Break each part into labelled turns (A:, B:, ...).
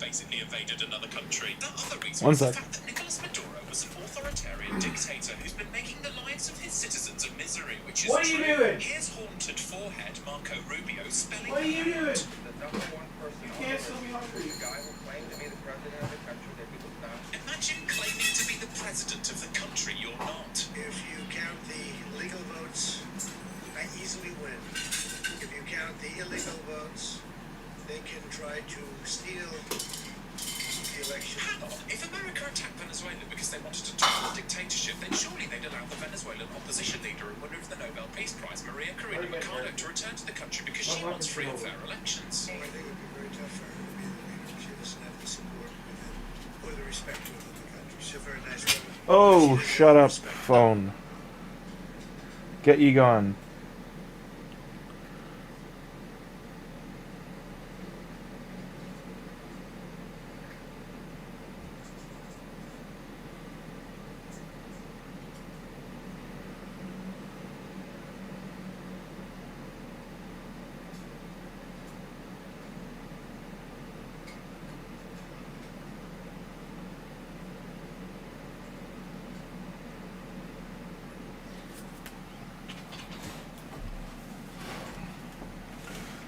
A: basically invaded another country. The other reason is the fact that Nicolas Maduro was an authoritarian dictator who's been making the lives of his citizens a misery, which is
B: What are you doing?
A: Here's haunted forehead Marco Rubio spelling
B: What are you doing?
C: The number one person
B: You can't still be hungry.
C: the guy who claimed to be the president of the country that people found.
A: Imagine claiming to be the president of the country you're not.
D: If you count the legal votes, I easily win. If you count the illegal votes, they can try to steal the election.
A: Hang on, if America attacked Venezuela because they wanted to topple the dictatorship, then surely they'd allow the Venezuelan opposition leader and winner of the Nobel Peace Prize, Maria Corina Machado, to return to the country because she wants free and fair elections.
D: I think it would be very tough for her to be the leader. She doesn't have the support or the respect of the country. She's a very nice woman.
E: Oh, shut up, phone. Get ye gone.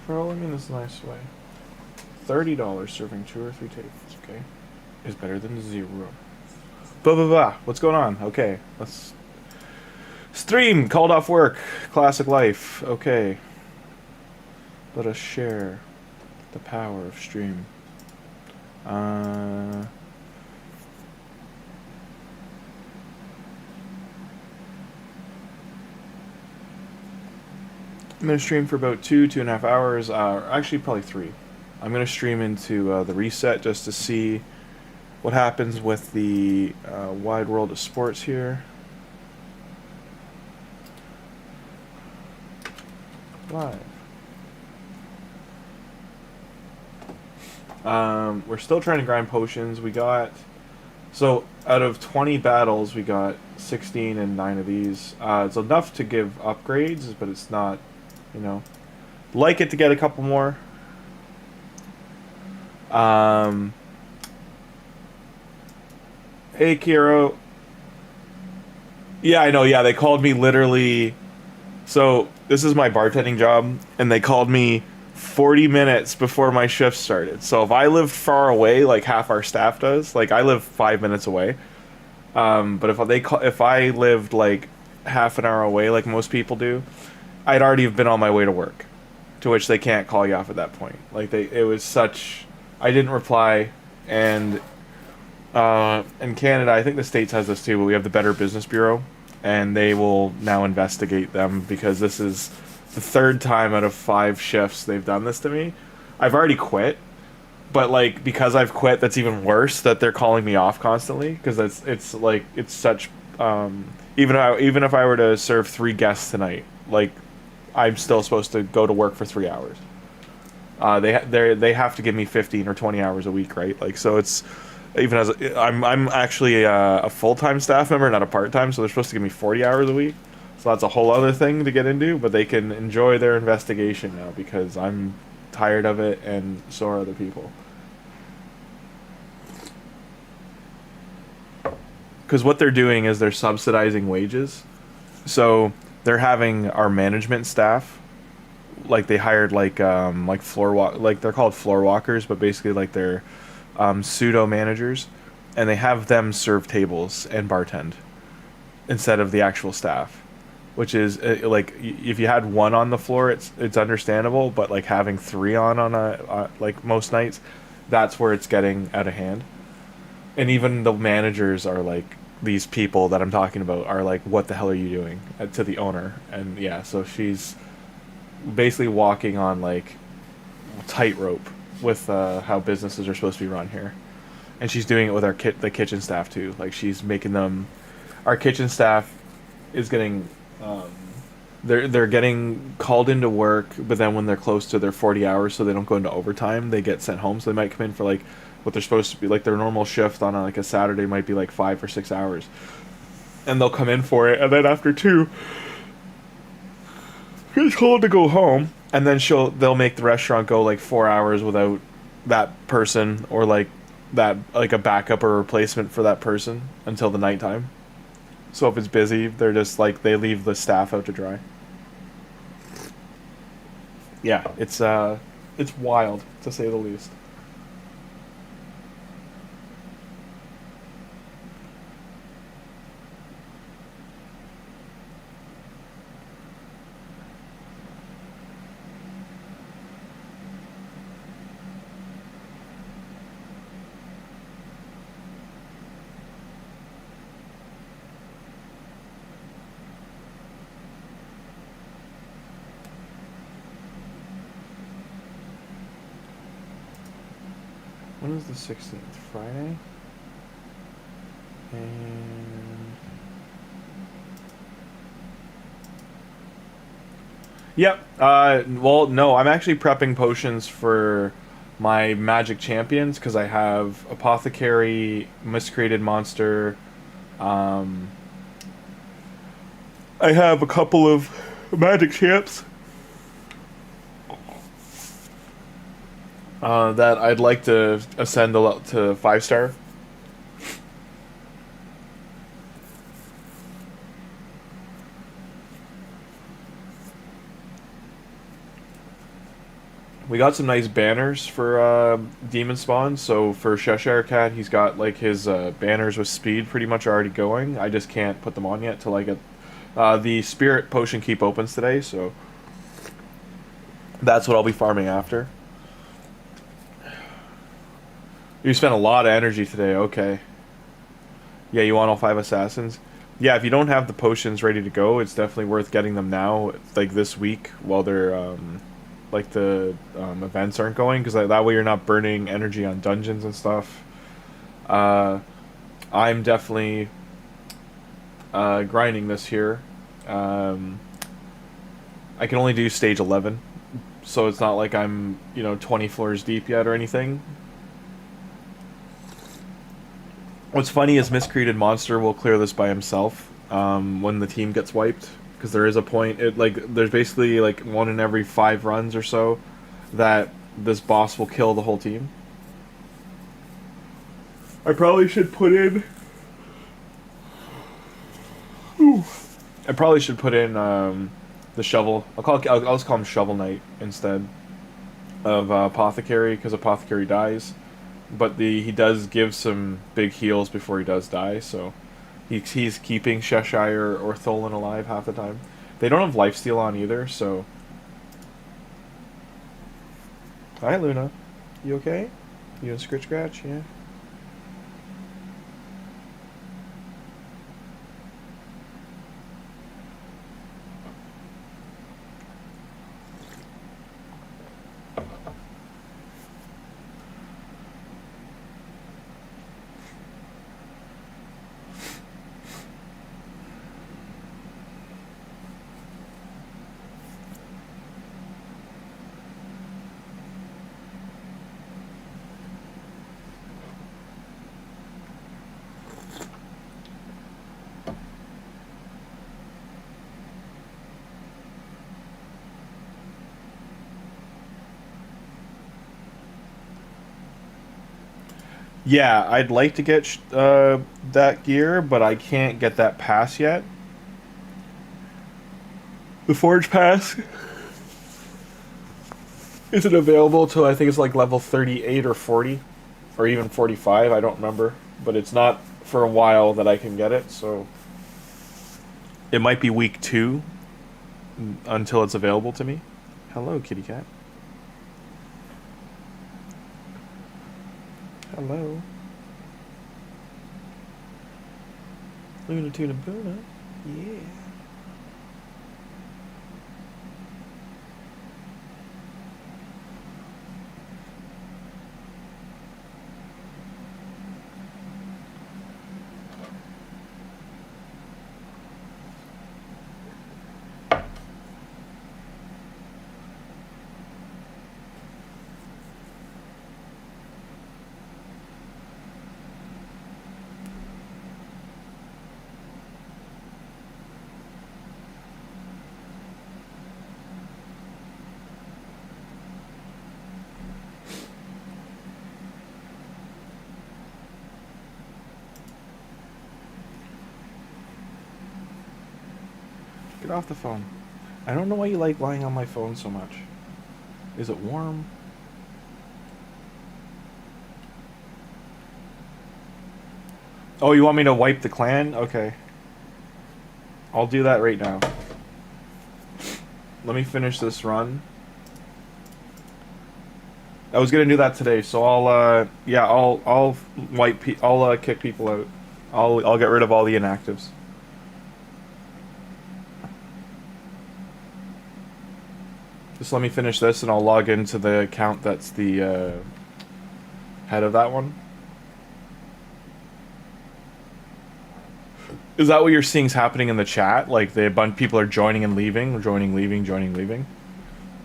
E: Rolling in this nice way. $30 serving 2 or 3 tables, okay? Is better than 0. Blah blah blah. What's going on? Okay, let's stream. Called off work. Classic life. Okay. Let us share the power of stream. I'm going to stream for about 2.5 hours, actually probably 3. I'm going to stream into the reset just to see what happens with the wide world of sports here. Live. We're still trying to grind potions. We got, so out of 20 battles, we got 16 and 9 of these. It's enough to give upgrades, but it's not, you know, like it to get a couple more. Hey Kiro. Yeah, I know, yeah, they called me literally, so this is my bartending job, and they called me 40 minutes before my shift started. So if I lived far away, like half our staff does, like I live 5 minutes away, but if I lived like half an hour away, like most people do, I'd already have been on my way to work, to which they can't call you off at that point. Like it was such, I didn't reply, and in Canada, I think the States has this too, but we have the Better Business Bureau, and they will now investigate them because this is the 3rd time out of 5 shifts they've done this to me. I've already quit, but like because I've quit, that's even worse that they're calling me off constantly, because it's such even if I were to serve 3 guests tonight, like I'm still supposed to go to work for 3 hours. They have to give me 15 or 20 hours a week, right? Like, so it's, even as I'm actually a full-time staff member, not a part-time, so they're supposed to give me 40 hours a week. So that's a whole other thing to get into, but they can enjoy their investigation now because I'm tired of it, and so are other people. Because what they're doing is they're subsidizing wages. So they're having our management staff, like they hired like they're called floor walkers, but basically like they're pseudo managers, and they have them serve tables and bartend instead of the actual staff, which is like if you had 1 on the floor, it's understandable, but like having 3 on a like most nights, that's where it's getting out of hand. And even the managers are like, these people that I'm talking about are like, what the hell are you doing, to the owner. And yeah, so she's basically walking on like tightrope with how businesses are supposed to be run here, and she's doing it with the kitchen staff too. Like she's making them, our kitchen staff is getting they're getting called into work, but then when they're close to their 40 hours, so they don't go into overtime, they get sent home. So they might come in for like what they're supposed to be, like their normal shift on like a Saturday might be like 5 or 6 hours, and they'll come in for it, and then after 2 he's told to go home, and then they'll make the restaurant go like 4 hours without that person, or like that, like a backup or replacement for that person until the nighttime. So if it's busy, they're just like, they leave the staff out to dry. Yeah, it's wild, to say the least. When is the 16th? Friday? And... Yep. Well, no, I'm actually prepping potions for my magic champions, because I have Apothecary, Miscreated Monster, I have a couple of magic champs that I'd like to ascend to 5-star. We got some nice banners for Demon Spawn. So for Cheshire Cat, he's got like his banners with speed pretty much already going. I just can't put them on yet till I get the Spirit Potion Keep opens today. So that's what I'll be farming after. You spent a lot of energy today, okay. Yeah, you want all 5 assassins? Yeah, if you don't have the potions ready to go, it's definitely worth getting them now, like this week, while they're, like the events aren't going, because that way you're not burning energy on dungeons and stuff. I'm definitely grinding this here. I can only do stage 11, so it's not like I'm, 20 floors deep yet or anything. What's funny is Miscreated Monster will clear this by himself when the team gets wiped, because there is a point. There's basically like 1 in every 5 runs or so that this boss will kill the whole team. I probably should put in. I probably should put in the shovel. I'll just call him Shovel Knight instead of Apothecary, because Apothecary dies. But he does give some big heals before he does die, so he's keeping Cheshire or Tholin alive half the time. They don't have lifesteal on either, so... Hi, Luna. You okay? You in Scritch Scratch? Yeah. Yeah, I'd like to get that gear, but I can't get that pass yet. The Forge Pass isn't available till I think it's like level 38 or 40, or even 45, I don't remember. But it's not for a while that I can get it, so it might be week 2 until it's available to me. Hello, kitty cat. Hello. Luna Tuna Boona. Yeah. Get off the phone. I don't know why you like lying on my phone so much. Is it warm? Oh, you want me to wipe the clan? Okay. I'll do that right now. Let me finish this run. I was gonna do that today, so I'll yeah, I'll kick people out. I'll get rid of all the inactives. Just let me finish this and I'll log into the account that's the head of that one. Is that what you're seeing is happening in the chat? Like a bunch of people are joining and leaving, joining, leaving, joining, leaving?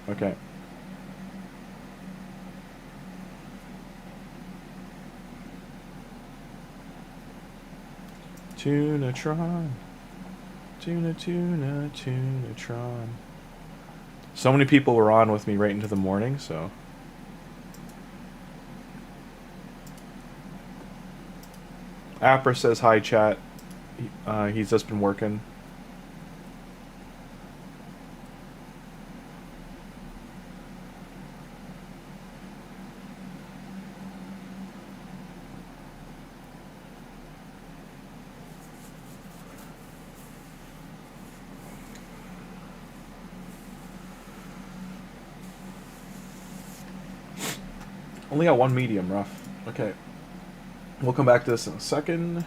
E: Okay. Tunatron. Tunatron. So many people were on with me right into the morning, so... Apra says hi, chat. He's just been working. Only got one medium, rough. Okay. We'll come back to this in a second.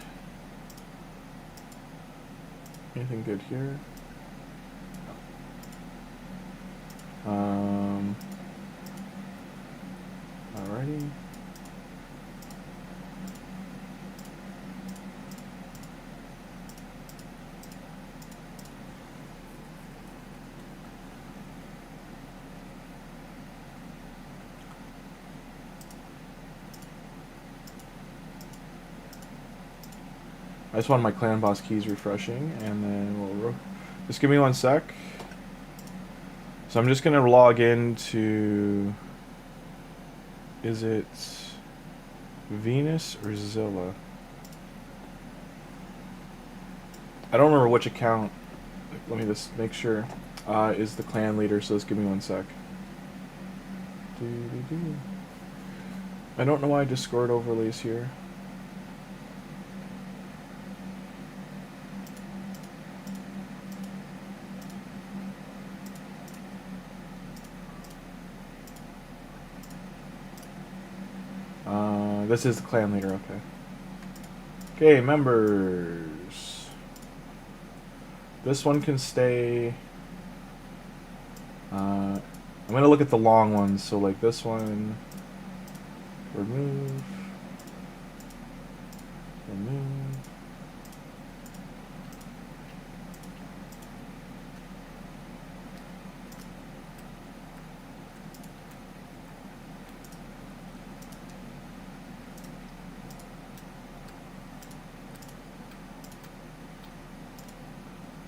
E: Anything good here? Alrighty. I just want my clan boss keys refreshing, and then we'll just give me 1 sec. So I'm just gonna log into, is it Venus or Zilla? I don't remember which account. Let me just make sure. Is the clan leader? So just give me 1 sec. I don't know why Discord overlays here. This is the clan leader, okay. Okay, members. This one can stay. I'm gonna look at the long ones, so like this one. Remove. Remove.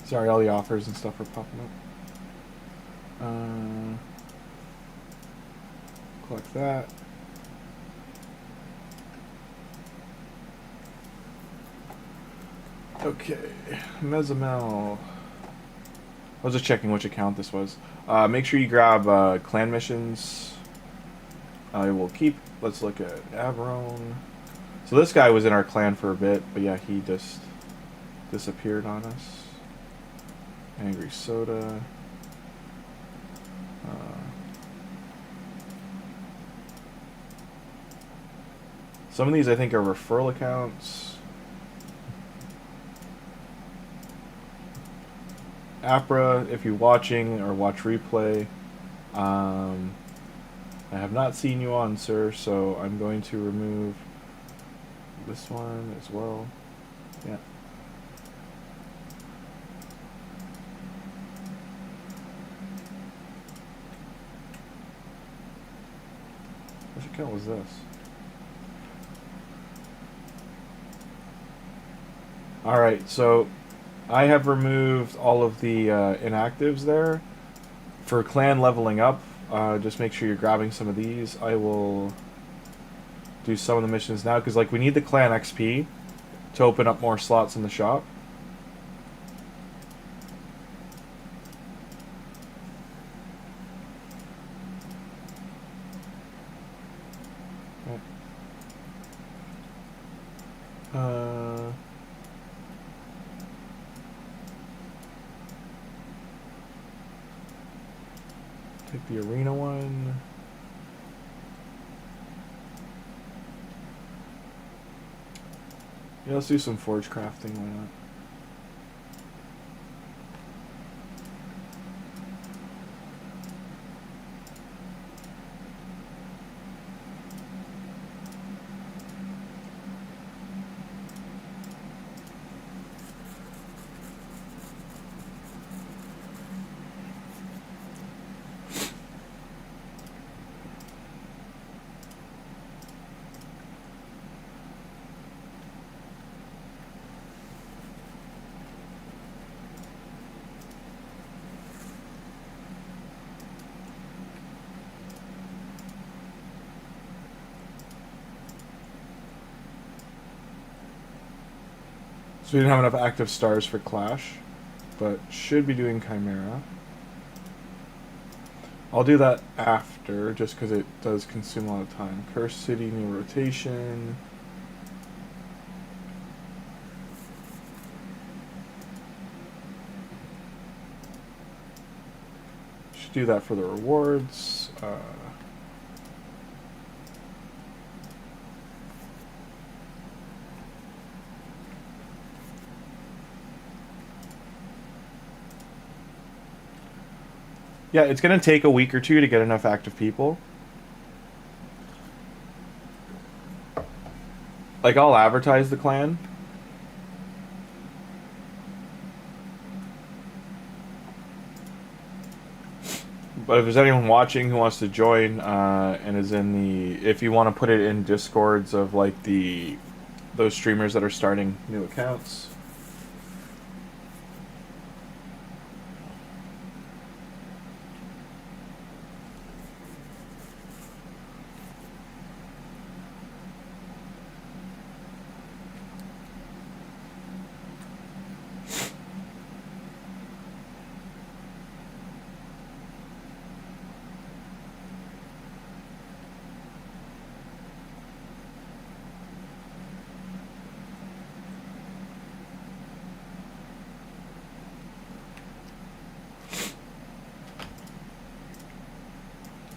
E: Sorry, all the offers and stuff are popping up. Collect that. Okay, Mezamel. I was just checking which account this was. Make sure you grab clan missions. I will keep. Let's look at Averone. So this guy was in our clan for a bit, but yeah, he just disappeared on us. Angry Soda. Some of these I think are referral accounts. Apra, if you're watching or watch replay, I have not seen you on, sir, so I'm going to remove this one as well. Yeah. Which account was this? Alright, so I have removed all of the inactives there. For clan leveling up, just make sure you're grabbing some of these. I will do some of the missions now, because like we need the clan XP to open up more slots in the shop. Take the arena one. Yeah, let's do some forge crafting, why not? So we didn't have enough active stars for Clash, but should be doing Chimera. I'll do that after, just because it does consume a lot of time. Cursed City, new rotation. Should do that for the rewards. Yeah, it's going to take a week or two to get enough active people. Like, I'll advertise the clan. But if there's anyone watching who wants to join and is in the... If you want to put it in Discords of, like, those streamers that are starting new accounts...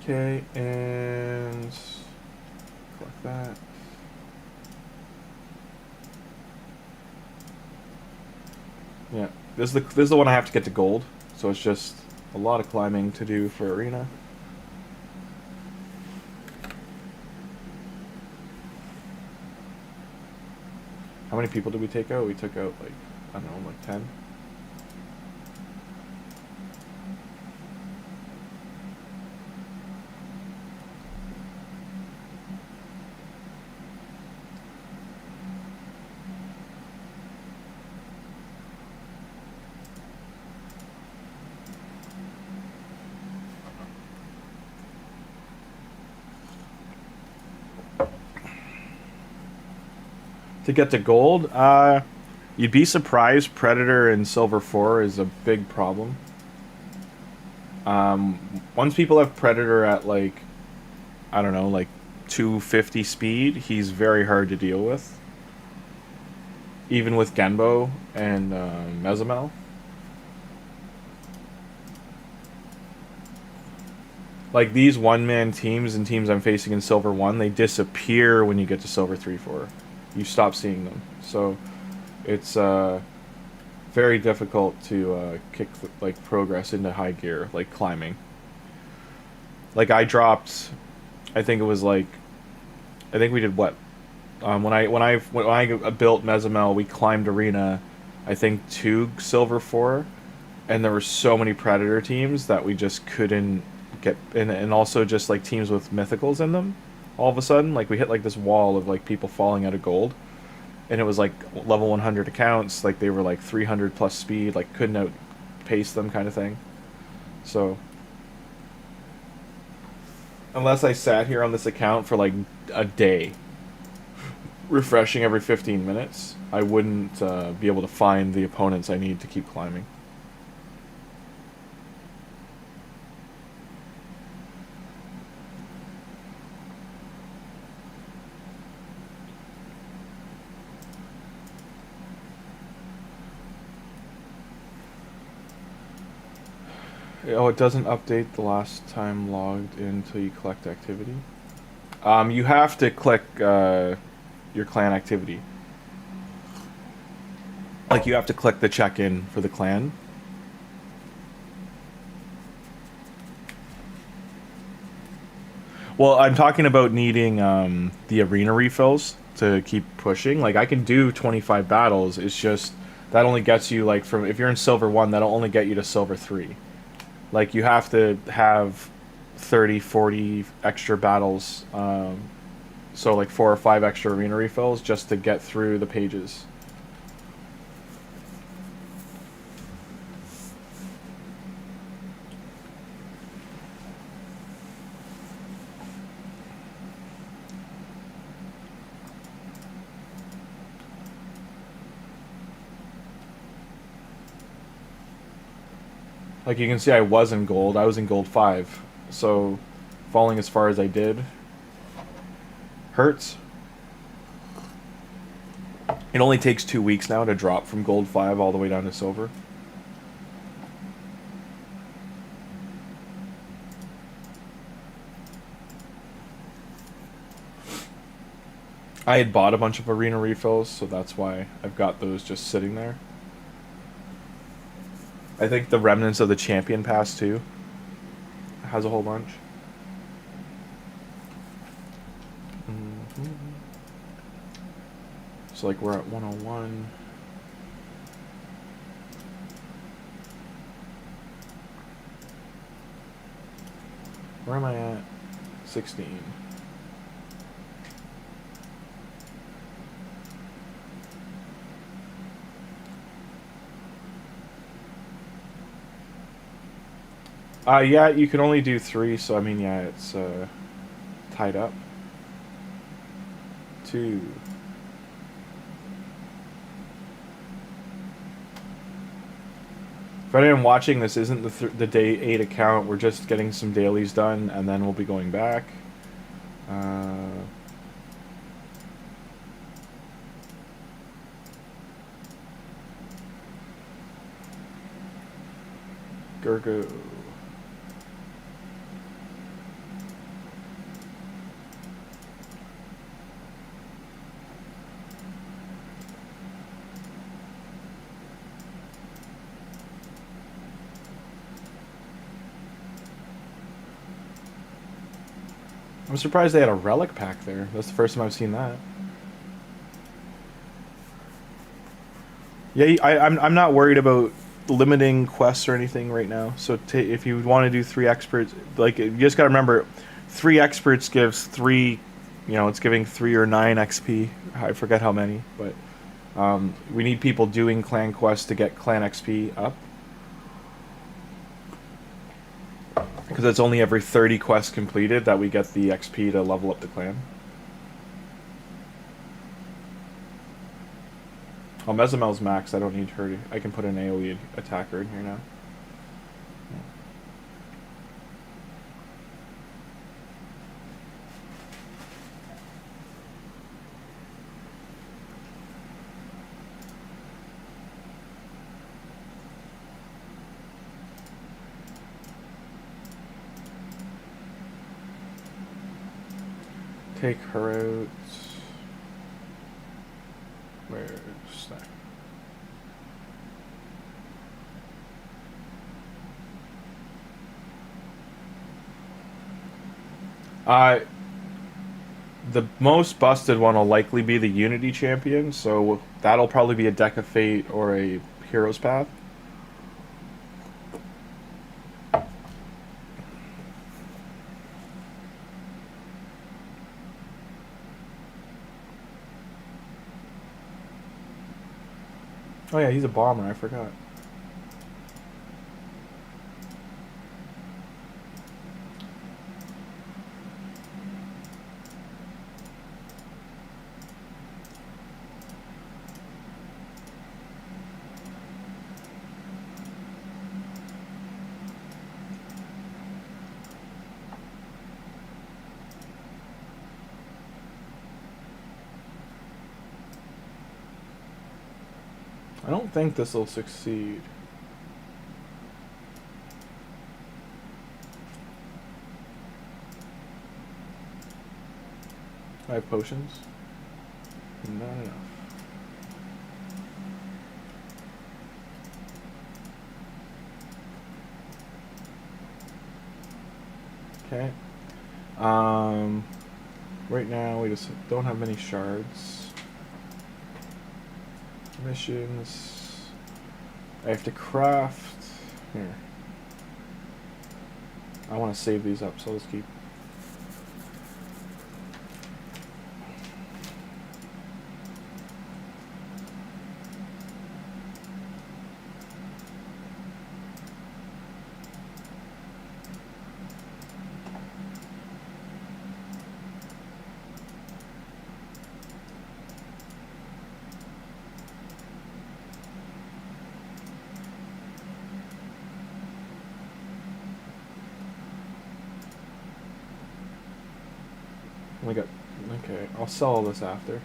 E: Okay, and collect that. Yeah, this is the one I have to get to gold, so it's just a lot of climbing to do for arena. How many people did we take out? We took out like, I don't know, like 10. To get to gold, you'd be surprised. Predator in Silver 4 is a big problem. Once people have Predator at like, I don't know, like 250 speed, he's very hard to deal with. Even with Genbo and Mezamel. Like these one-man teams and teams I'm facing in Silver 1, they disappear when you get to Silver 3-4. You stop seeing them, so it's very difficult to kick like progress into high gear, like climbing. Like I dropped, I think it was like, I think we did what? When I built Mezamel, we climbed arena, I think 2 Silver 4, and there were so many Predator teams that we just couldn't get, and also just like teams with mythicals in them. All of a sudden, like we hit like this wall of like people falling out of gold, and it was like level 100 accounts, like they were like 300 plus speed, like couldn't outpace them kind of thing. So unless I sat here on this account for like a day, refreshing every 15 minutes, I wouldn't be able to find the opponents I need to keep climbing. Oh, it doesn't update the last time logged in until you collect activity. You have to click your clan activity. Like, you have to click the check-in for the clan. Well, I'm talking about needing the arena refills to keep pushing. Like, I can do 25 battles. It's just that only gets you, like, from if you're in silver 1, that'll only get you to silver 3. Like, you have to have 30, 40 extra battles, so like 4 or 5 extra arena refills just to get through the pages. Like, you can see I was in gold. I was in gold 5. So, falling as far as I did hurts. It only takes 2 weeks now to drop from gold 5 all the way down to silver. I had bought a bunch of arena refills, so that's why I've got those just sitting there. I think the remnants of the champion pass too has a whole bunch. So like we're at 101. Where am I at? 16. Yeah, you can only do 3, so I mean, yeah, it's tied up. 2. If anyone watching this isn't the day 8 account, we're just getting some dailies done, and then we'll be going back. Gergo. I'm surprised they had a relic pack there. That's the first time I've seen that. Yeah, I'm not worried about limiting quests or anything right now. So if you want to do 3 experts, like, you just got to remember, 3 experts gives 3, you know, it's giving 3 or 9 XP. I forget how many, but we need people doing clan quests to get clan XP up. Because it's only every 30 quests completed that we get the XP to level up the clan. Oh, Mesamel's max. I don't need her. I can put an AoE attacker in here now. Take her out. Where's that? The most busted one will likely be the Unity Champion, so that'll probably be a Deck of Fate or a Hero's Path. Oh yeah, he's a bomber, I forgot. I don't think this will succeed. 5 potions. Not enough. Okay. Right now we just don't have many shards. Missions. I have to craft. Here. I want to save these up, so let's keep. Okay, I'll sell all this after.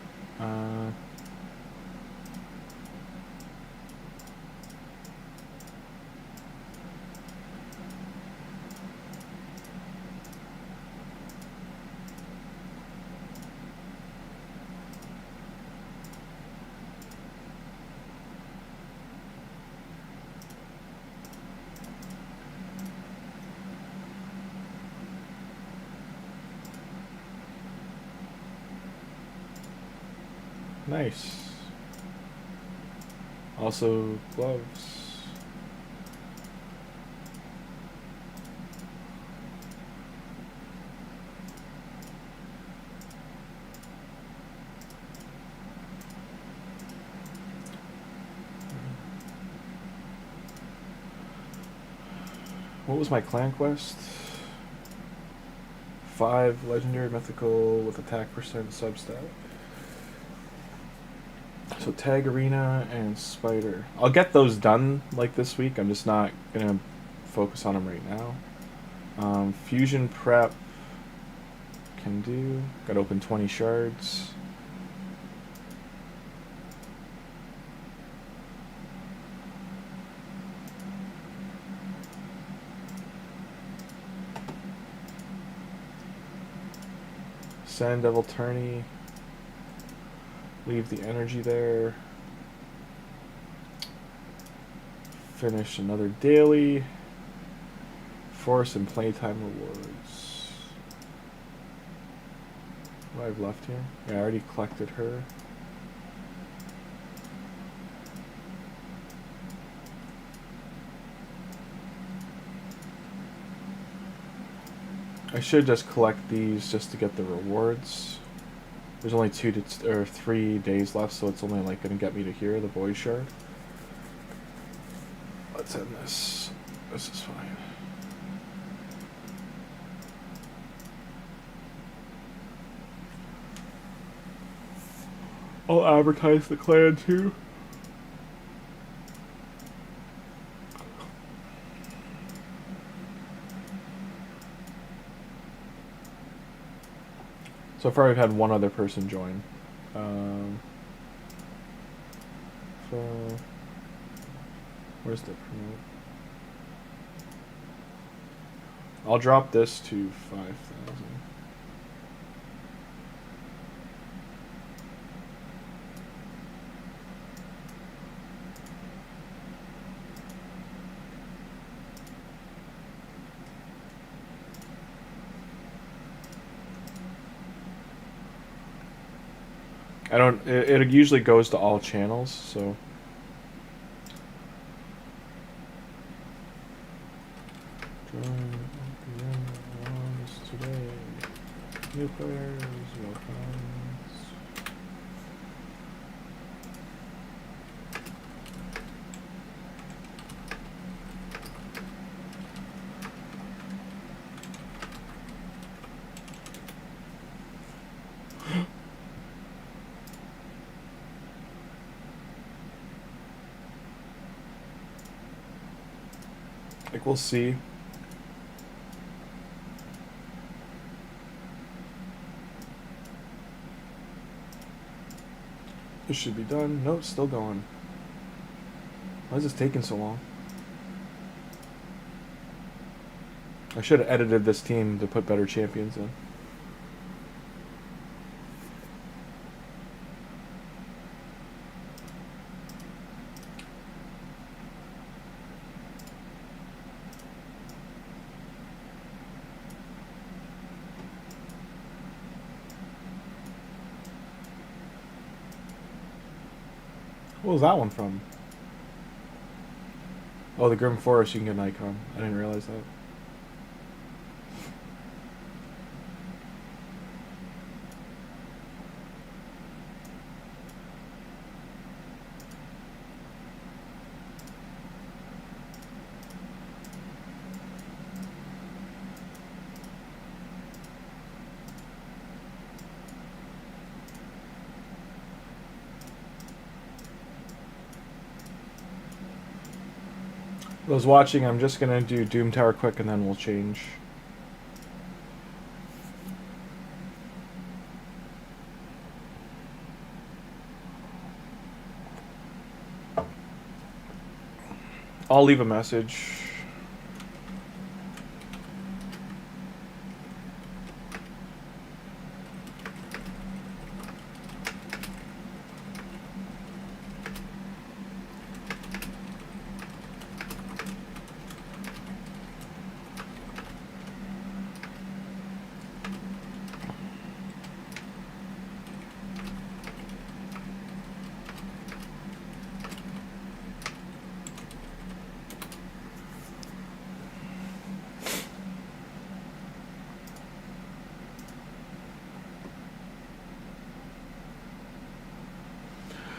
E: Nice. Also, gloves. What was my clan quest? 5 legendary mythical with attack percent substat. So tag arena and spider. I'll get those done like this week. I'm just not gonna focus on them right now. Fusion prep can do. Got to open 20 shards. Sand Devil Tourney. Leave the energy there. Finish another daily. Force and playtime rewards. What do I have left here? Yeah, I already collected her. I should just collect these just to get the rewards. There's only 3 days left, so it's only like gonna get me to here, the void shard. Let's end this. This is fine. I'll advertise the clan too. So far I've had one other person join. So where's the promote? I'll drop this to 5,000. I don't. It usually goes to all channels, so. Join today. New players, welcome. Like, we'll see. This should be done. Nope, still going. Why is this taking so long? I should have edited this team to put better champions in. What was that one from? Oh, the Grim Forest, you can get an icon. I didn't realize that. Those watching, I'm just gonna do Doom Tower quick and then we'll change. I'll leave a message.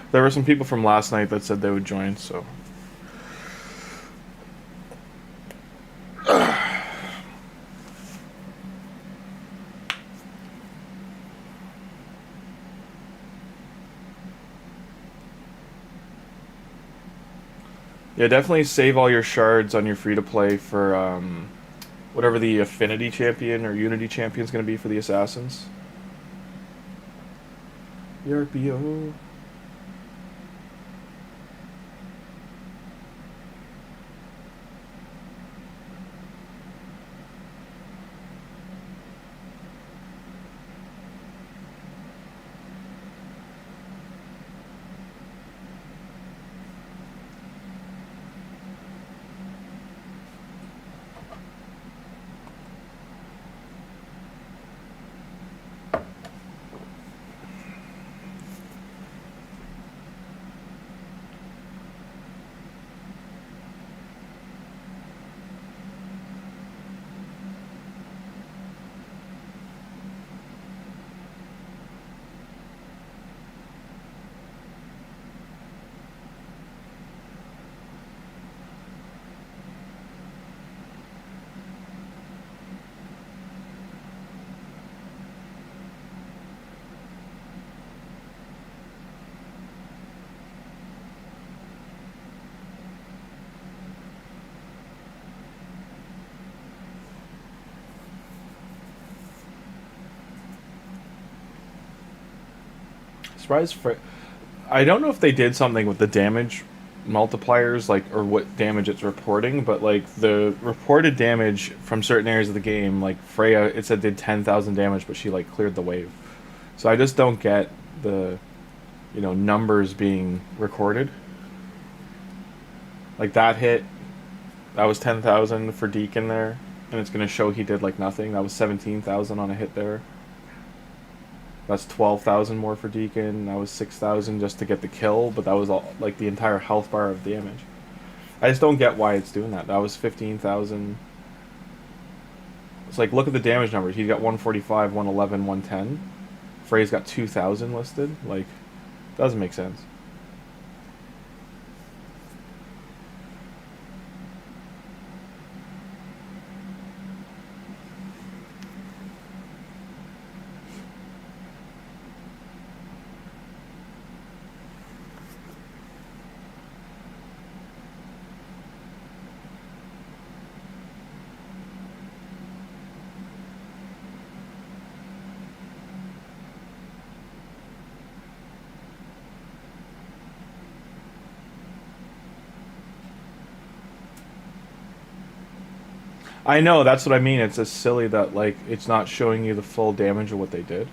E: There were some people from last night that said they would join, so. Yeah, definitely save all your shards on your free-to-play for whatever the Affinity Champion or Unity Champion is going to be for the Assassins. ERPO. I don't know if they did something with the damage multipliers, like, or what damage it's reporting, but like the reported damage from certain areas of the game, like Freya, it said did 10,000 damage, but she like cleared the wave. So I just don't get the, you know, numbers being recorded. Like that hit, that was 10,000 for Deacon there, and it's gonna show he did like nothing. That was 17,000 on a hit there. That's 12,000 more for Deacon. That was 6,000 just to get the kill, but that was all like the entire health bar of damage. I just don't get why it's doing that. That was 15,000. It's like, look at the damage numbers. He's got 145, 111, 110. Frey's got 2,000 listed. Like, doesn't make sense. I know, that's what I mean. It's just silly that, like, it's not showing you the full damage of what they did.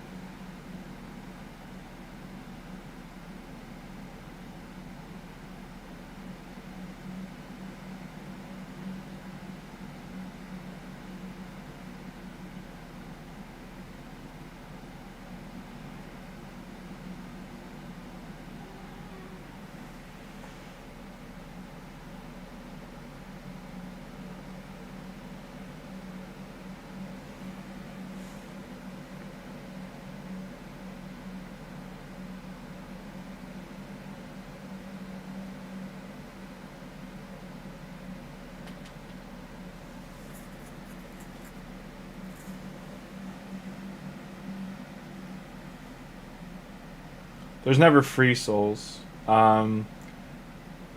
E: There's never free souls.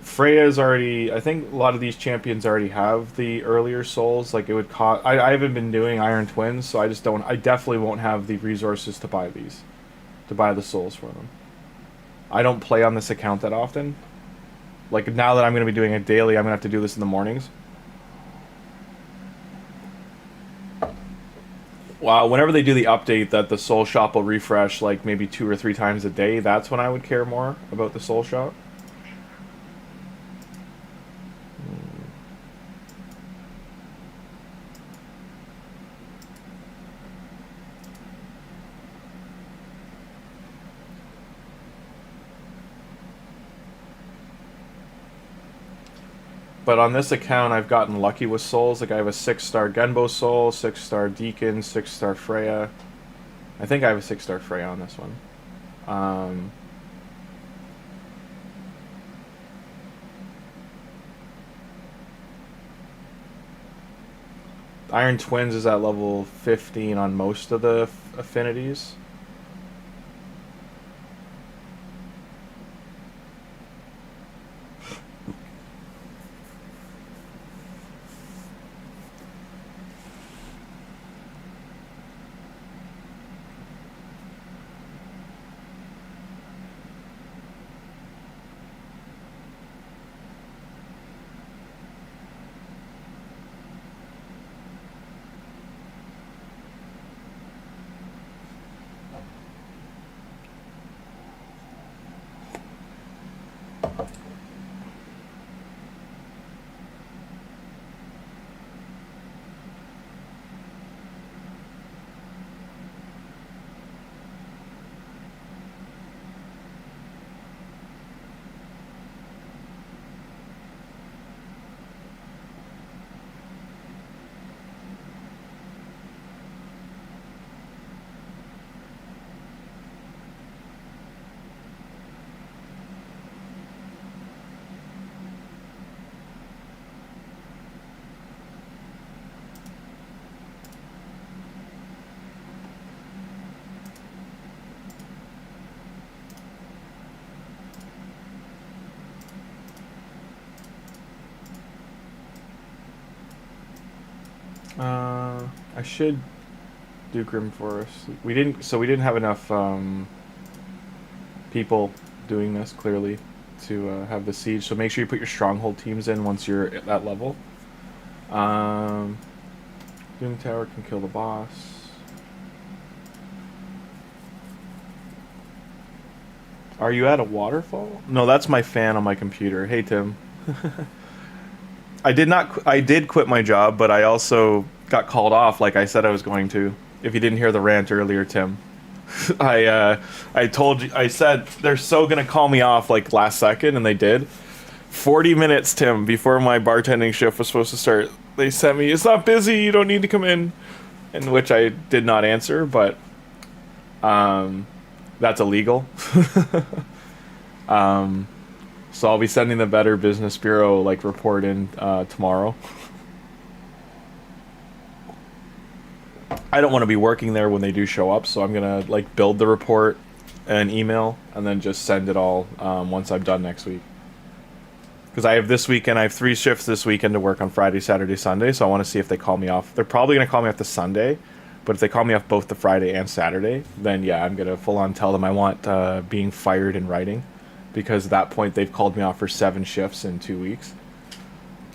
E: Freya's already... I think a lot of these champions already have the earlier souls. Like, it would cost... I haven't been doing Iron Twins, so I just don't... I definitely won't have the resources to buy these. To buy the souls for them. I don't play on this account that often. Like, now that I'm going to be doing it daily, I'm going to have to do this in the mornings. Wow, whenever they do the update that the soul shop will refresh, like, maybe 2 or 3 times a day, that's when I would care more about the soul shop. But on this account, I've gotten lucky with souls. Like, I have a 6-star Genbo soul, 6-star Deacon, 6-star Freya. I think I have a 6-star Freya on this one. Iron Twins is at level 15 on most of the affinities. I should do Grim Forest. We didn't have enough people doing this, clearly, to have the siege. So make sure you put your stronghold teams in once you're at that level. Doom Tower can kill the boss. Are you at a waterfall? No, that's my fan on my computer. Hey, Tim. I did quit my job, but I also got called off like I said I was going to. If you didn't hear the rant earlier, Tim. I said they're so gonna call me off like last second, and they did. 40 minutes, Tim, before my bartending shift was supposed to start, they sent me, "It's not busy, you don't need to come in." In which I did not answer, but that's illegal. So I'll be sending the Better Business Bureau like report in tomorrow. I don't want to be working there when they do show up, so I'm gonna like build the report and email and then just send it all once I'm done next week. Because I have this weekend, I have 3 shifts this weekend to work on Friday, Saturday, Sunday, so I want to see if they call me off. They're probably going to call me off the Sunday, but if they call me off both the Friday and Saturday, then yeah, I'm going to full on tell them I want being fired in writing. Because at that point, they've called me off for 7 shifts in 2 weeks.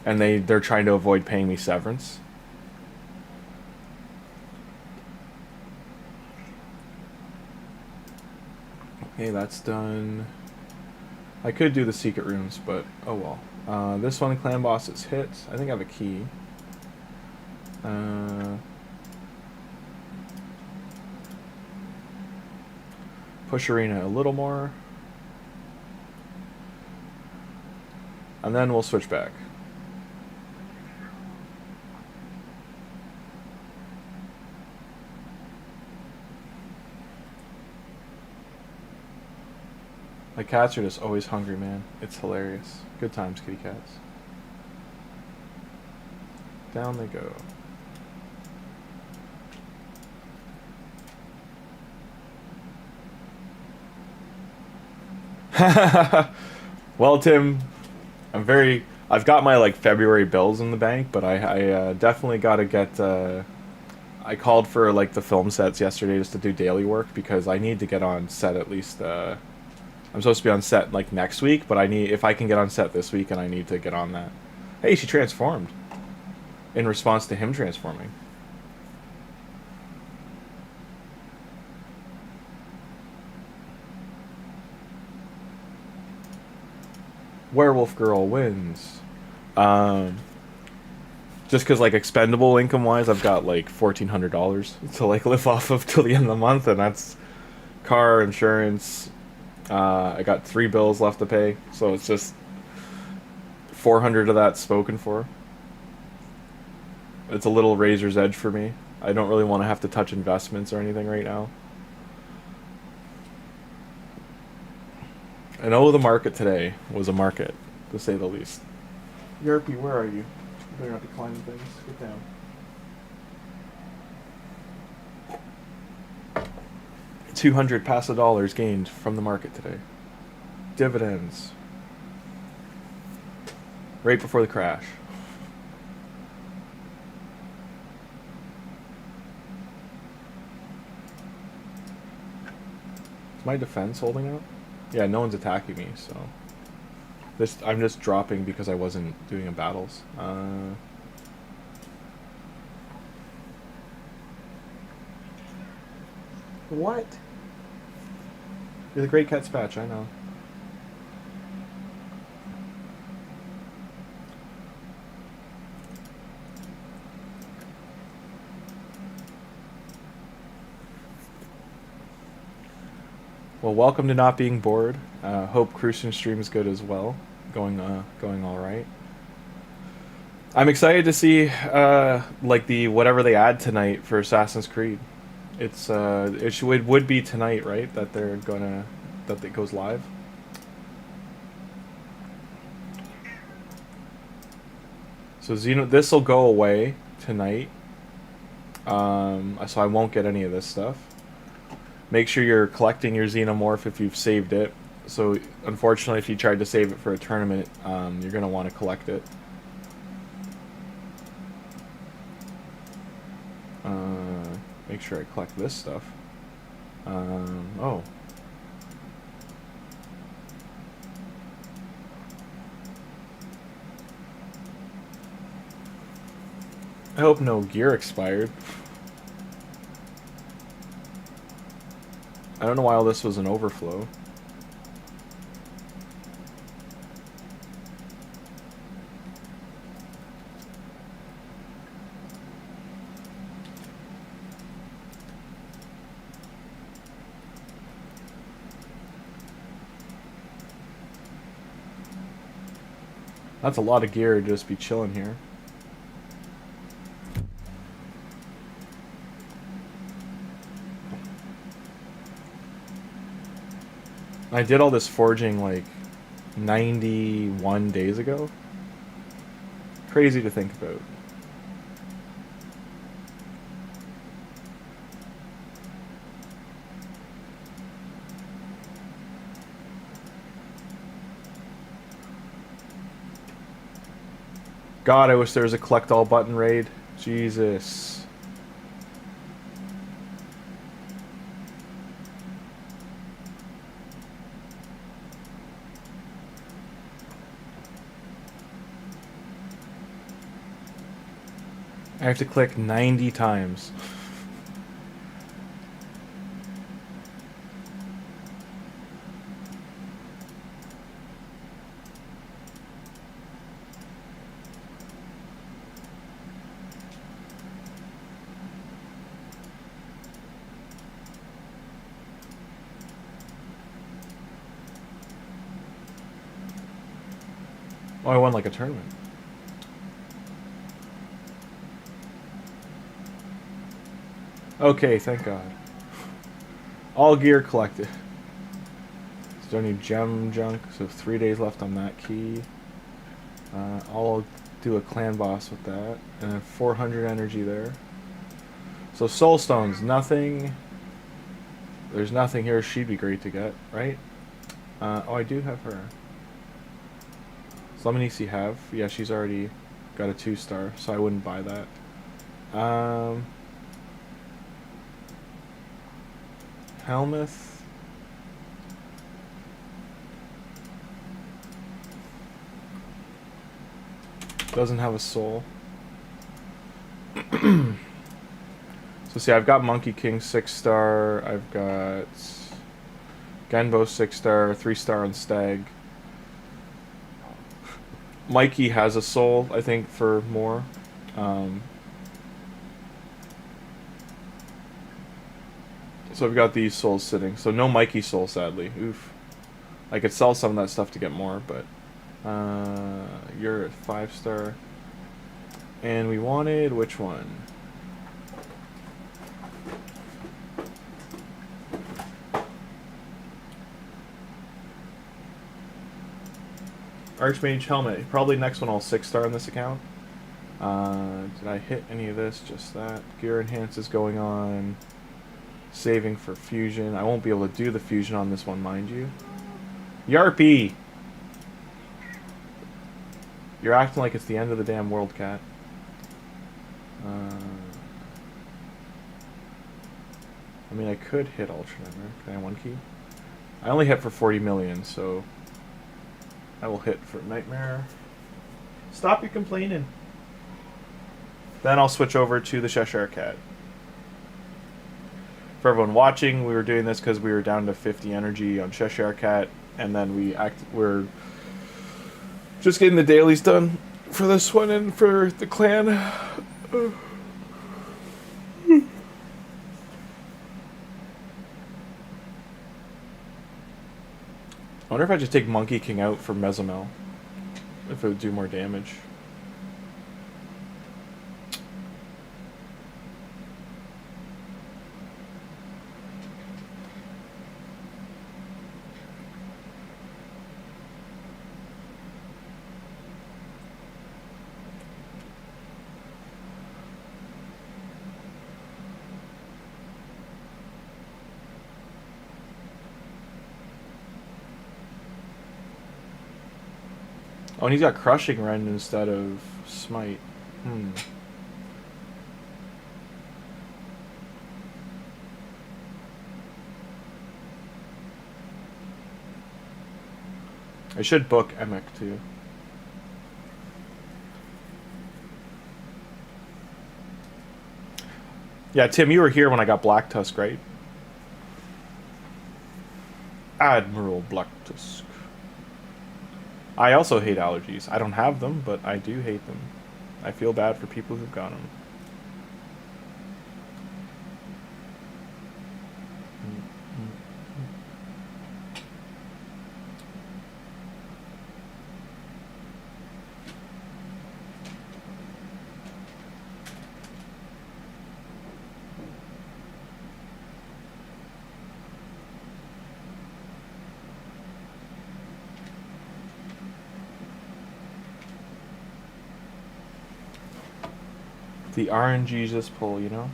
E: And they're trying to avoid paying me severance. Okay, that's done. I could do the secret rooms, but oh well. This one, clan boss is hit. I think I have a key. Push arena a little more. And then we'll switch back. My cats are just always hungry, man. It's hilarious. Good times, kitty cats. Down they go. Well, Tim, I've got my like February bills in the bank, but I definitely got to get. I called for like the film sets yesterday just to do daily work because I need to get on set at least. I'm supposed to be on set like next week, but if I can get on set this week, and I need to get on that. Hey, she transformed in response to him transforming. Werewolf Girl wins. Just because like expendable income wise, I've got like $1,400 to like live off of till the end of the month, and that's car insurance. I got 3 bills left to pay, so it's just 400 of that spoken for. It's a little razor's edge for me. I don't really want to have to touch investments or anything right now. And oh, the market today was a market, to say the least. Yerpy, where are you? You better not be climbing things. Get down. $200 passive dollars gained from the market today. Dividends. Right before the crash. Is my defense holding out? Yeah, no one's attacking me, so I'm just dropping because I wasn't doing battles. What? You're the Great Cat Spatch, I know. Well, welcome to not being bored. Hope Crucian stream is good as well. Going all right. I'm excited to see like the whatever they add tonight for Assassin's Creed. It's it would be tonight, right? That it goes live. So this will go away tonight. So I won't get any of this stuff. Make sure you're collecting your Xenomorph if you've saved it. So, unfortunately, if you tried to save it for a tournament, you're going to want to collect it. Make sure I collect this stuff. Oh. I hope no gear expired. I don't know why all this was an overflow. That's a lot of gear to just be chilling here. I did all this forging like 91 days ago. Crazy to think about. God, I wish there was a collect all button raid. Jesus. I have to click 90 times. Oh, I won like a tournament. Okay, thank God. All gear collected. So don't need gem junk, so 3 days left on that key. I'll do a clan boss with that. And then 400 energy there. So soul stones, nothing. There's nothing here she'd be great to get, right? Oh, I do have her. Slemnisi have? Yeah, she's already got a 2-star, so I wouldn't buy that. Helmuth. Doesn't have a soul. So see, I've got Monkey King 6-star. I've got Genbo 6-star, 3-star on Stag. Mikey has a soul, I think, for more. So I've got these souls sitting. So no Mikey soul, sadly. Oof. I could sell some of that stuff to get more, but you're a 5-star. And we wanted which one? Archmage Helmet. Probably next one I'll 6-star on this account. Did I hit any of this? Just that. Gear Enhance is going on. Saving for Fusion. I won't be able to do the Fusion on this one, mind you. Yarpy! You're acting like it's the end of the damn world, cat. I mean, I could hit Ultra Nightmare. Can I 1 key? I only hit for 40 million, so I will hit for Nightmare. Stop your complaining. Then I'll switch over to the Cheshire Cat. For everyone watching, we were doing this because we were down to 50 energy on Cheshire Cat, and then we're just getting the dailies done for this one and for the clan. I wonder if I just take Monkey King out for Mezomel, if it would do more damage. Oh, and he's got Crushing Rend instead of Smite. I should book Emek too. Yeah, Tim, you were here when I got Black Tusk, right? Admiral Black Tusk. I also hate allergies. I don't have them, but I do hate them. I feel bad for people who've got them. The RNG just pull, you know?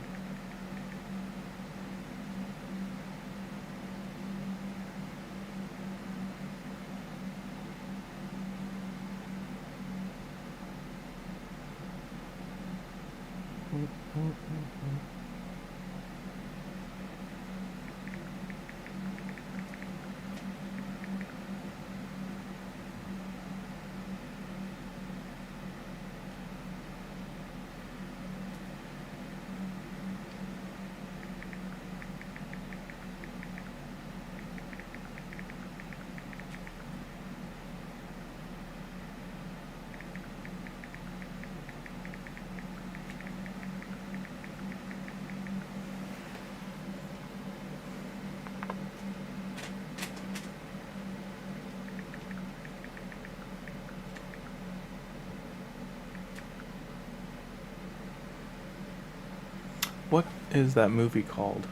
E: What is that movie called?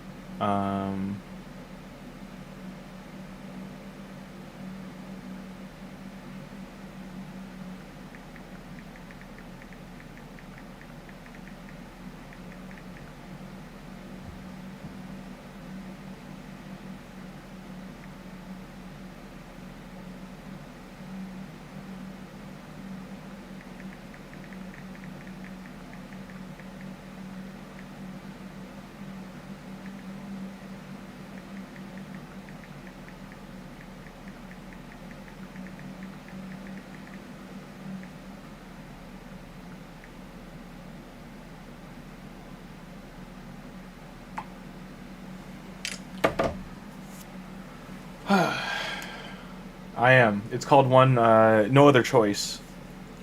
E: I am. It's called No Other Choice.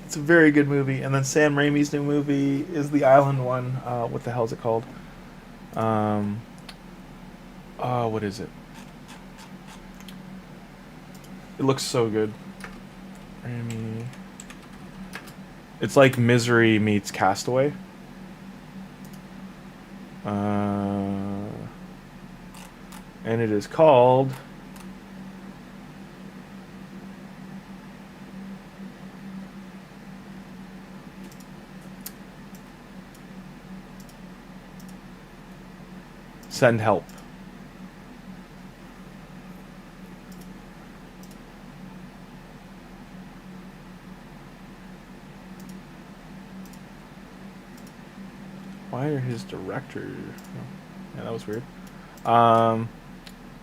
E: It's a very good movie. And then Sam Raimi's new movie is the Island one. What the hell is it called? What is it? It looks so good. Raimi. It's like Misery meets Castaway. And it is called... Send Help. Why are his director? Yeah, that was weird.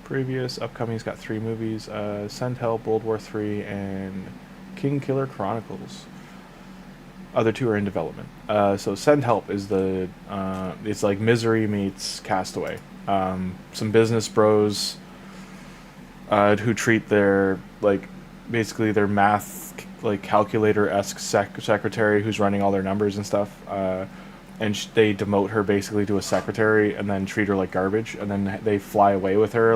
E: Previous upcoming, he's got 3 movies: Send Help, World War III, and King Killer Chronicles. Other 2 are in development. So Send Help is the it's like Misery meets Castaway. Some business bros who treat their basically their math calculator-esque secretary who's running all their numbers and stuff. And they demote her basically to a secretary and then treat her like garbage, and then they fly away with her,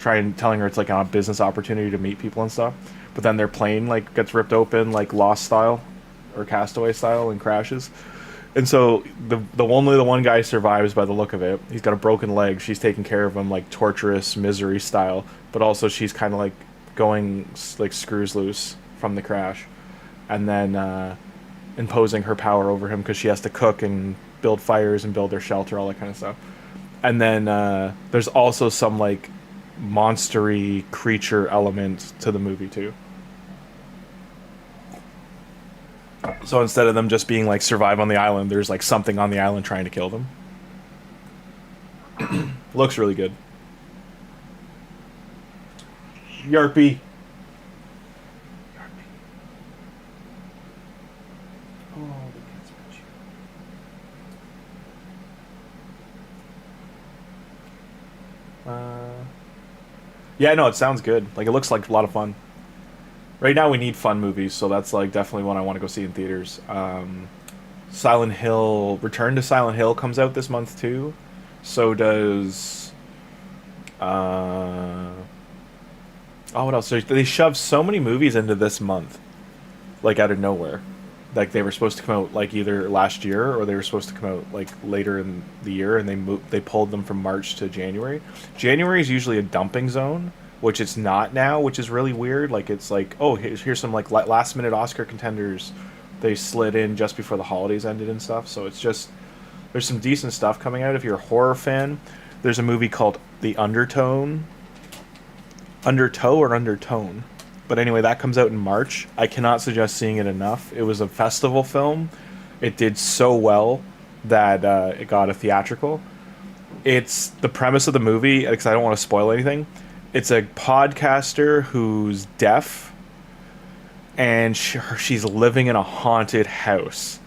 E: telling her it's like a business opportunity to meet people and stuff. But then their plane gets ripped open Lost style or Castaway style and crashes. And so the one guy survives by the look of it. He's got a broken leg. She's taking care of him torturous Misery style, but also she's kind of going screws loose from the crash, and then imposing her power over him because she has to cook and build fires and build their shelter, all that kind of stuff. And then there's also some monstery creature element to the movie too. So instead of them just being survive on the island, there's something on the island trying to kill them. Looks really good. Yarpy. Yeah, no, it sounds good. It looks like a lot of fun. Right now we need fun movies, so that's definitely one I want to go see in theaters. Silent Hill, Return to Silent Hill comes out this month too. So does what else? They shoved so many movies into this month, out of nowhere. They were supposed to come out either last year or they were supposed to come out later in the year, and they pulled them from March to January. January is usually a dumping zone, which it's not now, which is really weird. It's oh, here's some last minute Oscar contenders they slid in just before the holidays ended and stuff. So it's just, there's some decent stuff coming out. If you're a horror fan, there's a movie called The Undertow or Undertone. But anyway, that comes out in March. I cannot suggest seeing it enough. It was a festival film. It did so well that it got a theatrical. It's the premise of the movie, because I don't want to spoil anything. It's a podcaster who's deaf, and she's living in a haunted house.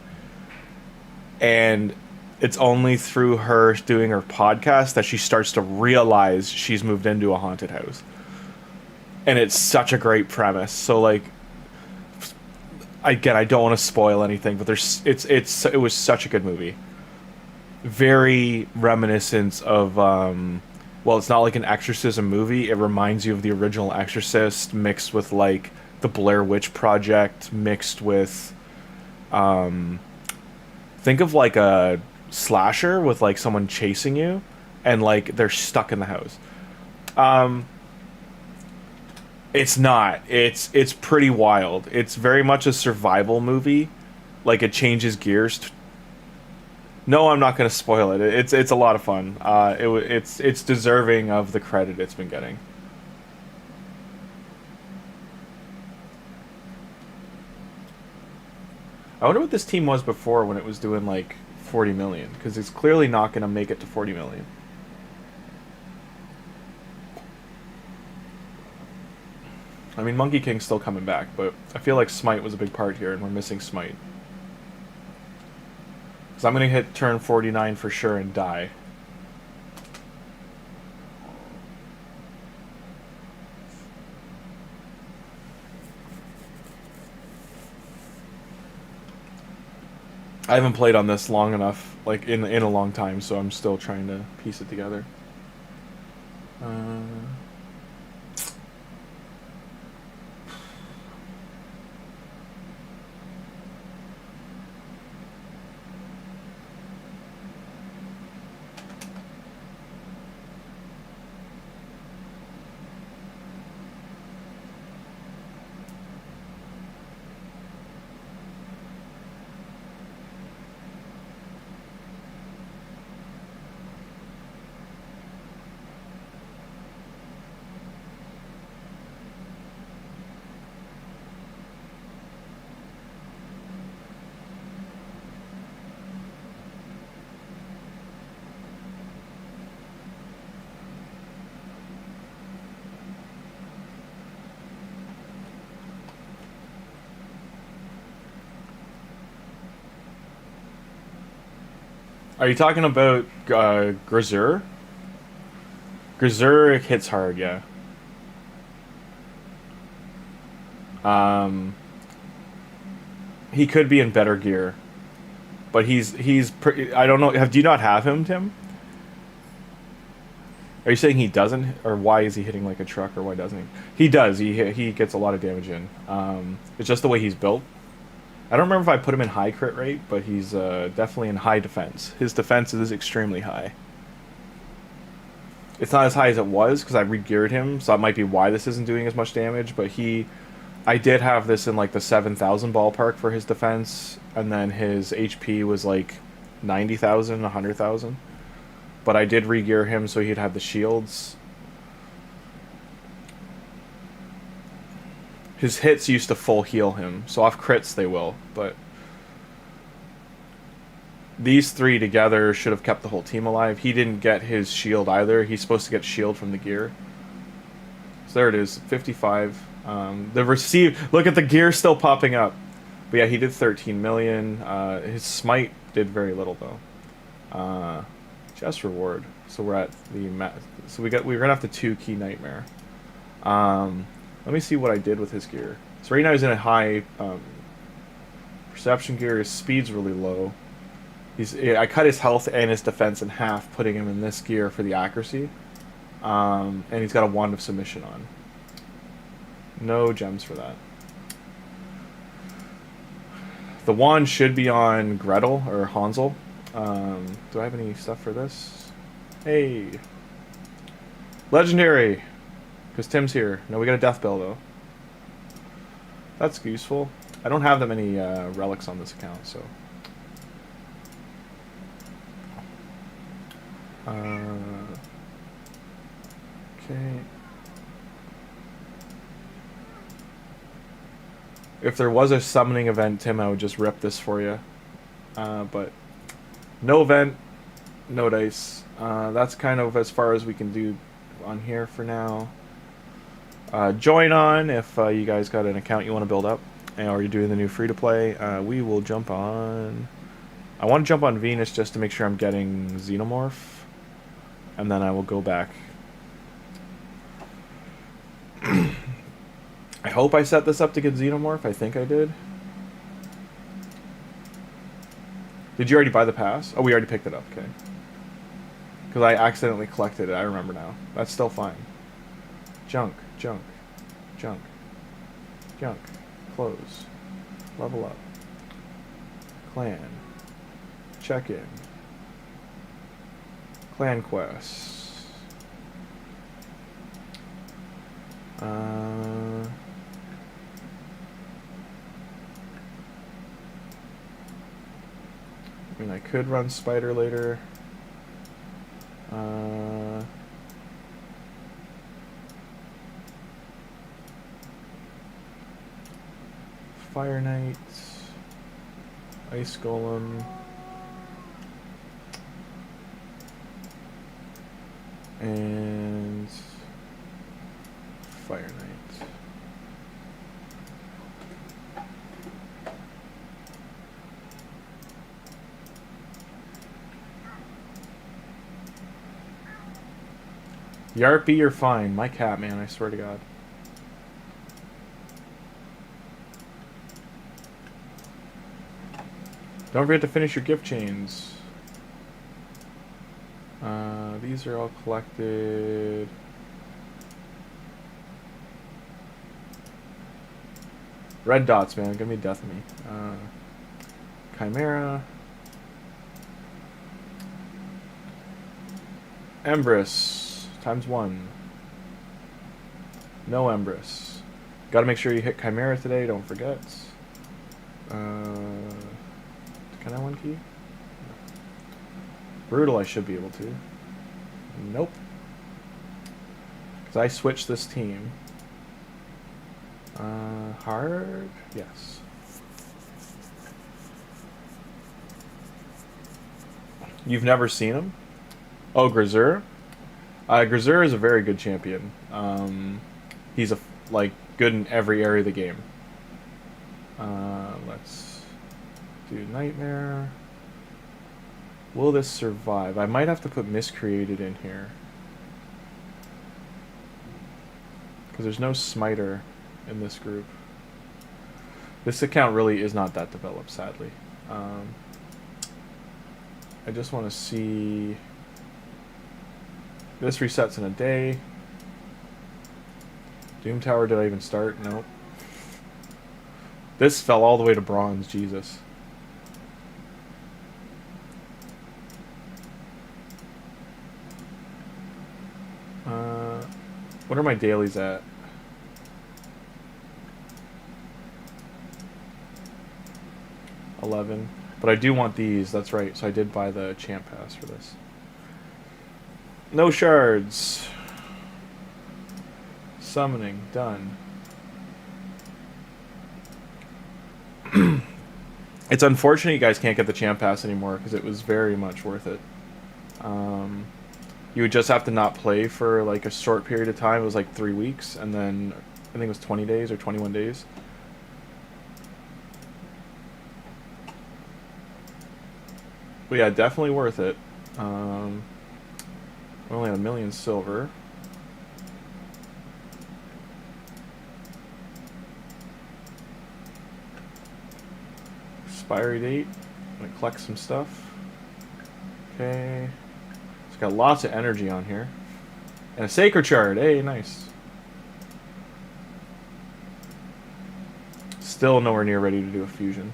E: And it's only through her doing her podcast that she starts to realize she's moved into a haunted house. And it's such a great premise. So I don't want to spoil anything, but it was such a good movie. Very reminiscent of well, it's not like an exorcism movie. It reminds you of the original Exorcist mixed with the Blair Witch Project mixed with think of a slasher with someone chasing you and they're stuck in the house. It's not. It's pretty wild. It's very much a survival movie. It changes gears. No, I'm not going to spoil it. It's a lot of fun. It's deserving of the credit it's been getting. I wonder what this team was before when it was doing 40 million, because it's clearly not going to make it to 40 million. I mean, Monkey King's still coming back, but I feel like Smite was a big part here, and we're missing Smite. Because I'm going to hit turn 49 for sure and die. I haven't played on this long enough, like in a long time, so I'm still trying to piece it together. Are you talking about Grimmzilla? Grimmzilla hits hard, yeah. He could be in better gear, but he's pretty. I don't know. Do you not have him, Tim? Are you saying he doesn't, or why is he hitting like a truck, or why doesn't he? He does. He gets a lot of damage in. It's just the way he's built. I don't remember if I put him in high crit rate, but he's definitely in high defense. His defense is extremely high. It's not as high as it was because I re-geared him, so that might be why this isn't doing as much damage. But I did have this in like the 7,000 ballpark for his defense, and then his HP was like 90,000, 100,000. But I did re-gear him so he'd have the shields. His hits used to full heal him, so off crits they will, but these three together should have kept the whole team alive. He didn't get his shield either. He's supposed to get shield from the gear. So there it is, 55. The receive. Look at the gear still popping up. But yeah, he did 13 million. His smite did very little though. Just reward. So we're at the we're gonna have to 2 key nightmare. Let me see what I did with his gear. So right now he's in a high perception gear. His speed's really low. I cut his health and his defense in half, putting him in this gear for the accuracy. And he's got a wand of submission on. No gems for that. The wand should be on Gretel or Hansel. Do I have any stuff for this? Hey, legendary. Because Tim's here. No, we got a death bell, though. That's useful. I don't have that many relics on this account, so... okay. If there was a summoning event, Tim, I would just rip this for you. But no event, no dice. That's kind of as far as we can do on here for now. Join on if you guys got an account you want to build up, or you're doing the new free-to-play. We will jump on... I want to jump on Venus just to make sure I'm getting Xenomorph, and then I will go back. I hope I set this up to get Xenomorph. I think I did. Did you already buy the pass? Oh, we already picked it up, okay. Because I accidentally collected it, I remember now. That's still fine. Junk, junk, junk, junk, close, level up, clan, check-in, clan quests, I mean, I could run Spider later. Fire Knight, Ice Golem, and Fire Knight. Yarpy, you're fine. My cat, man, I swear to God. Don't forget to finish your gift chains. These are all collected. Red dots, man. Give me death me. Chimera. Empress. ×1. No Empress. Gotta make sure you hit Chimera today, don't forget. Can I one key? Brutal I should be able to. Nope. Because I switched this team. Hard? Yes. You've never seen him? Oh, Grimmzilla? Grimmzilla is a very good champion. He's good in every area of the game. Let's do Nightmare. Will this survive? I might have to put Miscreated in here. Because there's no Smiter in this group. This account really is not that developed, sadly. I just want to see... This resets in a day. Doom Tower, did I even start? Nope. This fell all the way to bronze, Jesus. What are my dailies at? $11. But I do want these, that's right. So I did buy the champ pass for this. No shards. Summoning, done. It's unfortunate you guys can't get the champ pass anymore because it was very much worth it. You would just have to not play for like a short period of time. It was like 3 weeks, and then I think it was 20 days or 21 days. But yeah, definitely worth it. We only had 1 million silver. Expiry date. I'm gonna collect some stuff. Okay. It's got lots of energy on here. And a sacred shard. Hey, nice. Still nowhere near ready to do a fusion.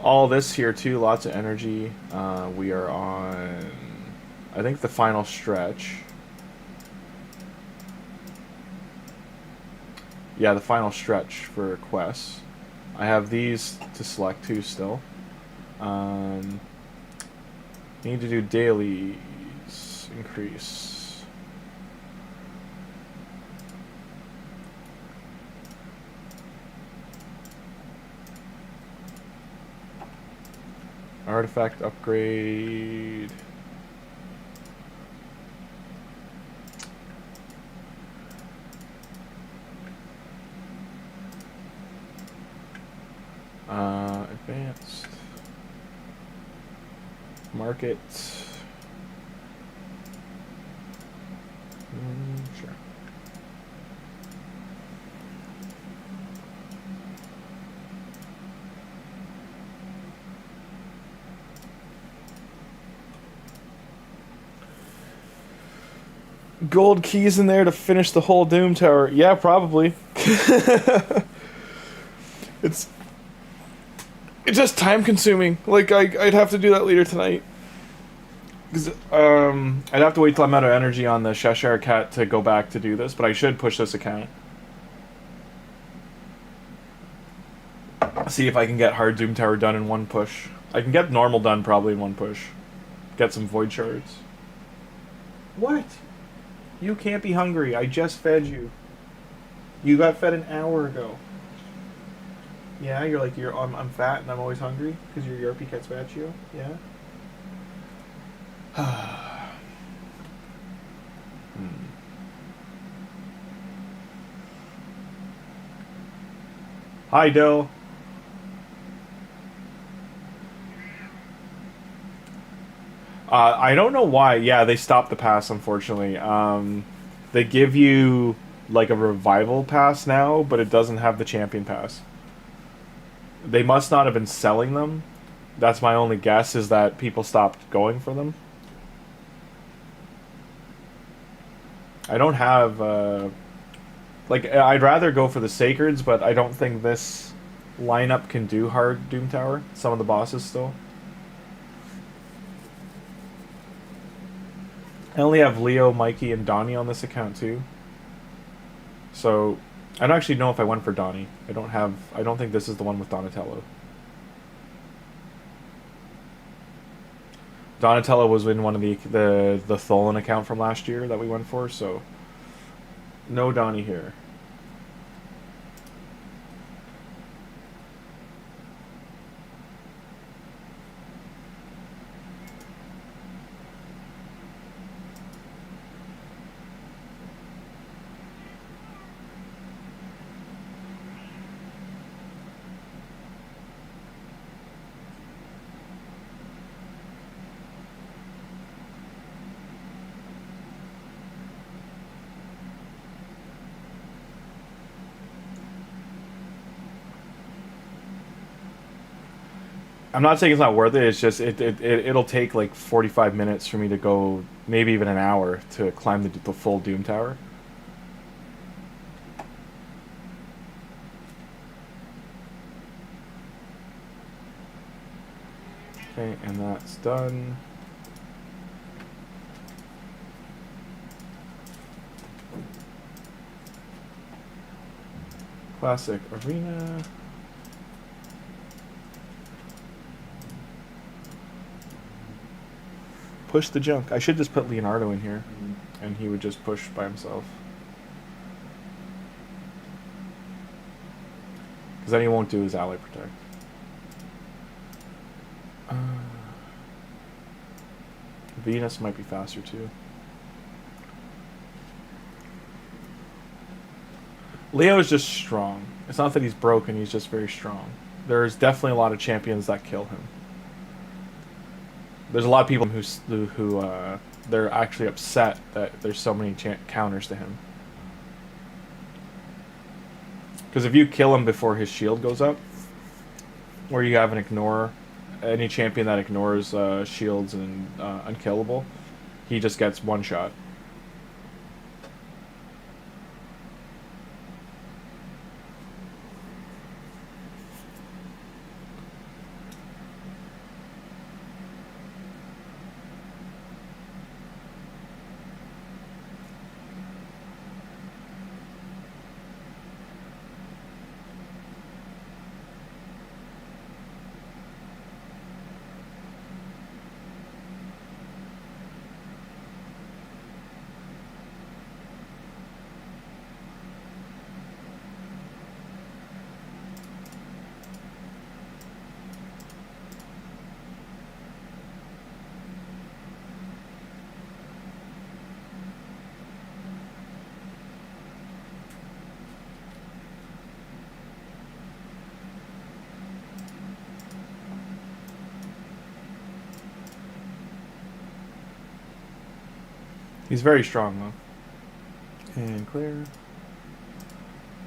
E: All this here too, lots of energy. We are on, I think, the final stretch. Yeah, the final stretch for quests. I have these to select too still. Need to do dailies. Increase. Artifact upgrade. Advanced. Market. Sure. Gold keys in there to finish the whole Doom Tower. Yeah, probably. It's just time consuming. Like, I'd have to do that later tonight. Because I'd have to wait till I'm out of energy on the CHESHIRE CAT to go back to do this, but I should push this account. See if I can get hard Doom Tower done in one push. I can get normal done probably in one push. Get some void shards. What? You can't be hungry. I just fed you. You got fed an hour ago. Yeah, you're like, I'm fat and I'm always hungry because your ERP cat's fat you. Yeah. Hi, Doe. I don't know why. Yeah, they stopped the pass, unfortunately. They give you like a revival pass now, but it doesn't have the champion pass. They must not have been selling them. That's my only guess, is that people stopped going for them. I don't have, like, I'd rather go for the Sacreds, but I don't think this lineup can do hard Doom Tower. Some of the bosses still. I only have Leo, Mikey, and Donnie on this account too. So I don't actually know if I went for Donnie. I don't think this is the one with Donatello. Donatello was in one of the Tholin account from last year that we went for, so no Donnie here. I'm not saying it's not worth it. It's just it'll take like 45 minutes for me to go, maybe even an hour to climb the full Doom Tower. Okay, and that's done. Classic Arena. Push the junk. I should just put Leonardo in here, and he would just push by himself. Because then he won't do his ally protect. Venus might be faster too. Leo is just strong. It's not that he's broken, he's just very strong. There's definitely a lot of champions that kill him. There's a lot of people who they're actually upset that there's so many counters to him. Because if you kill him before his shield goes up, or you have an ignore, any champion that ignores shields and unkillable, he just gets one shot. He's very strong, though. And clear.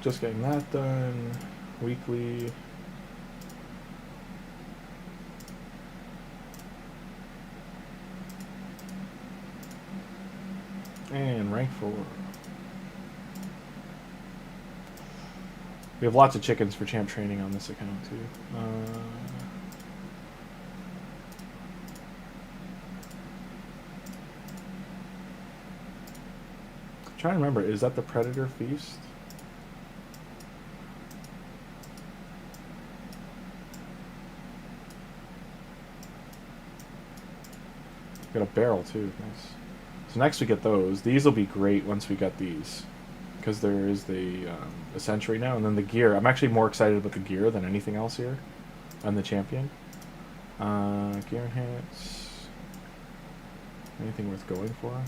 E: Just getting that done. Weekly. And rank 4. We have lots of chickens for champ training on this account, too. Trying to remember, is that the Predator Feast? Got a barrel too, nice. So next we get those. These will be great once we get these, because there is the Century now, and then the gear. I'm actually more excited about the gear than anything else here, and the champion. Gear enhance. Anything worth going for?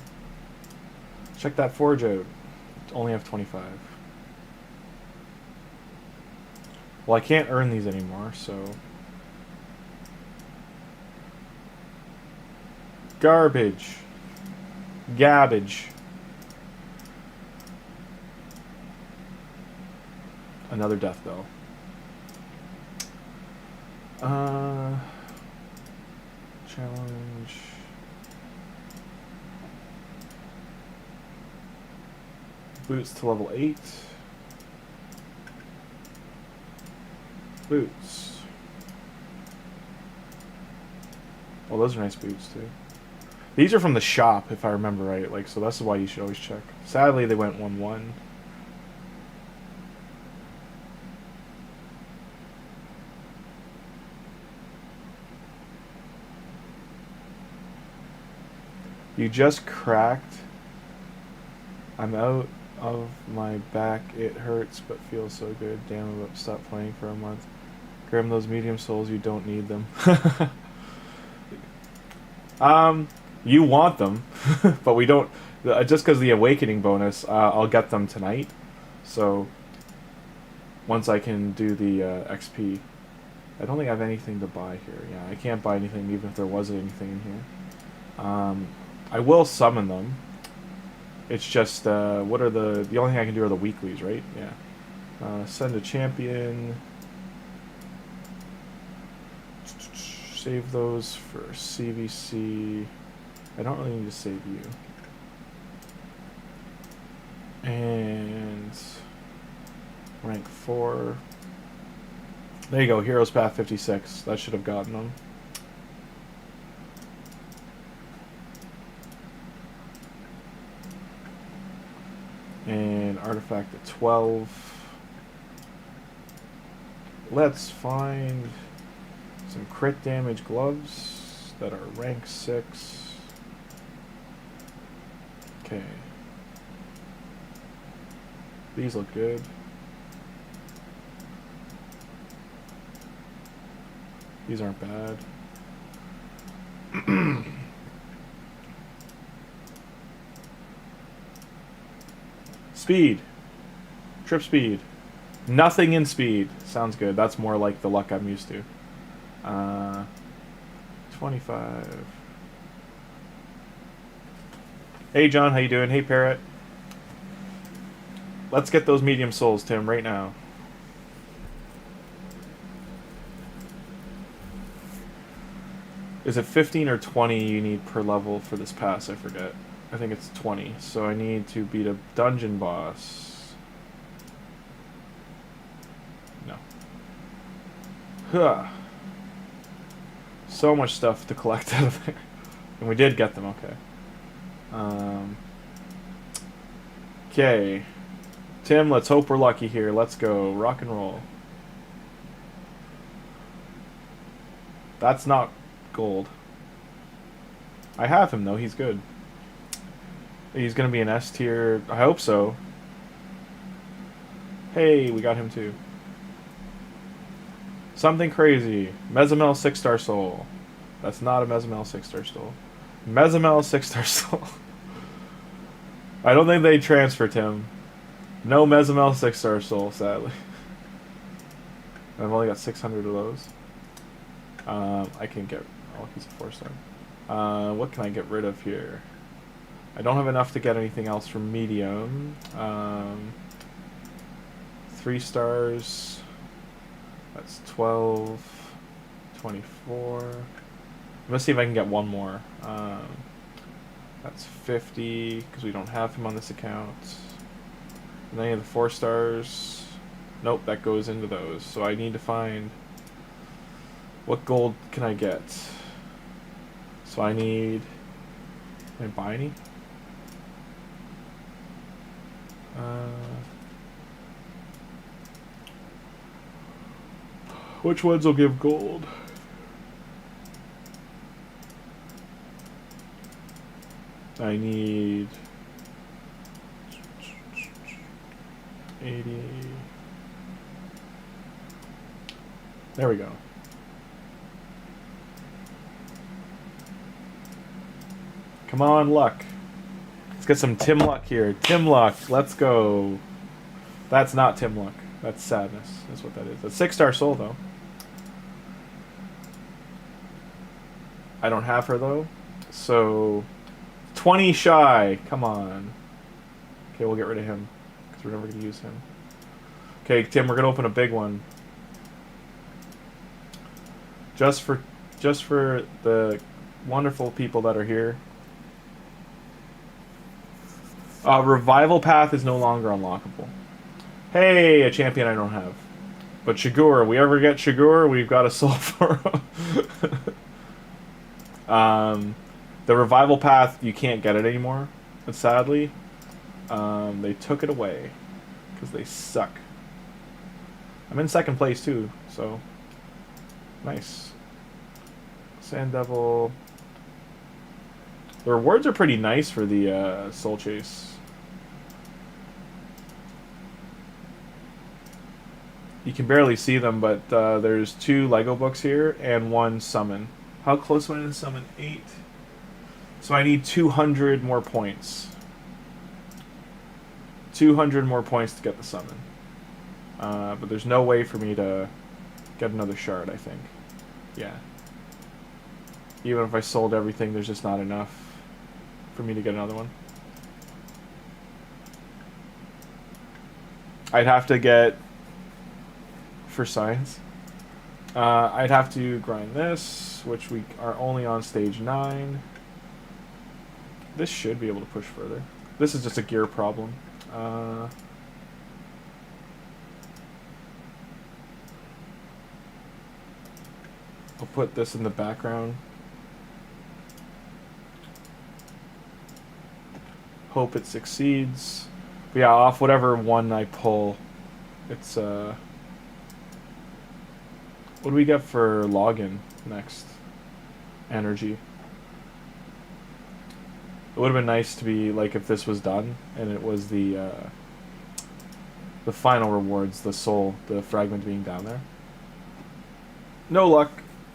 E: Check that forge out. Only have 25. Well, I can't earn these anymore, so... Garbage. Gabbage. Another death, though. Challenge. Boots to level 8. Boots. Well, those are nice boots too. These are from the shop, if I remember right. Like, so that's why you should always check. Sadly, they went 1-1. You just cracked. I'm out of my back. It hurts, but feels so good. Damn, I'm about to stop playing for a month. Grim, those medium souls, you don't need them. You want them, but we don't. Just because the awakening bonus, I'll get them tonight. So once I can do the XP, I don't think I have anything to buy here. Yeah, I can't buy anything even if there was anything in here. I will summon them. It's just what are the only thing I can do are the weeklies, right? Yeah. Send a champion. Save those for CVC. I don't really need to save you. And rank 4. There you go, Heroes Path 56. That should have gotten them. And artifact at 12. Let's find some crit damage gloves that are rank 6. Okay. These look good. These aren't bad. Speed. Trip speed. Nothing in speed. Sounds good. That's more like the luck I'm used to. 25. Hey John, how you doing? Hey Parrot. Let's get those medium souls, Tim, right now. Is it 15 or 20 you need per level for this pass? I forget. I think it's 20. So I need to beat a dungeon boss. No. Huh. So much stuff to collect out of there. And we did get them, okay. Okay. Tim, let's hope we're lucky here. Let's go. Rock and roll. That's not gold. I have him, though. He's good. He's going to be an S tier. I hope so. Hey, we got him, too. Something crazy. Mezamel 6-star soul. That's not a Mezamel 6-star soul. Mezamel 6-star soul. I don't think they transferred him. No Mezamel 6-star soul, sadly. I've only got 600 of those. I can get... Oh, he's a 4-star. What can I get rid of here? I don't have enough to get anything else from medium. 3 stars. That's 12. 24. Let's see if I can get one more. That's 50, because we don't have him on this account. And then you have the 4 stars. Nope, that goes into those. So I need to find... What gold can I get? So I need... Can I buy any? Which ones will give gold? I need 80. There we go. Come on, luck. Let's get some Tim Luck here. Tim Luck, let's go. That's not Tim Luck. That's sadness. That's what that is. That's 6-star soul, though. I don't have her, though. So, 20 shy. Come on. Okay, we'll get rid of him, because we're never going to use him. Okay, Tim, we're going to open a big one. Just for the wonderful people that are here. Revival Path is no longer unlockable. Hey, a champion I don't have. But Shigur, we ever get Shigur, we've got a soul for him. The Revival Path, you can't get it anymore. But sadly, they took it away. Because they suck. I'm in second place too, so... Nice. Sand Devil. The rewards are pretty nice for the Soul Chase. You can barely see them, but there's 2 Lego books here and 1 summon. How close am I to summon? 8. So I need 200 more points. 200 more points to get the summon. But there's no way for me to get another shard, I think. Yeah. Even if I sold everything, there's just not enough for me to get another one. I'd have to get... For science. I'd have to grind this, which we are only on stage 9. This should be able to push further. This is just a gear problem. I'll put this in the background. Hope it succeeds. But yeah, off whatever one I pull, it's what do we get for login next? Energy. It would have been nice to be like if this was done and it was the final rewards, the soul, the fragment being down there. No luck,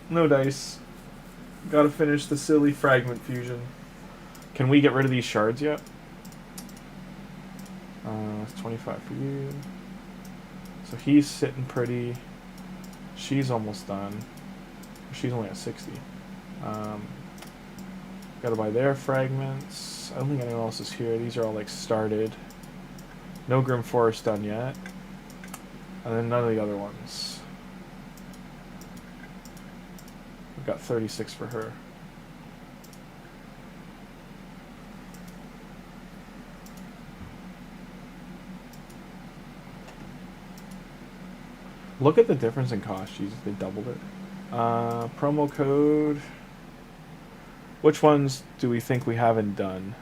E: no dice. Gotta finish the silly fragment fusion. Can we get rid of these shards yet? It's 25 for you. So he's sitting pretty. She's almost done. She's only at 60. Gotta buy their fragments. I don't think anyone else is here. These are all like started. No Grim Forest done yet. And then none of the other ones. We've got 36 for her. Look at the difference in cost. Jesus, they doubled it. Promo code. Which ones do we think we haven't done?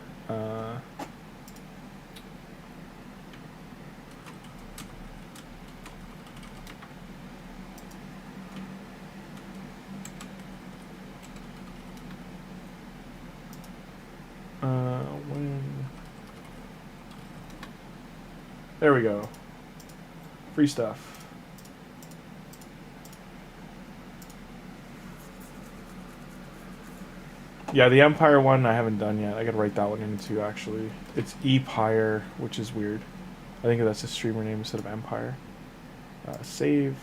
E: There we go. Free stuff. Yeah, the Empire one I haven't done yet. I gotta write that one in too, actually. It's Empire, which is weird. I think that's a streamer name instead of Empire. Save.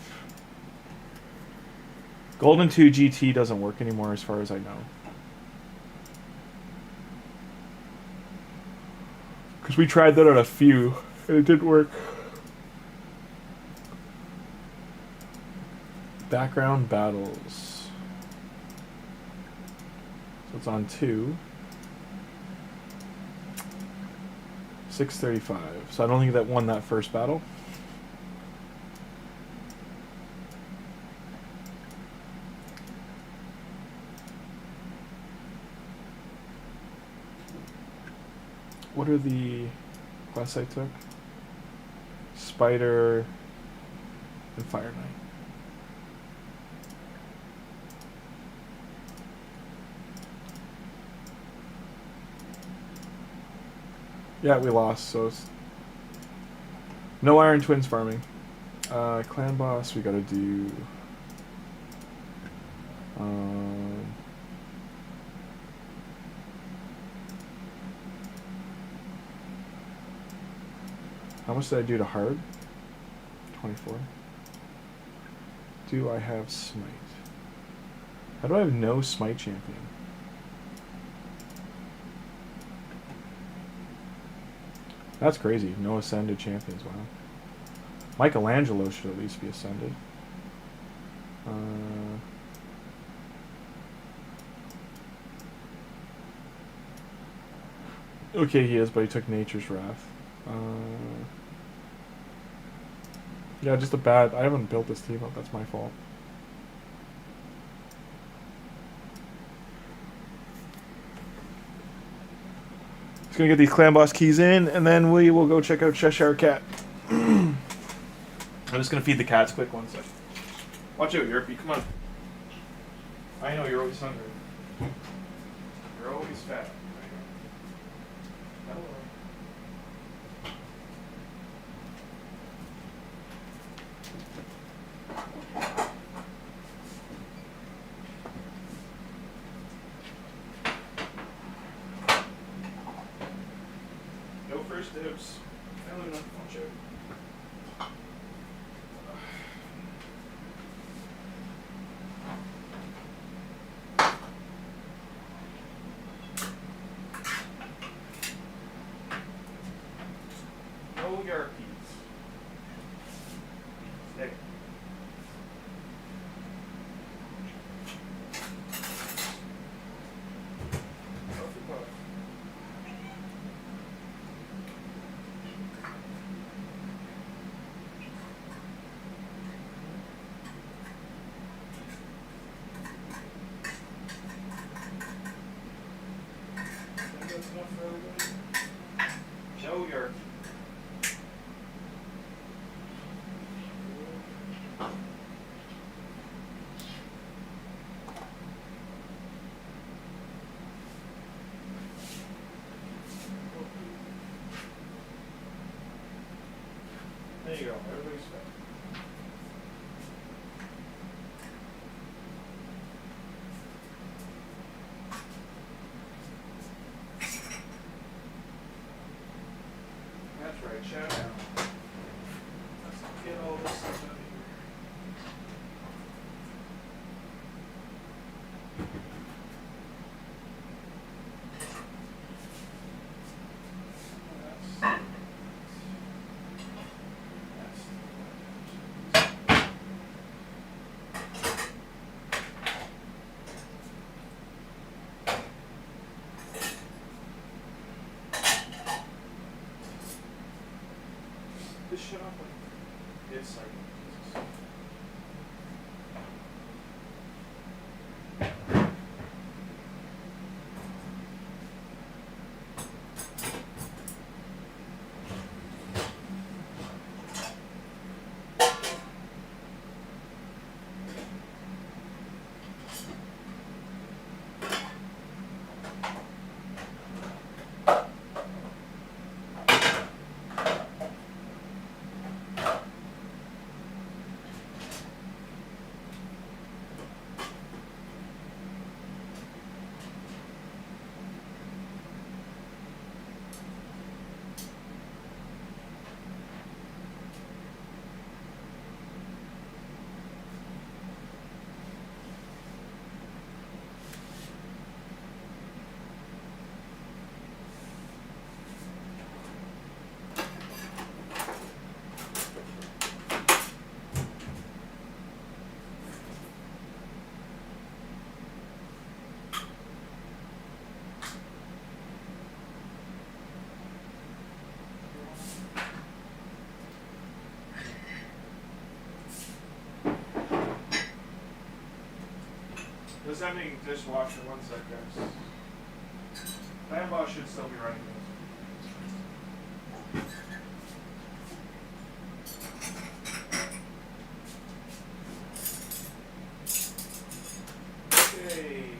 E: Golden 2 GT doesn't work anymore as far as I know. Because we tried that on a few, and it didn't work. Background battles. It's on 2. 635. So I don't think that won that first battle. What are the quests I took? Spider and Fire Knight. Yeah, we lost, so it's no Iron Twins farming. Clan boss, we gotta do. How much did I do to hard? 24. Do I have smite? How do I have no smite champion? That's crazy. No ascended champions. Wow. Michelangelo should at least be ascended. Okay, he is, but he took Nature's Wrath. Yeah, just a bad... I haven't built this team up. That's my fault. Just gonna get these clan boss keys in, and then we will go check out Cheshire Cat. I'm just gonna feed the cats quick 1 sec. Watch out, Yerpy. Come on. I know you're always hungry. You're always fat. Hello. No first dibs. I don't know. Watch out. No Yarpies. Stick. No Yarpies. There you go. Everybody's fed. That's right. Shout out. Let's get all this stuff out of here. This shit up like it's like Jesus. What's happening dishwasher? 1 sec, guys. Fan boss should still be running this. Okay.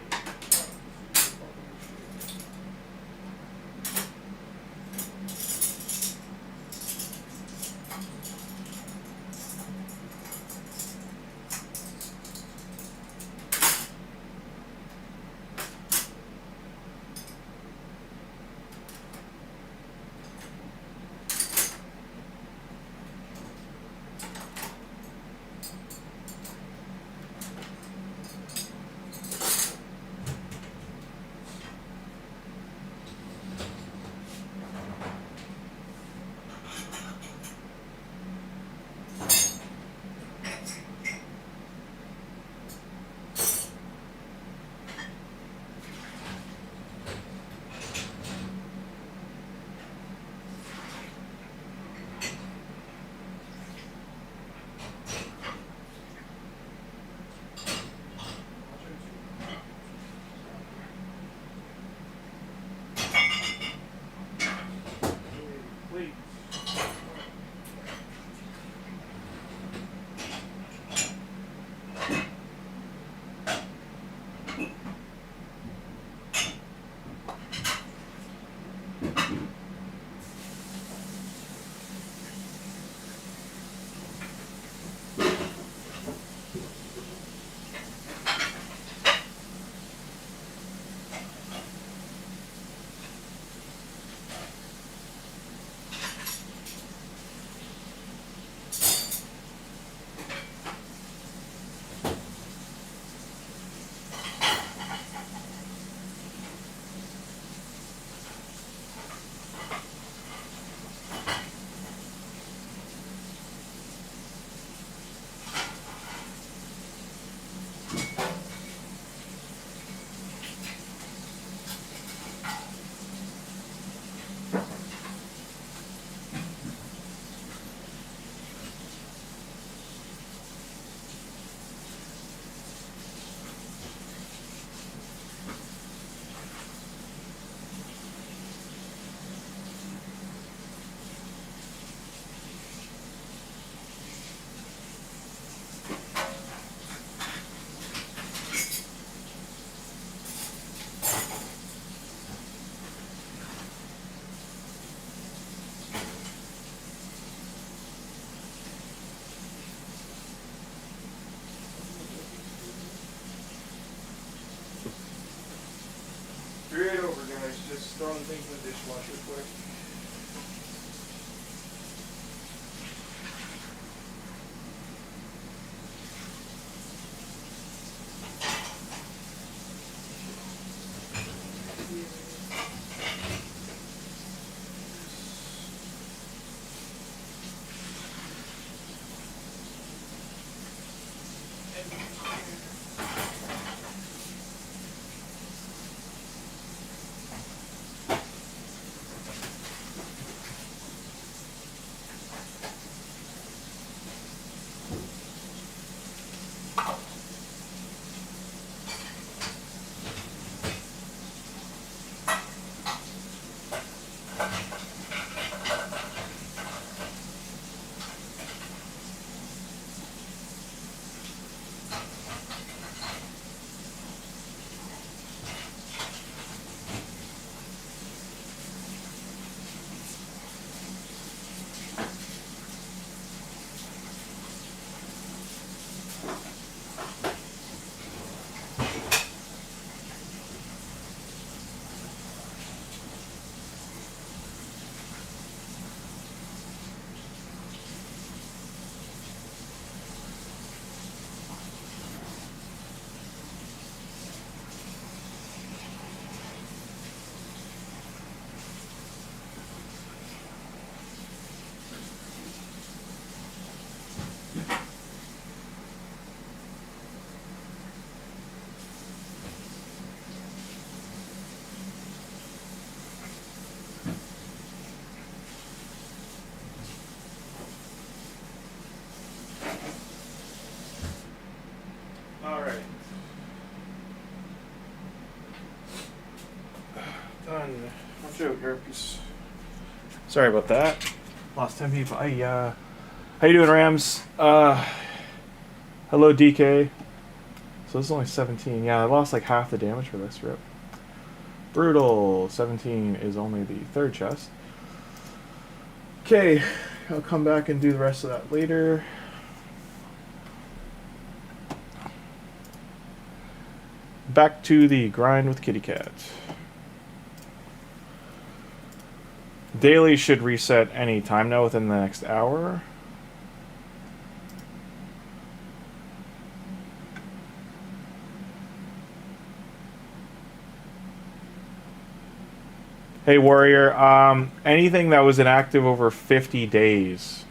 E: just throwing things in the dishwasher quick. Alright. Done. Watch out, herpes. Sorry about that. Lost 10 people. How you doing, Rams? Hello, DK. So this is only 17. Yeah, I lost like half the damage for this rip. Brutal. 17 is only the third chest. Okay, I'll come back and do the rest of that later. Back to the grind with Kitty Cat. Daily should reset any time now within the next hour. Hey Warrior, anything that was inactive over 50 days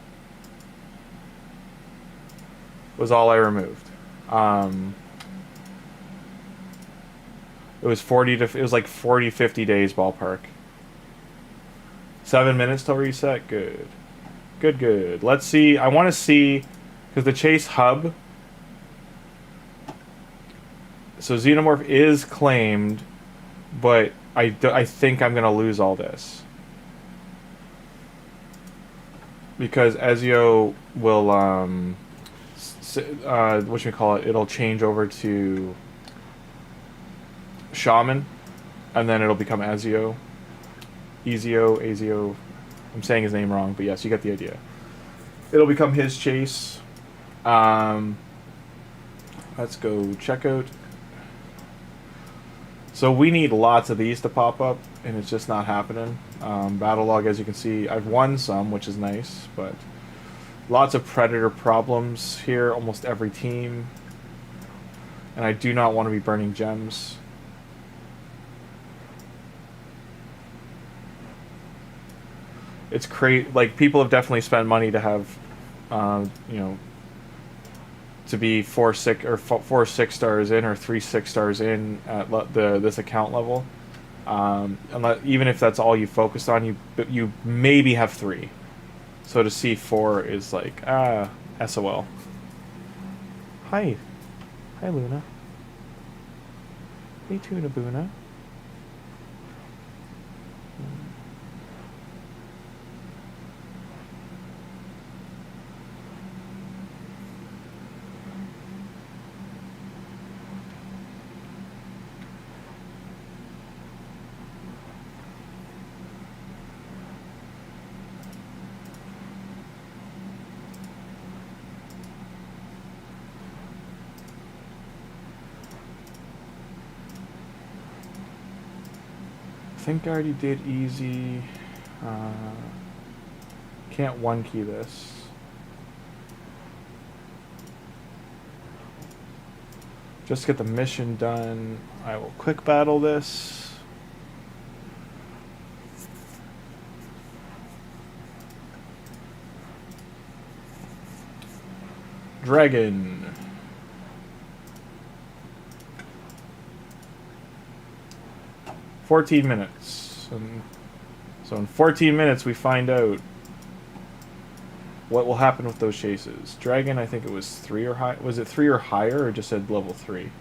E: was all I removed. It was 40 to, it was like 40, 50 days ballpark. 7 minutes till reset. Good. Good, good. Let's see. I want to see, because the chase hub. So Xenomorph is claimed, but I think I'm going to lose all this. Because Ezio will, whatchamacallit, it'll change over to Shaman, and then it'll become Ezio. Azio. I'm saying his name wrong, but yes, you get the idea. It'll become his chase. Let's go check out. So we need lots of these to pop up, and it's just not happening. Battle log, as you can see, I've won some, which is nice, but lots of predator problems here, almost every team. And I do not want to be burning gems. It's crazy. Like, people have definitely spent money to have, you know, to be 4 6 stars in or 3 6 stars in at this account level. Even if that's all you focused on, you maybe have 3. So to see 4 is like SOL. Hi Luna. Hey Tuna Boona. think I already did easy. Can't one key this. Just to get the mission done, I will quick battle this. Dragon. "14 minutes. And so in 14 minutes we find out what will happen with those chases. Dragon, I think it was 3 or high. Was it 3 or higher, or just said level 3?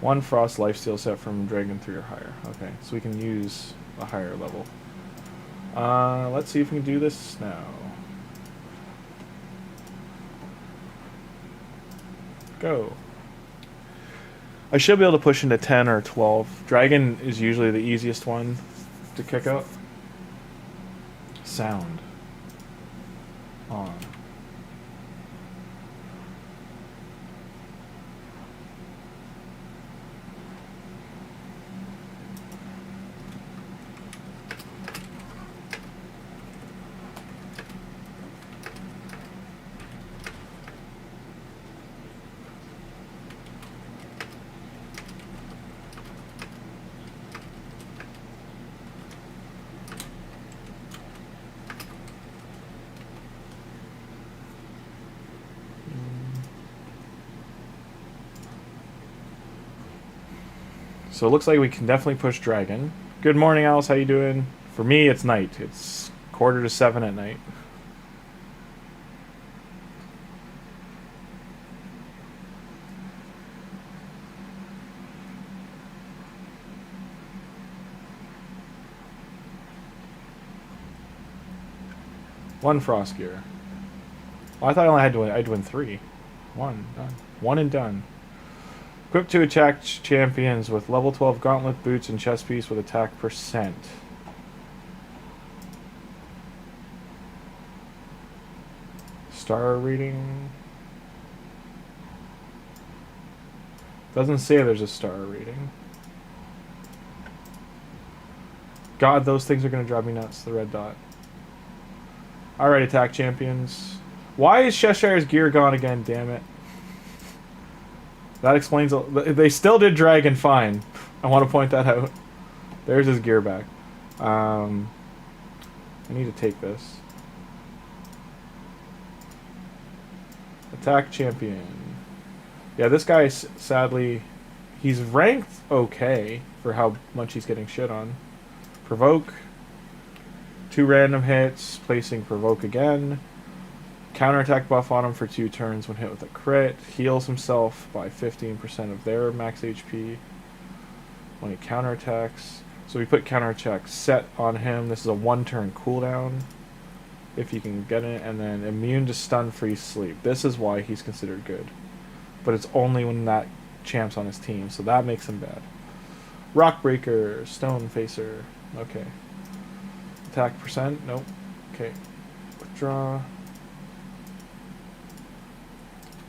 E: 1 Frost lifesteal set from Dragon 3 or higher. Okay, so we can use a higher level. Let's see if we can do this now. Go. I should be able to push into 10 or 12. Dragon is usually the easiest one to kick out. Sound. On. So it looks like we can definitely push Dragon. Good morning, Alice. How you doing? For me, it's night. It's 6:45 at night. One Frost Gear. Oh, I thought I only had to win. I had to win 3. 1 done. 1 and done. Equipped to attack champions with level 12 gauntlet boots and chest piece with attack %. Star reading. Doesn't say there's a star reading. God, those things are going to drive me nuts, the red dot. Alright, attack champions. Why is Cheshire's gear gone again, damn it? That explains... They still did Dragon fine. I want to point that out. There's his gear back. I need to take this. Attack champion. Yeah, this guy, sadly... He's ranked okay for how much he's getting shit on. Provoke. 2 random hits. Placing provoke again. Counterattack buff on him for 2 turns when hit with a crit. Heals himself by 15% of their max HP when he counterattacks. So we put counterattack set on him. This is a 1-turn cooldown, if you can get it. And then immune to stun, freeze, sleep. This is why he's considered good. But it's only when that champ's on his team, so that makes him bad. Rockbreaker, Stone Facer. Okay. Attack %? Nope. Okay. Withdraw.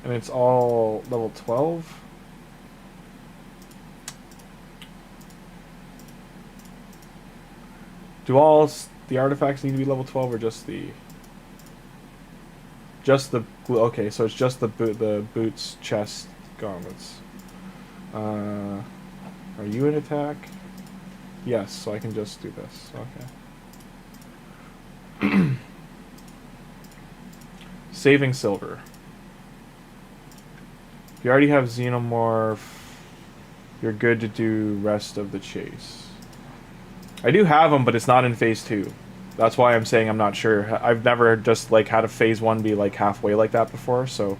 E: And it's all level 12. Do all the artifacts need to be level 12 or just the... Okay, so it's just the boots, chest, gauntlets. Are you in attack? Yes, so I can just do this. Okay. Saving silver. If you already have Xenomorph, you're good to do rest of the chase. I do have them, but it's not in phase 2. That's why I'm saying I'm not sure. I've never just like had a phase 1 be like halfway like that before, so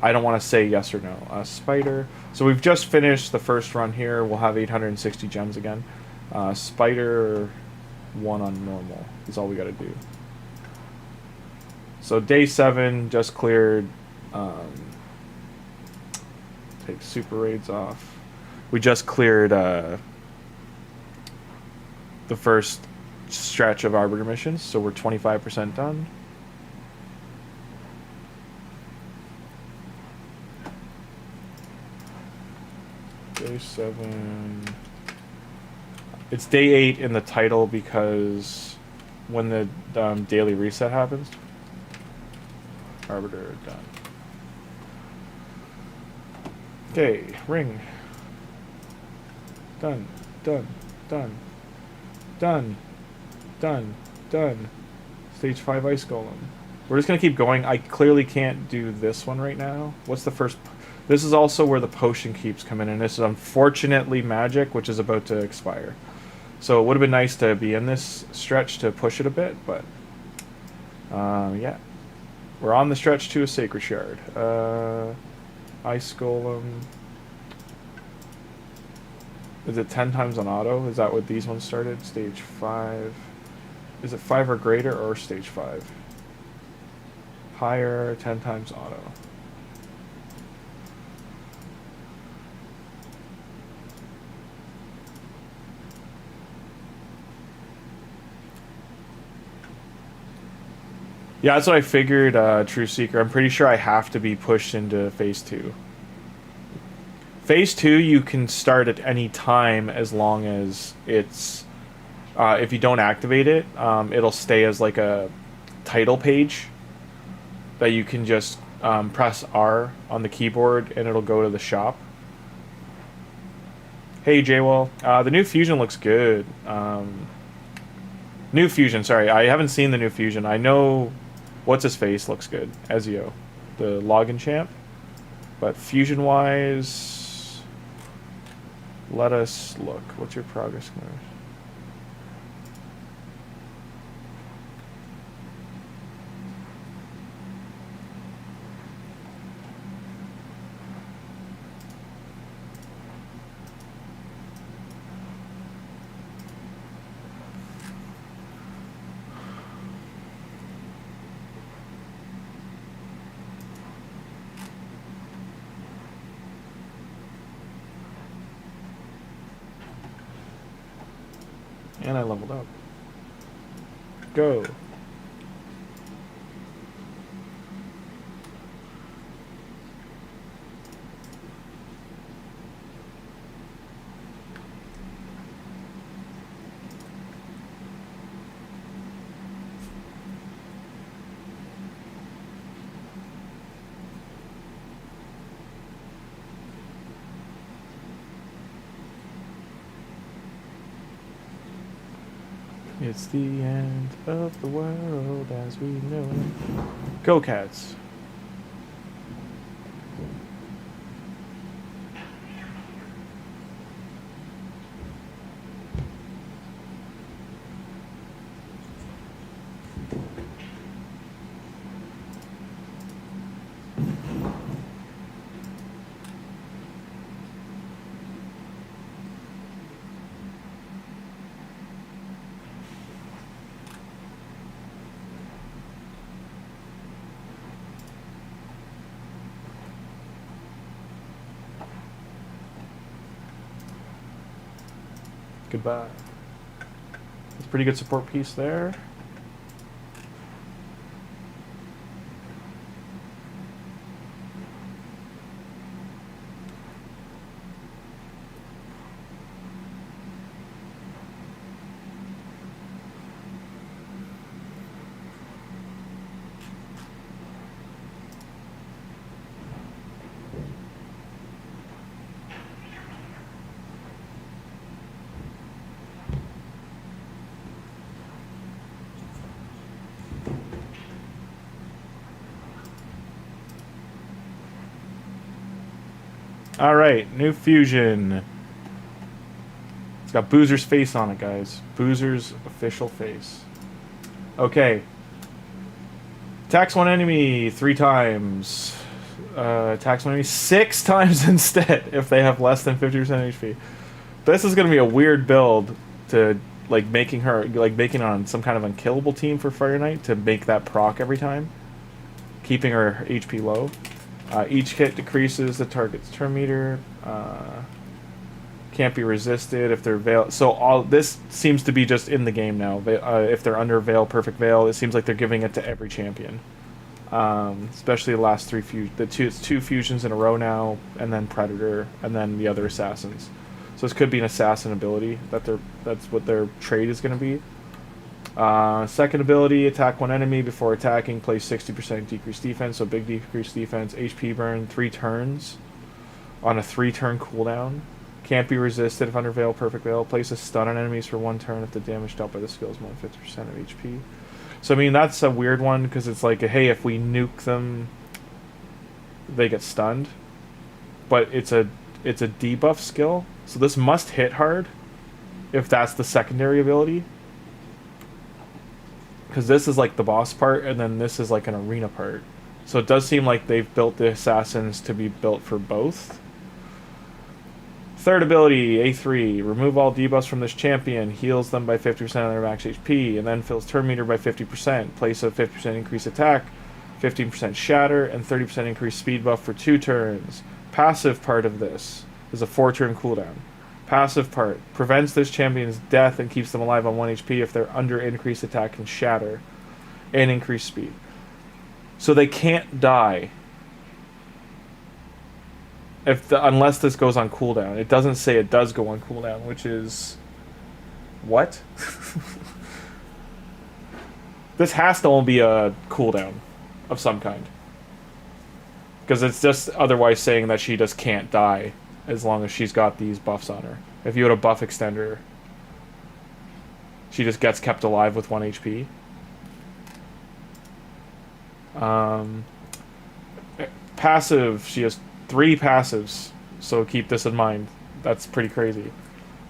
E: I don't want to say yes or no. Spider. So we've just finished the first run here. We'll have 860 gems again. Spider 1 on normal is all we got to do. So day 7 just cleared. Take super raids off. We just cleared the first stretch of Arbiter missions, so we're 25% done. Day 7. It's day 8 in the title because when the daily reset happens. Arbiter done. Okay, ring. Done. Done. Done. Done. Done. Done. Stage 5 Ice Golem. We're just going to keep going. I clearly can't do this one right now. What's the first... This is also where the potion keeps coming in. This is unfortunately magic, which is about to expire. So it would have been nice to be in this stretch to push it a bit, but... yeah. We're on the stretch to a Sacred Shard. Ice Golem... Is it 10 times on auto? Is that what these ones started? Stage 5. Is it 5 or greater or stage 5? Higher, 10 times auto. Yeah, that's what I figured, True Seeker. I'm pretty sure I have to be pushed into Phase 2. Phase 2 you can start at any time as long as it's... if you don't activate it, it'll stay as like a title page that you can just press R on the keyboard and it'll go to the shop. Hey J-Wall, the new Fusion looks good. New Fusion, sorry, I haven't seen the new Fusion. I know what's his face looks good, Ezio, the login champ. But Fusion wise, let us look. What's your progress score? And I leveled up. Go. It's the end of the world as we know it. Go Cats. Goodbye. That's a pretty good support piece there. Alright, new fusion. It's got Boozer's face on it, guys. Boozer's official face. Okay. Attacks one enemy 3 times. Attacks one enemy 6 times instead if they have less than 50% HP. This is going to be a weird build to like making on some kind of unkillable team for Fire Knight to make that proc every time, keeping her HP low. Each hit decreases the target's turn meter. Can't be resisted if they're veil. So all this seems to be just in the game now. If they're under veil, perfect veil, it seems like they're giving it to every champion. Especially the last 3 it's 2 fusions in a row now, and then Predator, and then the other assassins. So this could be an assassin ability that's what their trade is going to be. Second ability, attack one enemy before attacking, place 60% decreased defense, so big decreased defense, HP burn 3 turns on a 3-turn cooldown. Can't be resisted if under Veil, Perfect Veil. Place a stun on enemies for 1 turn if the damage dealt by the skill is more than 50% of HP. So I mean, that's a weird one, because it's like, hey, if we nuke them, they get stunned. But it's a debuff skill, so this must hit hard if that's the secondary ability. Because this is like the boss part, and then this is like an arena part. So it does seem like they've built the assassins to be built for both. Third ability, A3. Remove all debuffs from this champion. Heals them by 50% of their max HP. And then fills turn meter by 50%. Place a 50% increased attack, 15% shatter, and 30% increased speed buff for 2 turns. Passive part of this is a 4-turn cooldown. Passive part prevents this champion's death and keeps them alive on 1 HP if they're under increased attack and shatter and increased speed. So they can't die unless this goes on cooldown. It doesn't say it does go on cooldown, which is what? This has to only be a cooldown of some kind, because it's just otherwise saying that she just can't die as long as she's got these buffs on her. If you had a buff extender, she just gets kept alive with 1 HP. Passive, she has 3 passives, so keep this in mind. That's pretty crazy.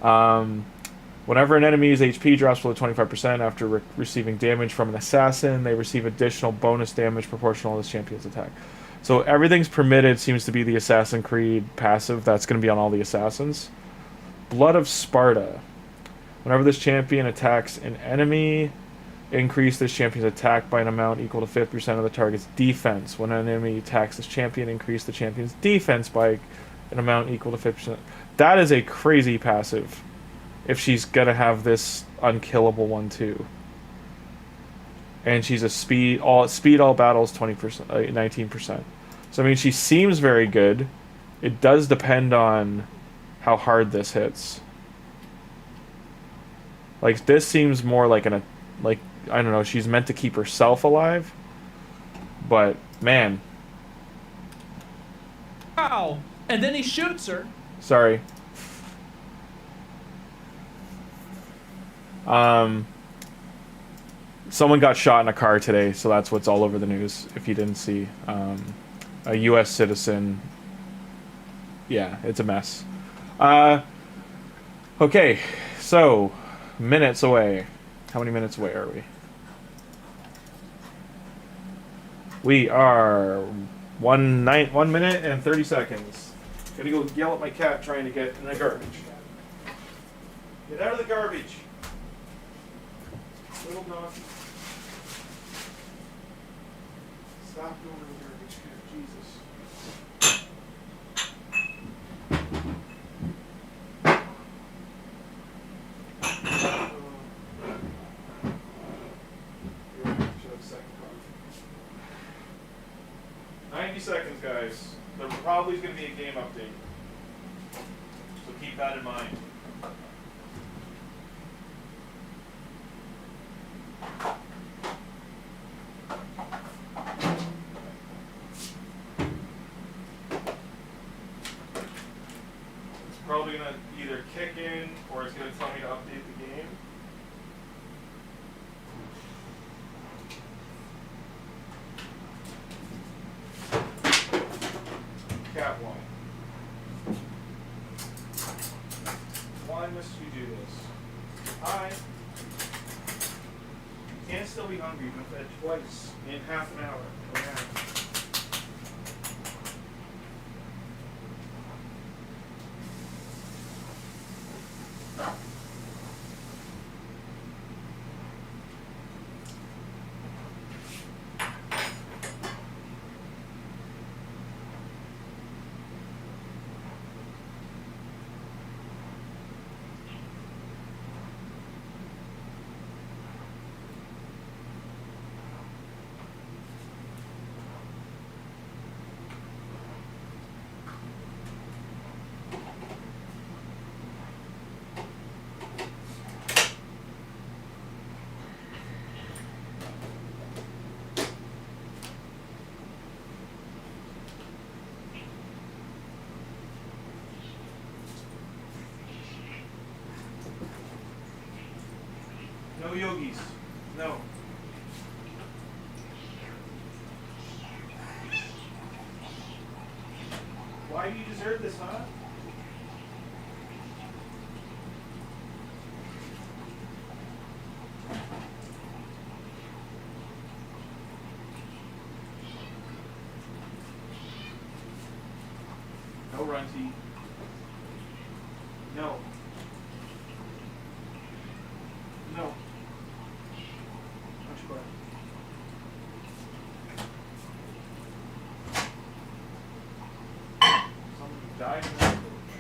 E: Whenever an enemy's HP drops below 25% after receiving damage from an assassin, they receive additional bonus damage proportional to this champion's attack. So everything's permitted seems to be the Assassin's Creed passive. That's going to be on all the assassins. Blood of Sparta. Whenever this champion attacks an enemy, increase this champion's attack by an amount equal to 50% of the target's defense. When an enemy attacks this champion, increase the champion's defense by an amount equal to 50%. That is a crazy passive if she's going to have this unkillable one too. And she's a speed all battles 20%, 19%. So I mean, she seems very good. It does depend on how hard this hits. Like this seems more like I don't know, she's meant to keep herself alive. But man.
B: Ow! And then he shoots her.
E: Sorry. Someone got shot in a car today, so that's what's all over the news, if you didn't see. A U.S. citizen. Yeah, it's a mess. Okay, so, minutes away. How many minutes away are we? We are 1 minute and 30 seconds. Gonna go yell at my cat trying to get in the garbage. Get out of the garbage! Little dog. Stop going to the garbage can, Jesus. Should have a second coffee. 90 seconds, guys. There probably is going to be a game update. So keep that in mind. Probably going to either kick in or it's going to tell me to update the game. Cat 1. Why must you do this? Hi. You can't still be hungry. You've been fed twice in half an hour. Okay. No yogis. No. Why do you deserve this, huh? No, Runty. No. No. Much better. Somebody died in that village.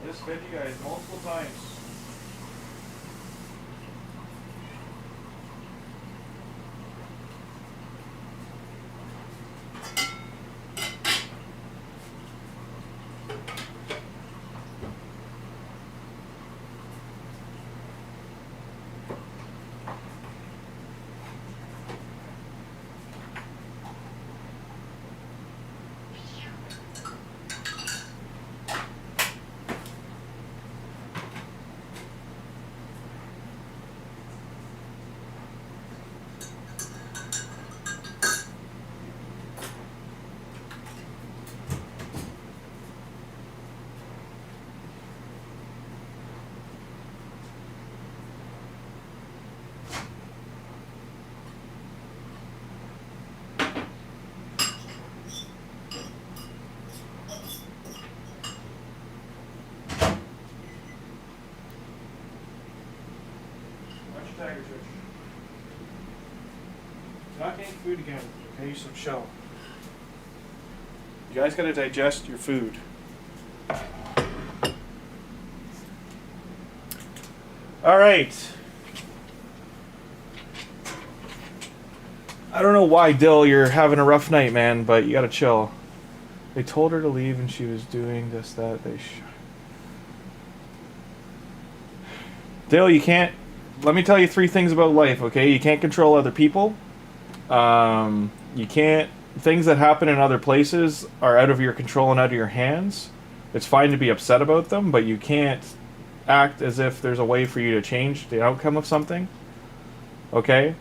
E: I just fed you guys multiple times. Tiger Fish. Not getting food again. Okay, some shell. You guys gotta digest your food. Alright. I don't know why, Dill, you're having a rough night, man, but you gotta chill. They told her to leave and she was doing this, that, Dill, you can't... Let me tell you 3 things about life, okay? You can't control other people. You can't... Things that happen in other places are out of your control and out of your hands. It's fine to be upset about them, but you can't act as if there's a way for you to change the outcome of something. Okay?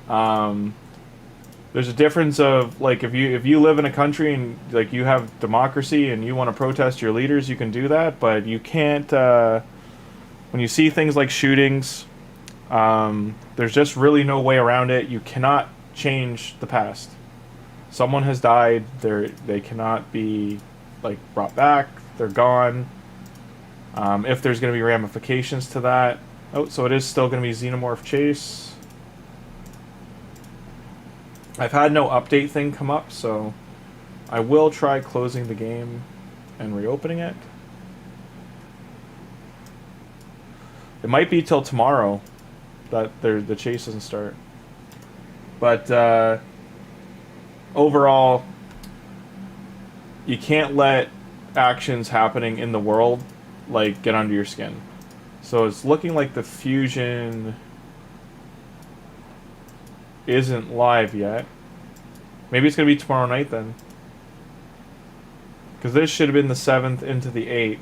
E: There's a difference of, like, if you live in a country and, like, you have democracy and you want to protest your leaders, you can do that, but you can't... when you see things like shootings... there's just really no way around it. You cannot change the past. Someone has died. They cannot be, like, brought back. They're gone. If there's going to be ramifications to that. Oh, so it is still going to be Xenomorph Chase. I've had no update thing come up, so I will try closing the game and reopening it. It might be till tomorrow that the chase doesn't start. But overall, you can't let actions happening in the world, like, get under your skin. So it's looking like the fusion isn't live yet. Maybe it's going to be tomorrow night then. Because this should have been the 7th into the 8th.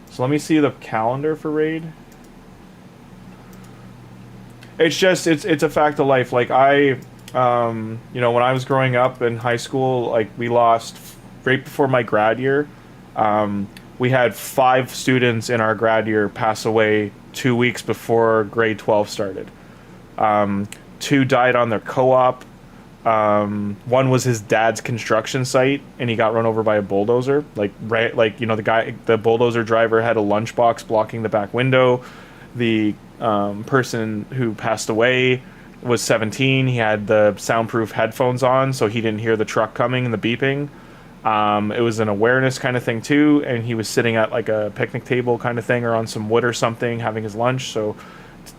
E: So let me see the calendar for Raid. It's just, it's a fact of life. Like, you know, when I was growing up in high school, like, we lost, right before my grad year, we had 5 students in our grad year pass away 2 weeks before grade 12 started. 2 died on their co-op. One was his dad's construction site, and he got run over by a bulldozer. Like, right, like, you know, the bulldozer driver had a lunchbox blocking the back window. The person who passed away was 17. He had the soundproof headphones on, so he didn't hear the truck coming and the beeping. It was an awareness kind of thing too, and he was sitting at, like, a picnic table kind of thing, or on some wood or something, having his lunch. So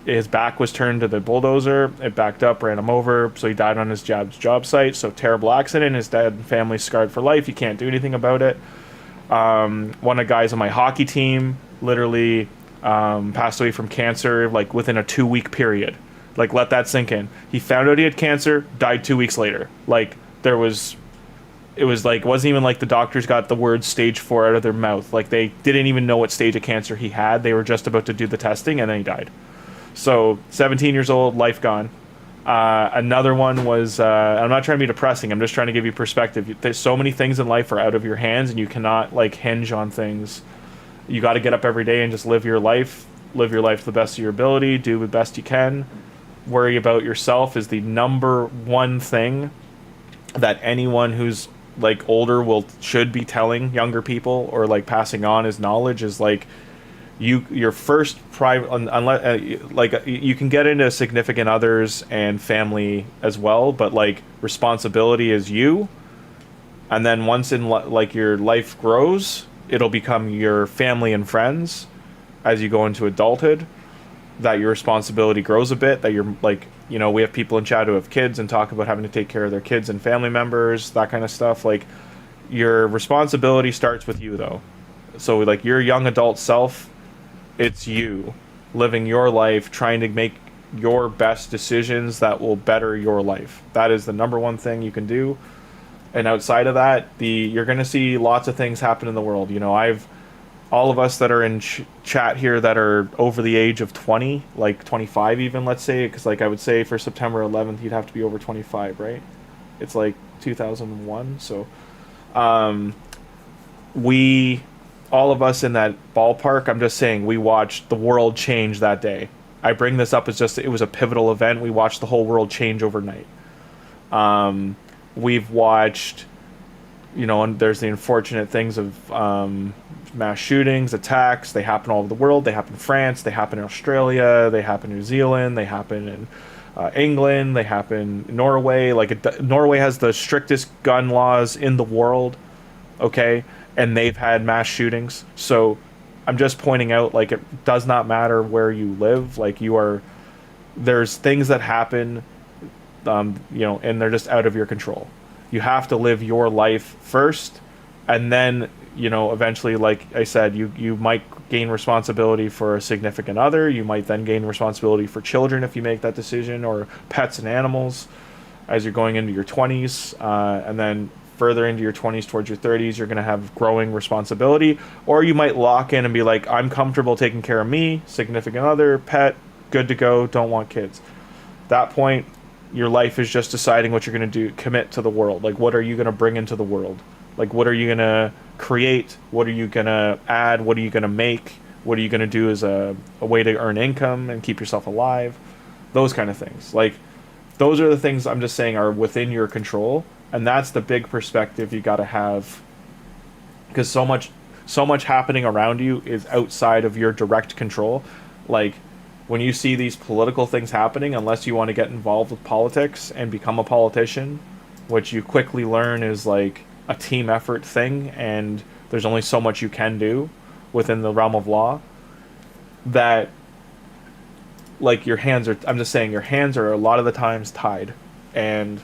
E: his back was turned to the bulldozer. It backed up, ran him over, so he died on his job site. So terrible accident. His dad and family scarred for life. You can't do anything about it. One of the guys on my hockey team literally passed away from cancer, like, within a 2-week period. Like, let that sink in. He found out he had cancer, died 2 weeks later. Like, it was like, it wasn't even like the doctors got the word stage 4 out of their mouth. Like, they didn't even know what stage of cancer he had. They were just about to do the testing, and then he died. So, 17 years old, life gone. Another one was, I'm not trying to be depressing, I'm just trying to give you perspective. There's so many things in life are out of your hands, and you cannot, like, hinge on things. You got to get up every day and just live your life to the best of your ability, do the best you can. Worry about yourself is the number one thing that anyone who's, like, older should be telling younger people, or, like, passing on his knowledge, is, like, your first private, unless like, you can get into significant others and family as well, but, like, responsibility is you. And then once like, your life grows, it'll become your family and friends as you go into adulthood, that your responsibility grows a bit, that you're, like, you know, we have people in chat who have kids and talk about having to take care of their kids and family members, that kind of stuff. Like, your responsibility starts with you, though. So, like, your young adult self, it's you living your life, trying to make your best decisions that will better your life. That is the number one thing you can do. And outside of that, you're going to see lots of things happen in the world. You know, all of us that are in chat here that are over the age of 20, like 25 even, let's say, because, like, I would say for September 11th, you'd have to be over 25, right? It's like 2001. So all of us in that ballpark, I'm just saying, we watched the world change that day. I bring this up as just, it was a pivotal event. We watched the whole world change overnight. We've watched, you know, and there's the unfortunate things of mass shootings, attacks. They happen all over the world. They happen in France. They happen in Australia. They happen in New Zealand. They happen in England. They happen in Norway. Like, Norway has the strictest gun laws in the world. Okay. And they've had mass shootings. So I'm just pointing out, like, it does not matter where you live. Like, there's things that happen, you know, and they're just out of your control. You have to live your life first, and then, you know, eventually, like I said, you might gain responsibility for a significant other. You might then gain responsibility for children if you make that decision, or pets and animals as you're going into your 20s, and then further into your 20s towards your 30s, you're going to have growing responsibility. Or you might lock in and be like, I'm comfortable taking care of me, significant other, pet, good to go, don't want kids. At that point, your life is just deciding what you're going to do, commit to the world. Like, what are you going to bring into the world? Like, what are you going to create? What are you going to add? What are you going to make? What are you going to do as a way to earn income and keep yourself alive? Those kind of things. Like, those are the things I'm just saying are within your control. And that's the big perspective you got to have, because so much happening around you is outside of your direct control. Like, when you see these political things happening, unless you want to get involved with politics and become a politician, which you quickly learn is, like, a team effort thing, and there's only so much you can do within the realm of law, that, like, your hands are a lot of the times tied. And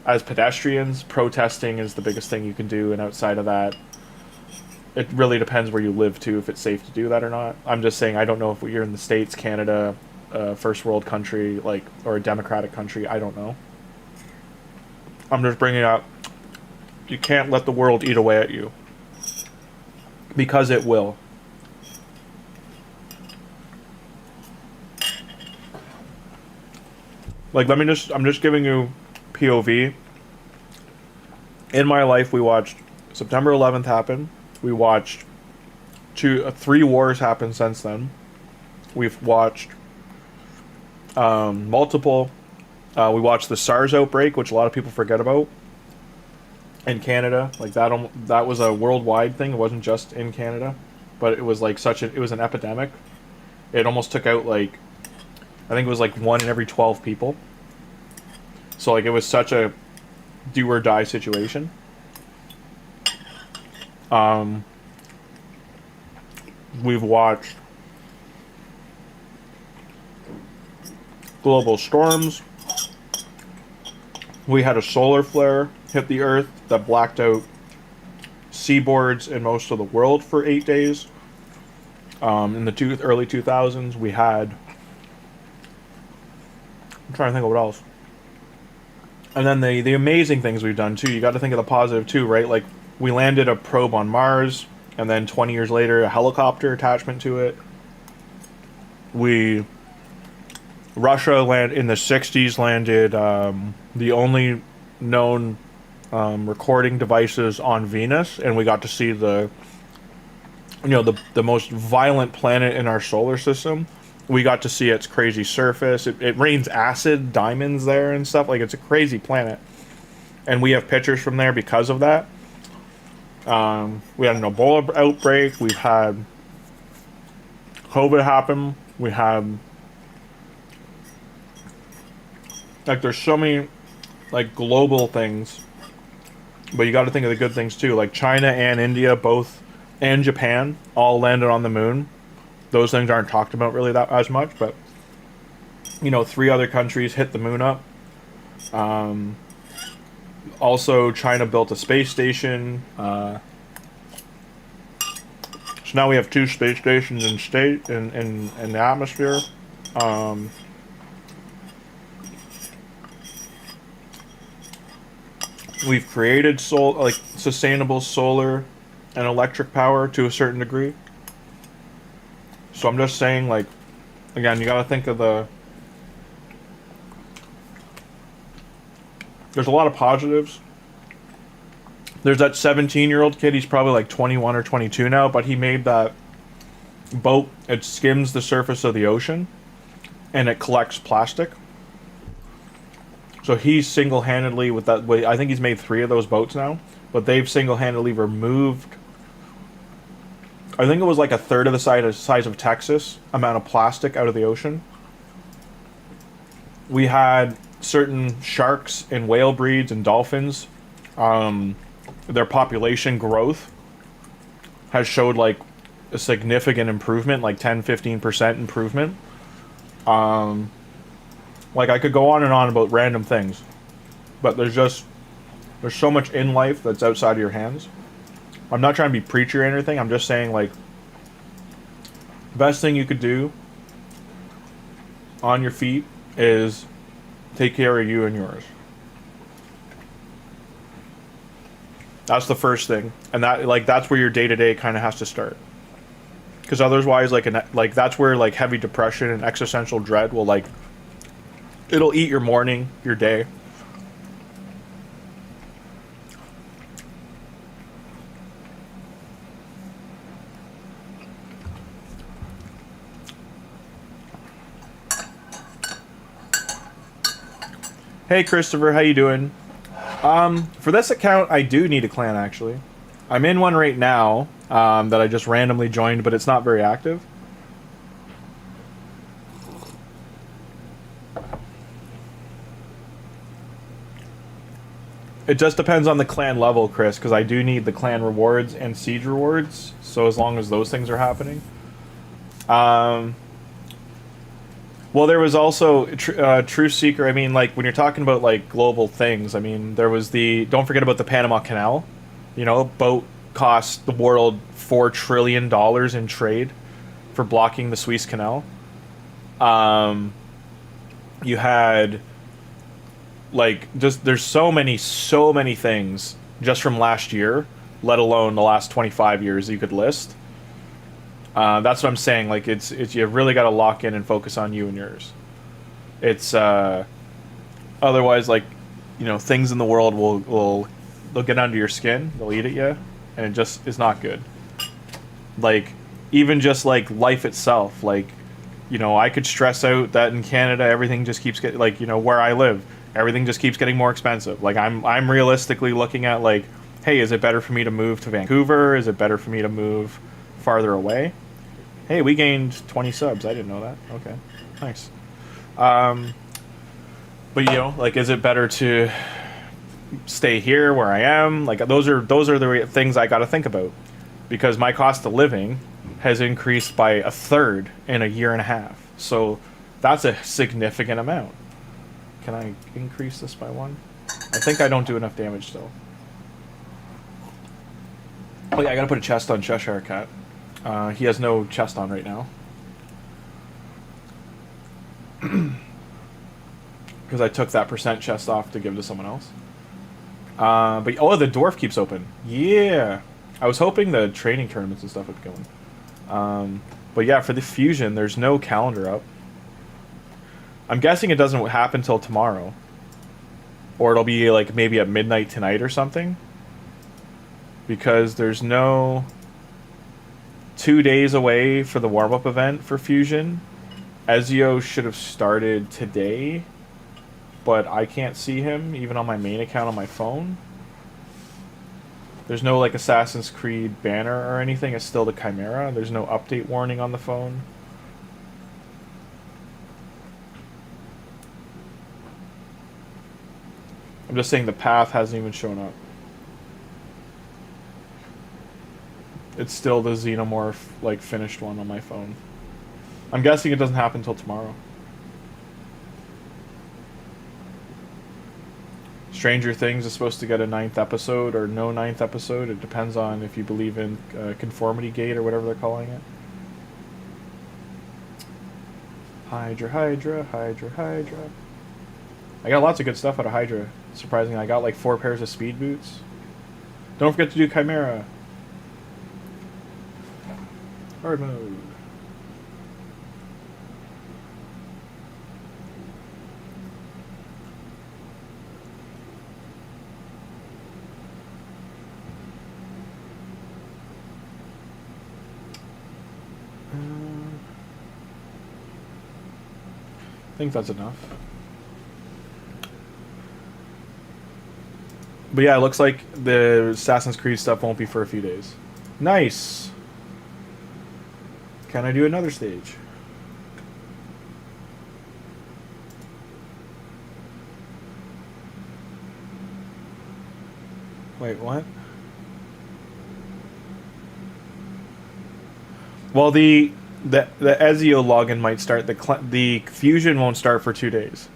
E: as pedestrians, protesting is the biggest thing you can do, and outside of that, it really depends where you live too, if it's safe to do that or not. I'm just saying, I don't know if you're in the States, Canada, first world country, like, or a democratic country, I don't know. I'm just bringing up, you can't let the world eat away at you, because it will. Like, I'm just giving you POV. In my life, we watched September 11th happen. We watched 3 wars happen since then. We've watched multiple. We watched the SARS outbreak, which a lot of people forget about, in Canada. Like, that was a worldwide thing. It wasn't just in Canada, but it was like it was an epidemic. It almost took out, like, I think it was like 1 in every 12 people. So, like, it was such a do or die situation. We've watched global storms. We had a solar flare hit the Earth that blacked out seaboards in most of the world for 8 days. In the early 2000s, we had I'm trying to think of what else. And then the amazing things we've done too. You got to think of the positive too, right? Like we landed a probe on Mars, and then 20 years later, a helicopter attachment to it. Russia in the 60s landed the only known recording devices on Venus, and we got to see the most violent planet in our solar system. We got to see its crazy surface. It rains acid diamonds there and stuff. Like, it's a crazy planet. And we have pictures from there because of that. We had an Ebola outbreak. We've had COVID happen. We had... Like, there's so many, like, global things. But you got to think of the good things, too. Like, China and India both, and Japan, all landed on the moon. Those things aren't talked about really that as much, but 3 other countries hit the moon up. Also, China built a space station. So now we have 2 space stations in the atmosphere. We've created sustainable solar and electric power to a certain degree. So I'm just saying, like, again, you gotta think of there's a lot of positives. There's that 17-year-old kid, he's probably like 21 or 22 now, but he made that boat. It skims the surface of the ocean, and it collects plastic. So he's single-handedly, with that, I think he's made 3 of those boats now, but they've single-handedly removed, I think it was like a third of the size of Texas amount of plastic out of the ocean. We had certain sharks and whale breeds and dolphins. Their population growth has showed like a significant improvement, like 10-15% improvement. Like I could go on and on about random things, but there's so much in life that's outside of your hands. I'm not trying to be preachy or anything. I'm just saying, like, the best thing you could do on your feet is take care of you and yours. That's the first thing, and that's where your day-to-day kind of has to start. Because otherwise, that's where like heavy depression and existential dread will it'll eat your morning, your day. Hey Christopher, how you doing? For this account, I do need a clan, actually. I'm in one right now, that I just randomly joined, but it's not very active. It just depends on the clan level, Chris, because I do need the clan rewards and siege rewards, so as long as those things are happening. Well, there was also Truth Seeker. I mean, like, when you're talking about, like, global things, I mean, there was don't forget about the Panama Canal. Boat cost the world $4 trillion in trade for blocking the Suez Canal. You had, like, there's so many things just from last year, let alone the last 25 years you could list. That's what I'm saying. Like, it's you really got to lock in and focus on you and yours. It's otherwise, like, things in the world they'll get under your skin, they'll eat at you, and it just is not good. Like, even just like life itself, like, I could stress out that in Canada everything just keeps getting, like, where I live, everything just keeps getting more expensive. Like, I'm realistically looking at, like, hey, is it better for me to move to Vancouver? Is it better for me to move farther away? Hey, we gained 20 subs. I didn't know that. Okay, nice. But like, is it better to stay here where I am? Like, those are the things I got to think about, because my cost of living has increased by 1/3 in a year and a half. So that's a significant amount. Can I increase this by 1? I think I don't do enough damage still. Oh yeah, I gotta put a chest on Cheshire Cat. He has no chest on right now. Because I took that percent chest off to give to someone else. But oh, the dwarf keeps open. Yeah, I was hoping the training tournaments and stuff would be going. But yeah, for the fusion, there's no calendar up. I'm guessing it doesn't happen till tomorrow, or it'll be like maybe at midnight tonight or something. Because there's no 2 days away for the warm-up event for fusion. Ezio should have started today, but I can't see him even on my main account on my phone. There's no like Assassin's Creed banner or anything. It's still the Chimera. There's no update warning on the phone. I'm just saying the path hasn't even shown up. It's still the Xenomorph like finished one on my phone. I'm guessing it doesn't happen until tomorrow. Stranger Things is supposed to get a 9th episode or no 9th episode. It depends on if you believe in conformity gate or whatever they're calling it. Hydra, Hydra, Hydra, Hydra. I got lots of good stuff out of Hydra. Surprisingly, I got like 4 pairs of speed boots. Don't forget to do Chimera. Hard mode. I think that's enough. But yeah, it looks like the Assassin's Creed stuff won't be for a few days. Nice! Can I do another stage? Wait, what? Well, the Ezio login might start. The fusion won't start for 2 days.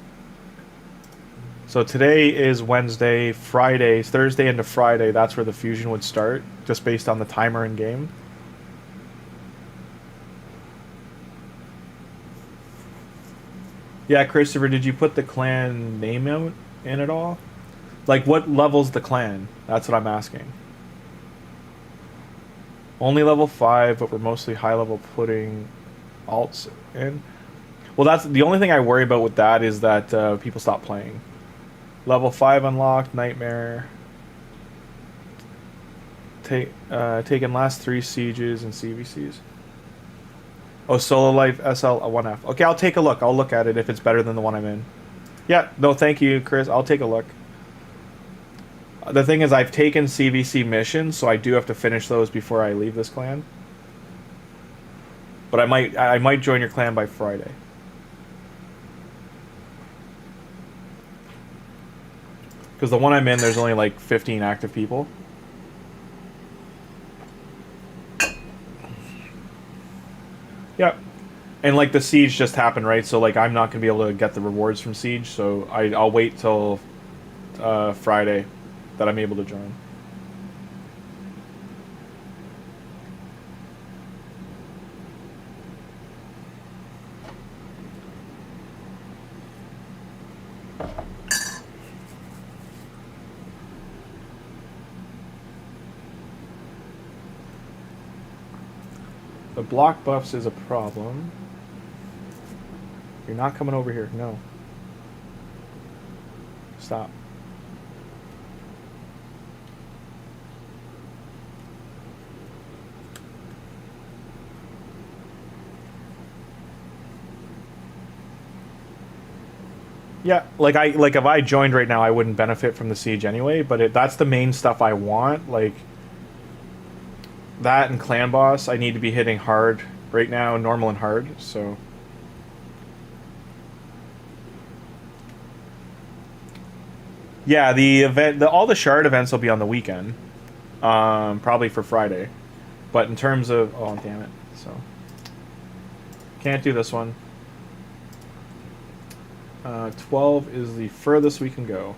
E: So today is Wednesday, Friday, Thursday into Friday. That's where the fusion would start, just based on the timer in game. Yeah, Christopher, did you put the clan name out in at all? Like, what level's the clan? That's what I'm asking. Only level 5, but we're mostly high level putting alts in. Well, that's the only thing I worry about with that is that people stop playing. Level 5 unlocked, Nightmare. Taken last 3 sieges and CVCs. Oh, Solo Life SL 1F. Okay, I'll take a look. I'll look at it if it's better than the one I'm in. Yeah, no, thank you, Chris. I'll take a look. The thing is, I've taken CVC missions, so I do have to finish those before I leave this clan. But I might join your clan by Friday. Because the one I'm in, there's only like 15 active people. Yeah. And like the siege just happened, right? So like I'm not going to be able to get the rewards from siege, so I'll wait till Friday that I'm able to join. The block buffs is a problem. You're not coming over here. No. Stop. Yeah, like if I joined right now, I wouldn't benefit from the siege anyway. But that's the main stuff I want. Like that and clan boss, I need to be hitting hard right now, normal and hard. So yeah, the event, all the shard events will be on the weekend, probably for Friday. But in terms of oh damn it, so can't do this one. 12 is the furthest we can go.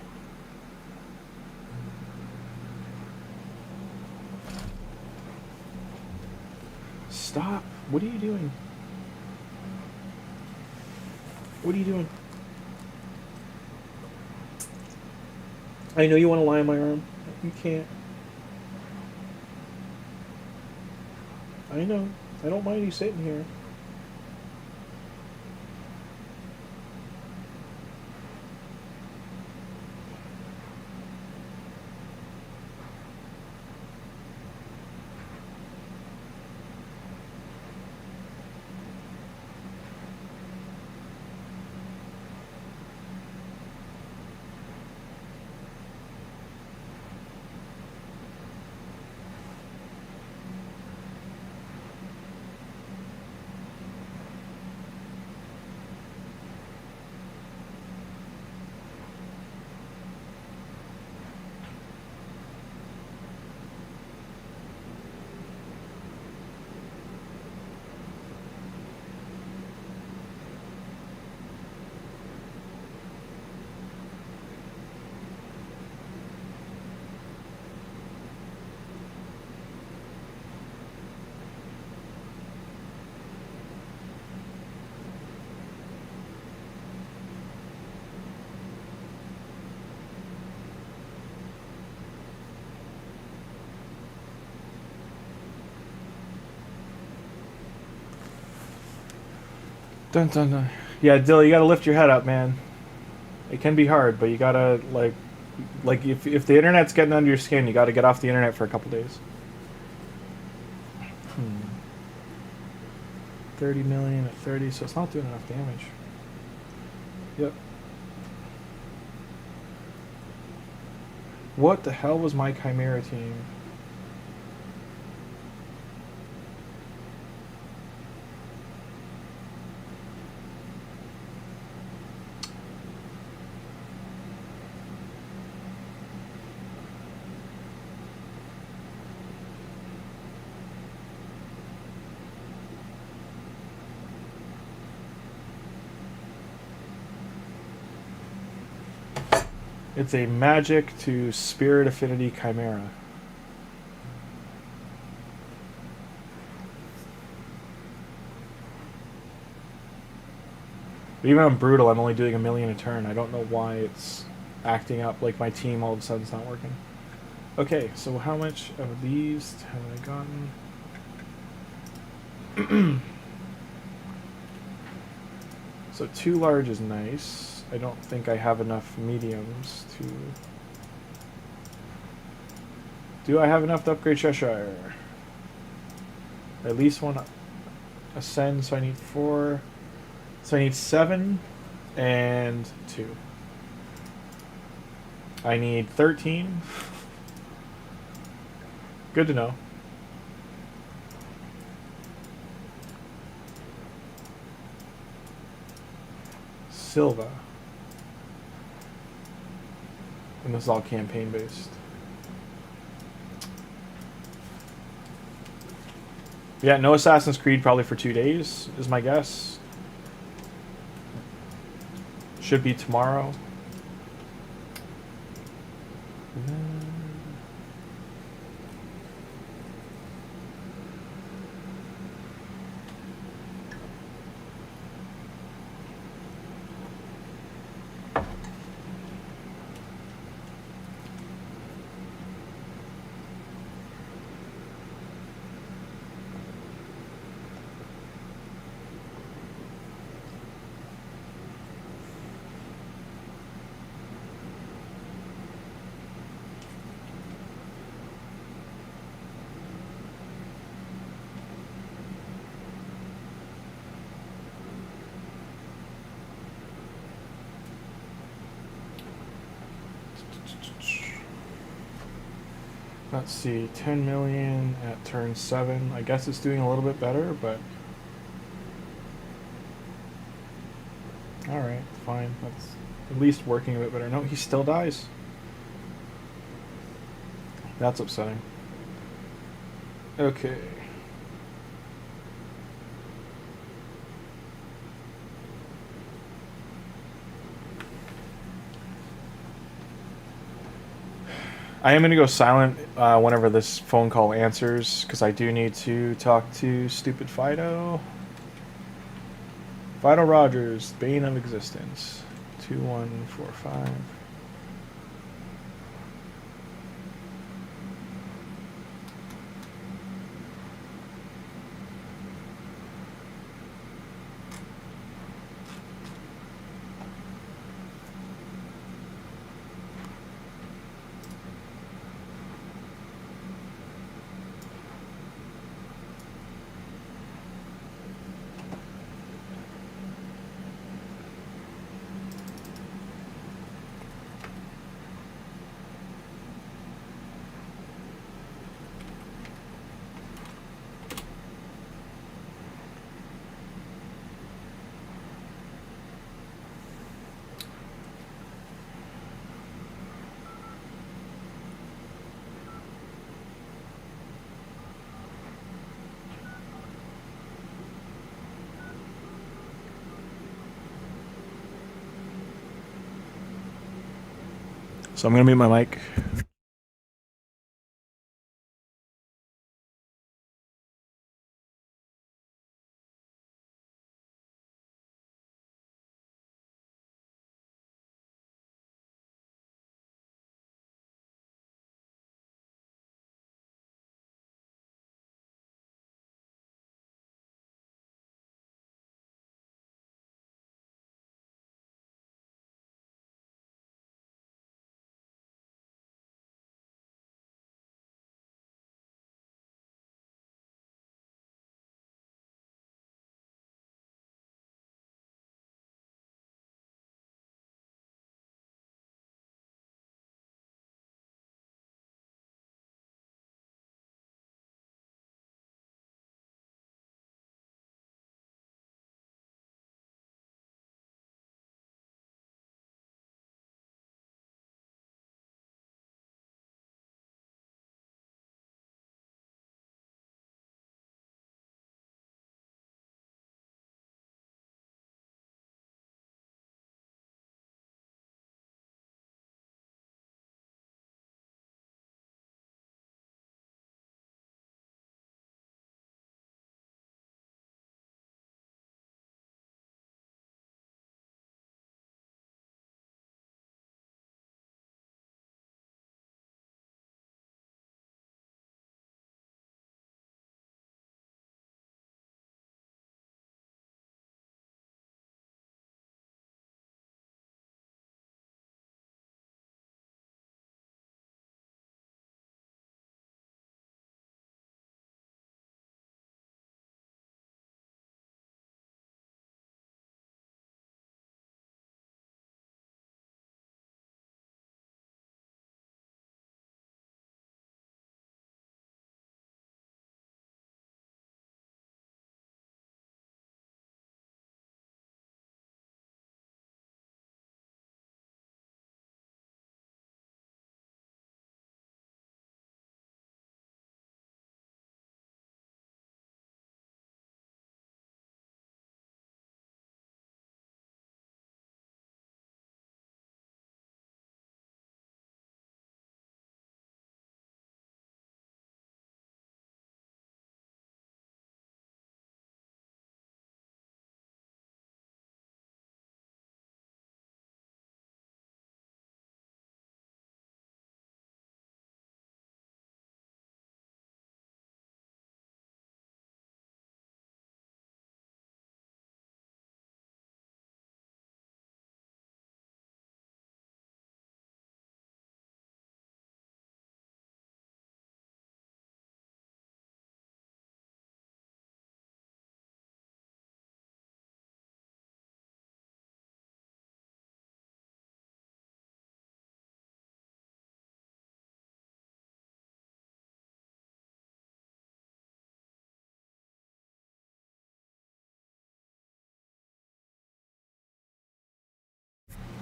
E: Stop. What are you doing? What are you doing?
B: I know you want to lie on my arm. You can't. I know. I don't mind you sitting here. Dun dun dun. Yeah, Dill, you gotta lift your head up, man. It can be hard, but you gotta, like if the internet's getting under your skin, you gotta get off the internet for a couple days. 30 million at 30, so it's not doing enough damage. Yep. What the hell was my Chimera team? It's a magic to spirit affinity chimera. But even on brutal, I'm only doing 1 million a turn. I don't know why it's acting up like my team all of a sudden is not working. Okay, so how much of these have I gotten? So 2 large is nice. I don't think I have enough mediums to... Do I have enough to upgrade Cheshire? I at least want to ascend, so I need 4. So I need 7 and 2. I need 13. Good to know. Silva. And this is all campaign based. Yeah, no Assassin's Creed probably for 2 days, is my guess. Should be tomorrow. Let's see, 10 million at turn 7. I guess it's doing a little bit better, but... Alright, fine. That's at least working a bit better. No, he still dies. That's upsetting. Okay. I am going to go silent whenever this phone call answers, because I do need to talk to stupid Fido. Fido Rogers, Bane of Existence. 2145. So I'm gonna mute my mic.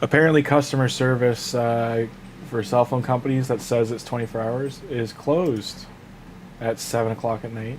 B: Apparently, customer service for cell phone companies that says it's 24 hours is closed at 7 o'clock at night.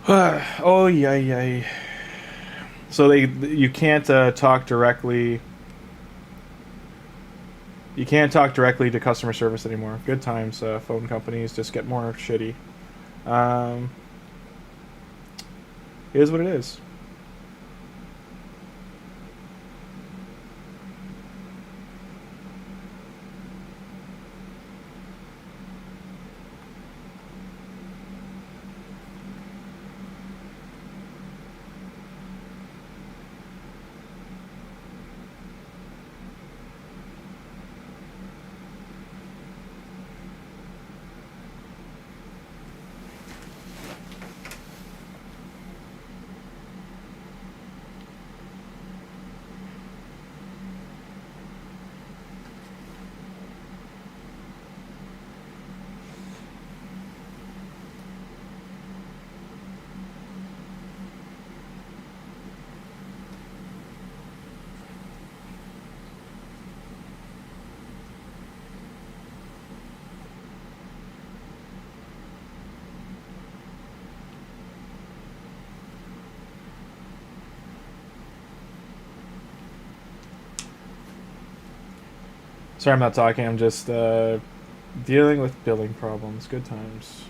B: Oh yeah. So you can't talk directly. You can't talk directly to customer service anymore. Good times. Phone companies just get more shitty. It is what it is. Sorry, I'm not talking. I'm just dealing with billing problems. Good times.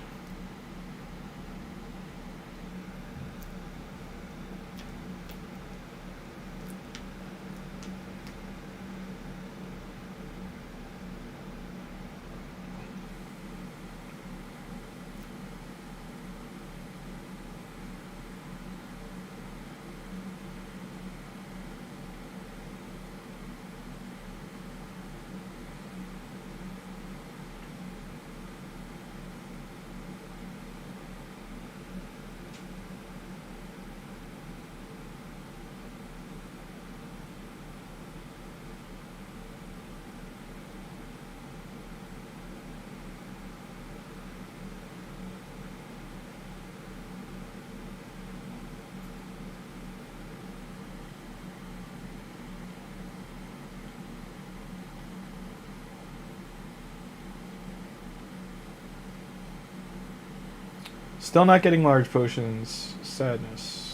B: Still not getting large potions. Sadness.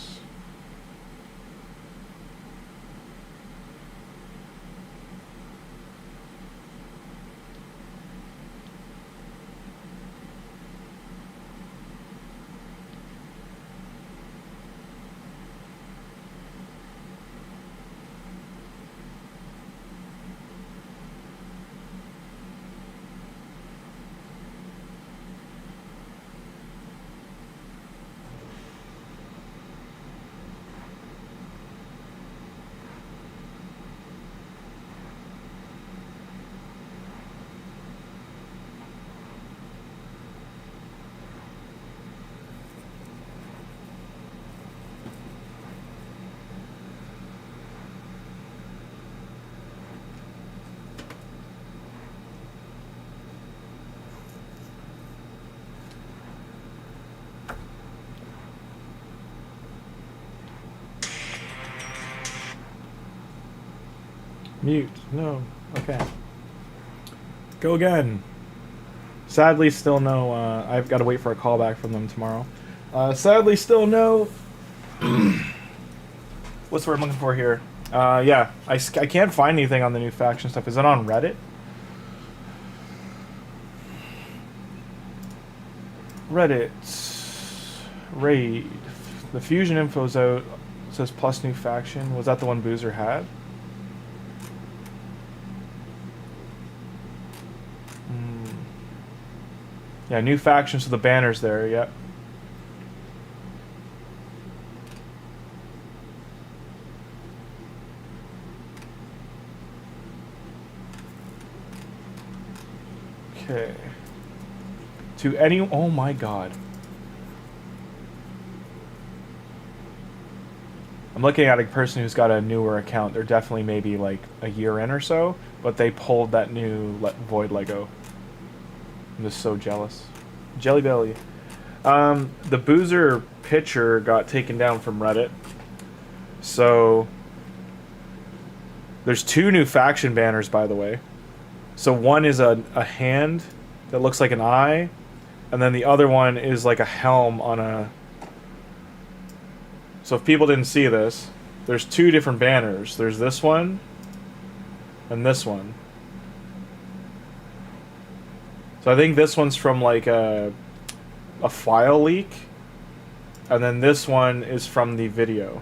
B: Mute. No. Okay. Go again. Sadly, still no. I've got to wait for a call back from them tomorrow. Sadly, still no. What's the word I'm looking for here? Yeah, I can't find anything on the new faction stuff. Is it on Reddit? Reddit. Raid. The fusion info's out. It says plus new faction. Was that the one Boozer had? Yeah, new faction, so the banner's there, yep. Okay. To any... Oh my god. I'm looking at a person who's got a newer account. They're definitely maybe like a year in or so, but they pulled that new Void Lego. I'm just so jealous. Jelly Belly. The Boozer picture got taken down from Reddit. So there's two new faction banners, by the way. So one is a hand that looks like an eye, and then the other one is like a helm on So if people didn't see this, there's two different banners. There's this one and this one. So I think this one's from like a file leak, and then this one is from the video.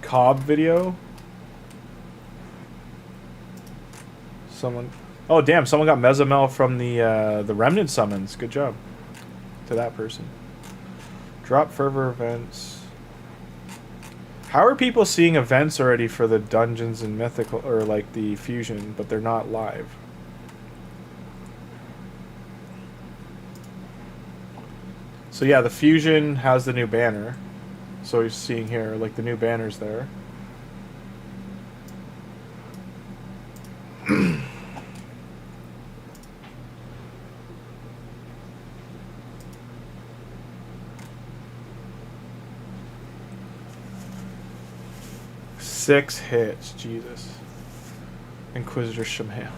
B: Cobb video. Someone. Oh damn! Someone got Mezamel from the Remnant summons. Good job to that person. Drop fervor events. How are people seeing events already for the dungeons and mythical, or like the fusion, but they're not live? So yeah, the fusion has the new banner. So you're seeing here, like the new banners there. Six hits, Jesus. Inquisitor Shamail.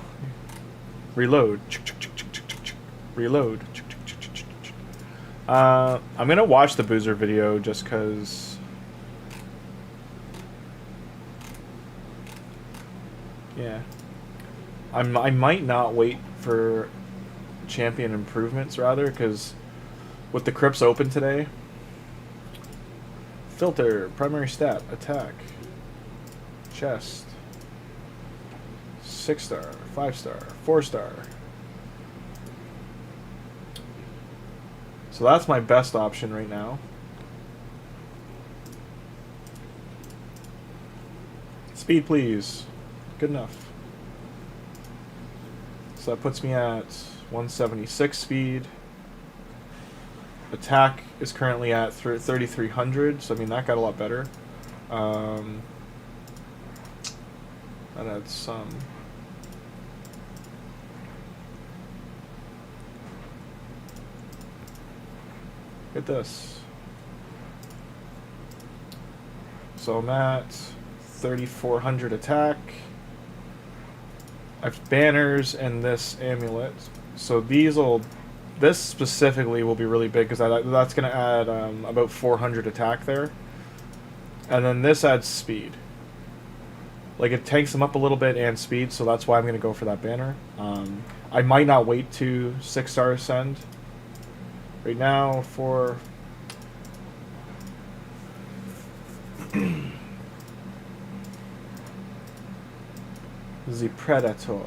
B: Reload. Reload. I'm gonna watch the Boozer video just cause. Yeah. I might not wait for champion improvements rather, because with the crypts open today. Filter, primary stat, attack. Chest. 6-star, 5-star, 4-star. So that's my best option right now. Speed, please. Good enough. So that puts me at 176 speed. Attack is currently at 3,300, so I mean that got a lot better. That adds some. Look at this. So I'm at 3,400 attack. I have banners and this amulet. So this specifically will be really big because that's going to add about 400 attack there. And then this adds speed. Like it tanks them up a little bit and speed, so that's why I'm going to go for that banner. I might not wait to 6-star ascend. Right now for the Predator.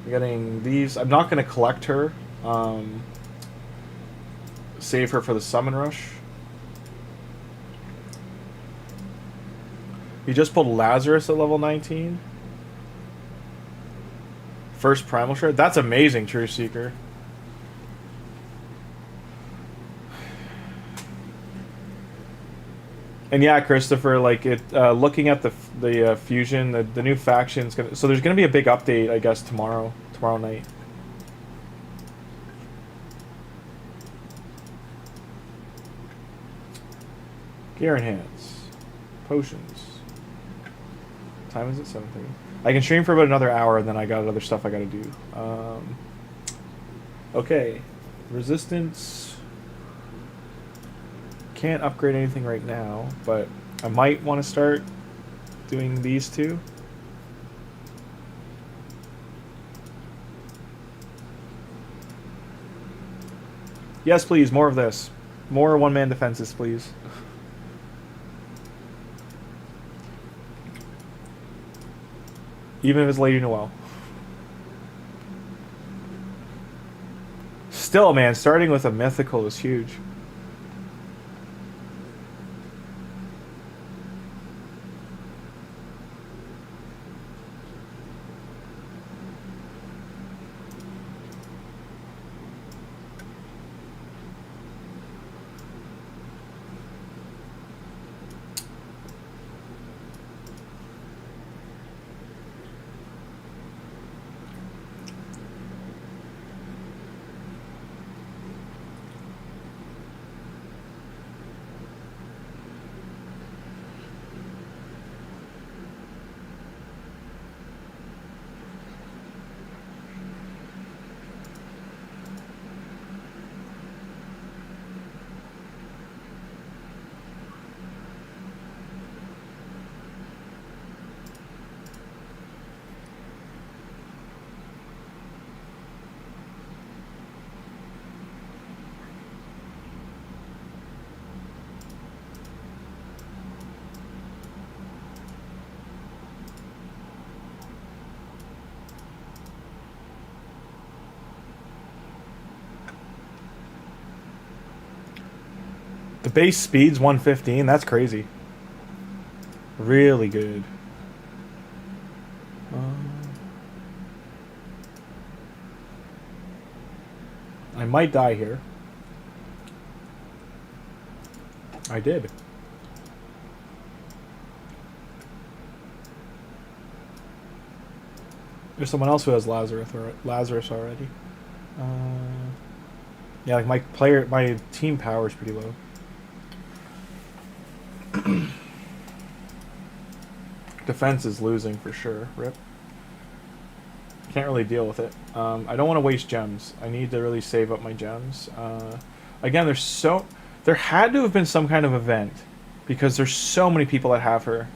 B: I'm getting these. I'm not going to collect her. Save her for the summon rush. You just pulled Lazarus at level 19. First Primal Shred. That's amazing, True Seeker. And yeah, Christopher, like it. Looking at the fusion, the new faction's gonna. So there's gonna be a big update, I guess, tomorrow night. Gear enhance, potions. Time is at 7:30. I can stream for about another hour, and then I got other stuff I gotta do. Okay, resistance. Can't upgrade anything right now, but I might want to start doing these two. Yes, please, more of this. More one-man defenses, please. Even if it's Lady Noelle. Still, man, starting with a mythical is huge. The base speed's 115. That's crazy. Really good. I might die here. I did. There's someone else who has Lazarus already. Yeah, like my team power is pretty low. Defense is losing for sure. Rip. Can't really deal with it. I don't want to waste gems. I need to really save up my gems. Again, there had to have been some kind of event because there's so many people that have her.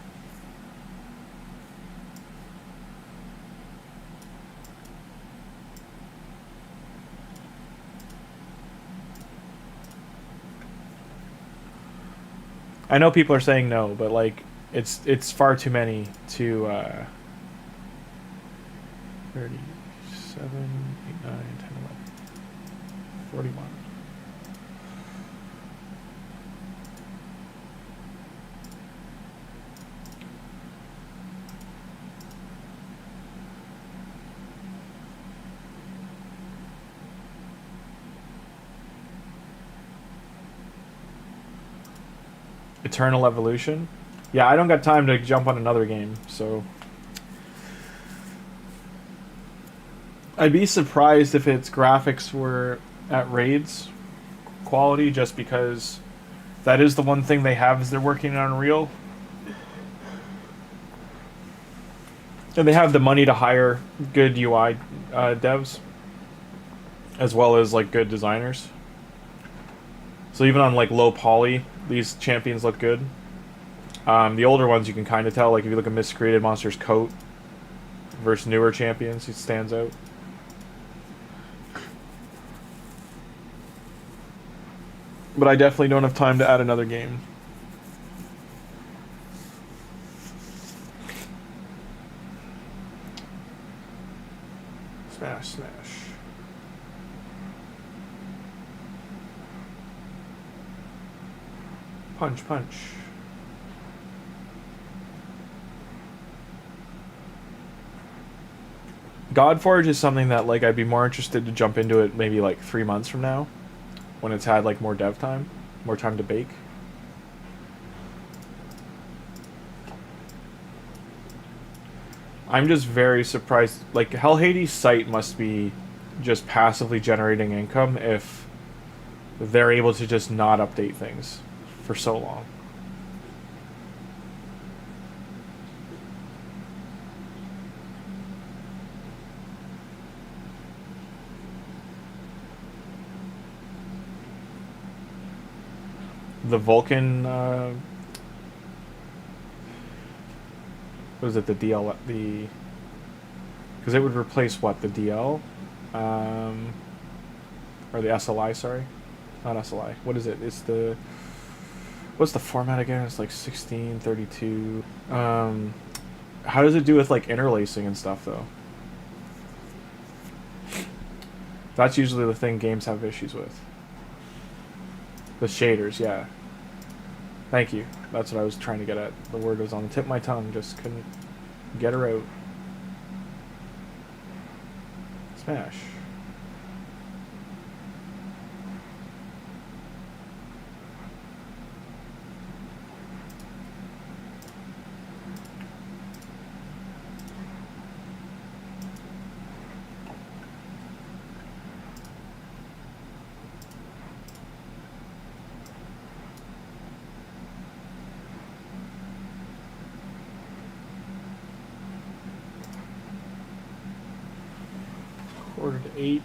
B: I know people are saying no, but like it's far too many to 37, 8, 9, 10, 11, 41. Eternal Evolution? Yeah, I don't got time to jump on another game, so... I'd be surprised if its graphics were at Raids quality, just because that is the one thing they have is they're working on Unreal. And they have the money to hire good UI devs, as well as like good designers. So even on like low poly, these champions look good. The older ones you can kind of tell, like if you look at Miscreated Monster's coat versus newer champions, he stands out. But I definitely don't have time to add another game. Smash, smash. Punch, punch. Godforge is something that like I'd be more interested to jump into it maybe like 3 months from now, when it's had like more dev time, more time to bake. I'm just very surprised. Like Hell Hades' site must be just passively generating income if they're able to just not update things for so long. The Volkin, what is it, the DL, because it would replace what, the DL? Or the SLI, sorry. Not SLI. What is it? It's the, what's the format again? It's like 1632. How does it do with like interlacing and stuff though? That's usually the thing games have issues with. The shaders, yeah. Thank you. That's what I was trying to get at. The word was on the tip of my tongue, just couldn't get her out. Smash. Quarter to 8.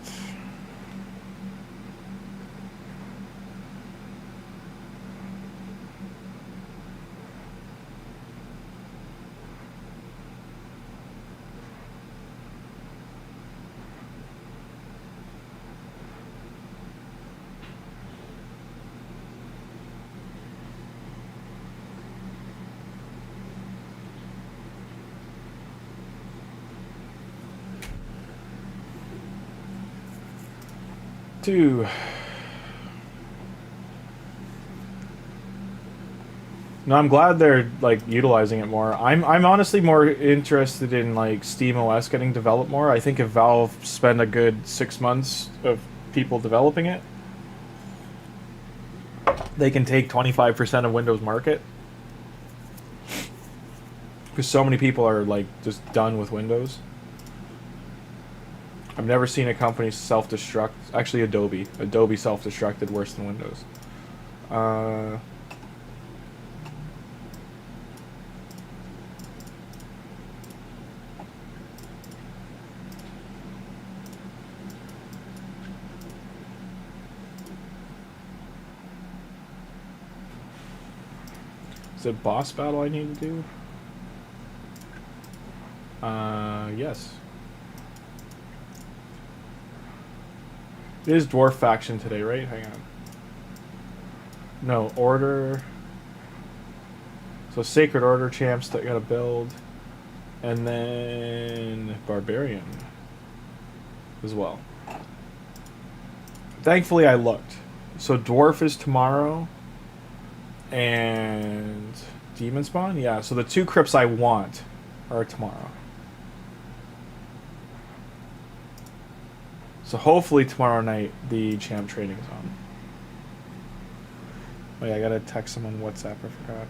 B: No, I'm glad they're like utilizing it more. I'm honestly more interested in like Steam OS getting developed more. I think if Valve spend a good 6 months of people developing it, they can take 25% of Windows market. Because so many people are like just done with Windows. I've never seen a company self-destruct. Actually, Adobe. Adobe self-destructed worse than Windows. Is it boss battle I need to do? Yes. It is Dwarf Faction today, right? Hang on. No, Order. So Sacred Order champs that gotta build. And then Barbarian as well. Thankfully I looked. So Dwarf is tomorrow. And Demon Spawn? Yeah, so the 2 crypts I want are tomorrow. So hopefully tomorrow night the champ trading is on. Oh yeah, I gotta text him on WhatsApp, I forgot.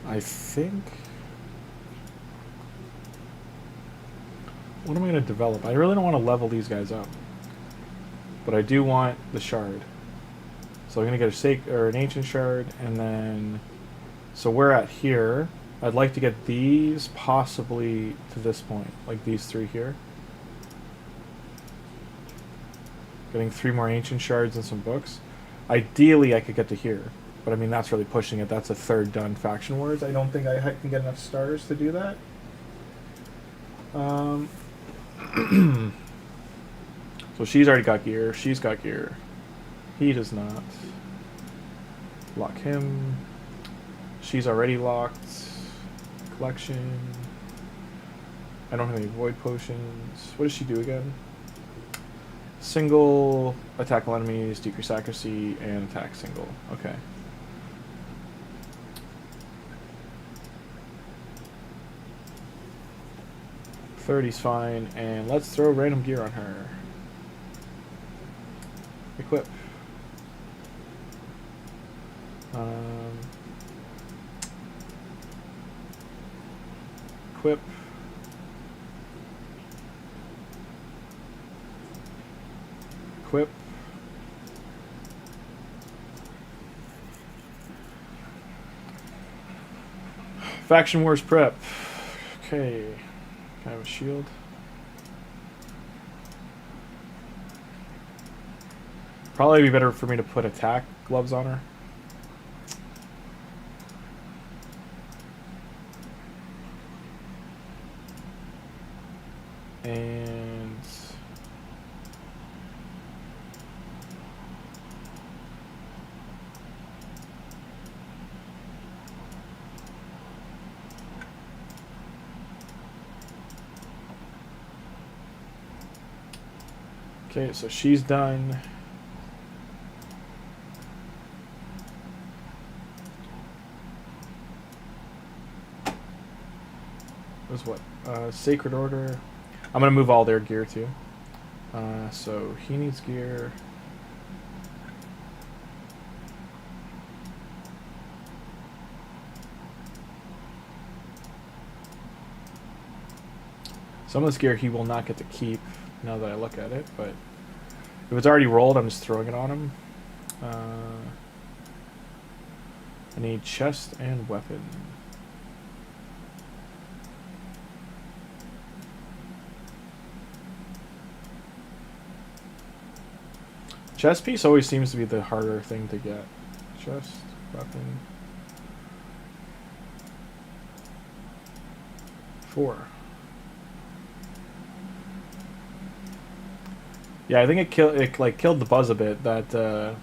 B: I think... What am I going to develop? I really don't want to level these guys up. But I do want the shard. So I'm going to get an ancient shard, and then... So we're at here. I'd like to get these possibly to this point. Like these 3 here. Getting 3 more ancient shards and some books. Ideally I could get to here. But I mean, that's really pushing it. That's a 3rd done faction wars. I don't think I can get enough stars to do that. So she's already got gear. She's got gear. He does not. Lock him. She's already locked. Collection. I don't have any void potions. What does she do again? Single, attack all enemies, decrease accuracy, and attack single. Okay. .30's fine, and let's throw random gear on her. Equip. Equip. Equip. Faction Wars prep. Okay. Can I have a shield? Probably be better for me to put attack gloves on her. And okay, so she's done. Was what? Sacred Order. I'm gonna move all their gear too. So he needs gear. Some of this gear he will not get to keep now that I look at it, but if it's already rolled, I'm just throwing it on him. I need chest and weapon. Chest piece always seems to be the harder thing to get. Chest, weapon. 4. Yeah, I think it like killed the buzz a bit that the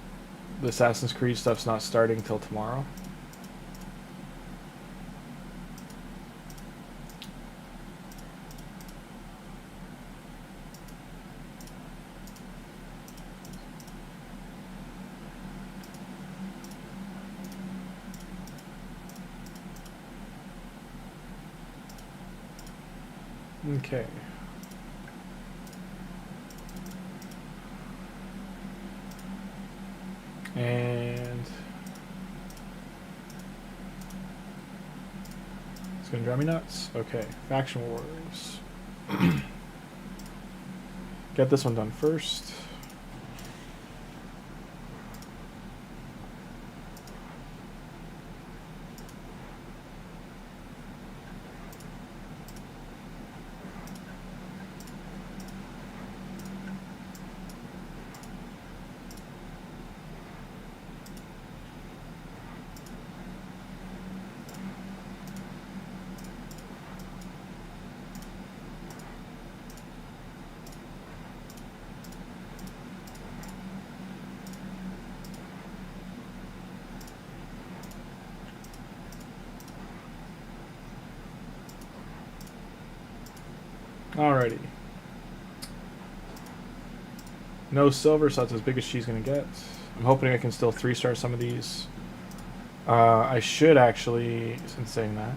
B: Assassin's Creed stuff's not starting till tomorrow. Okay. And it's gonna drive me nuts. Okay, faction wars. Get this one done first. Alrighty. No silver, so that's as big as she's gonna get. I'm hoping I can still 3-star some of these. I should actually, since saying that,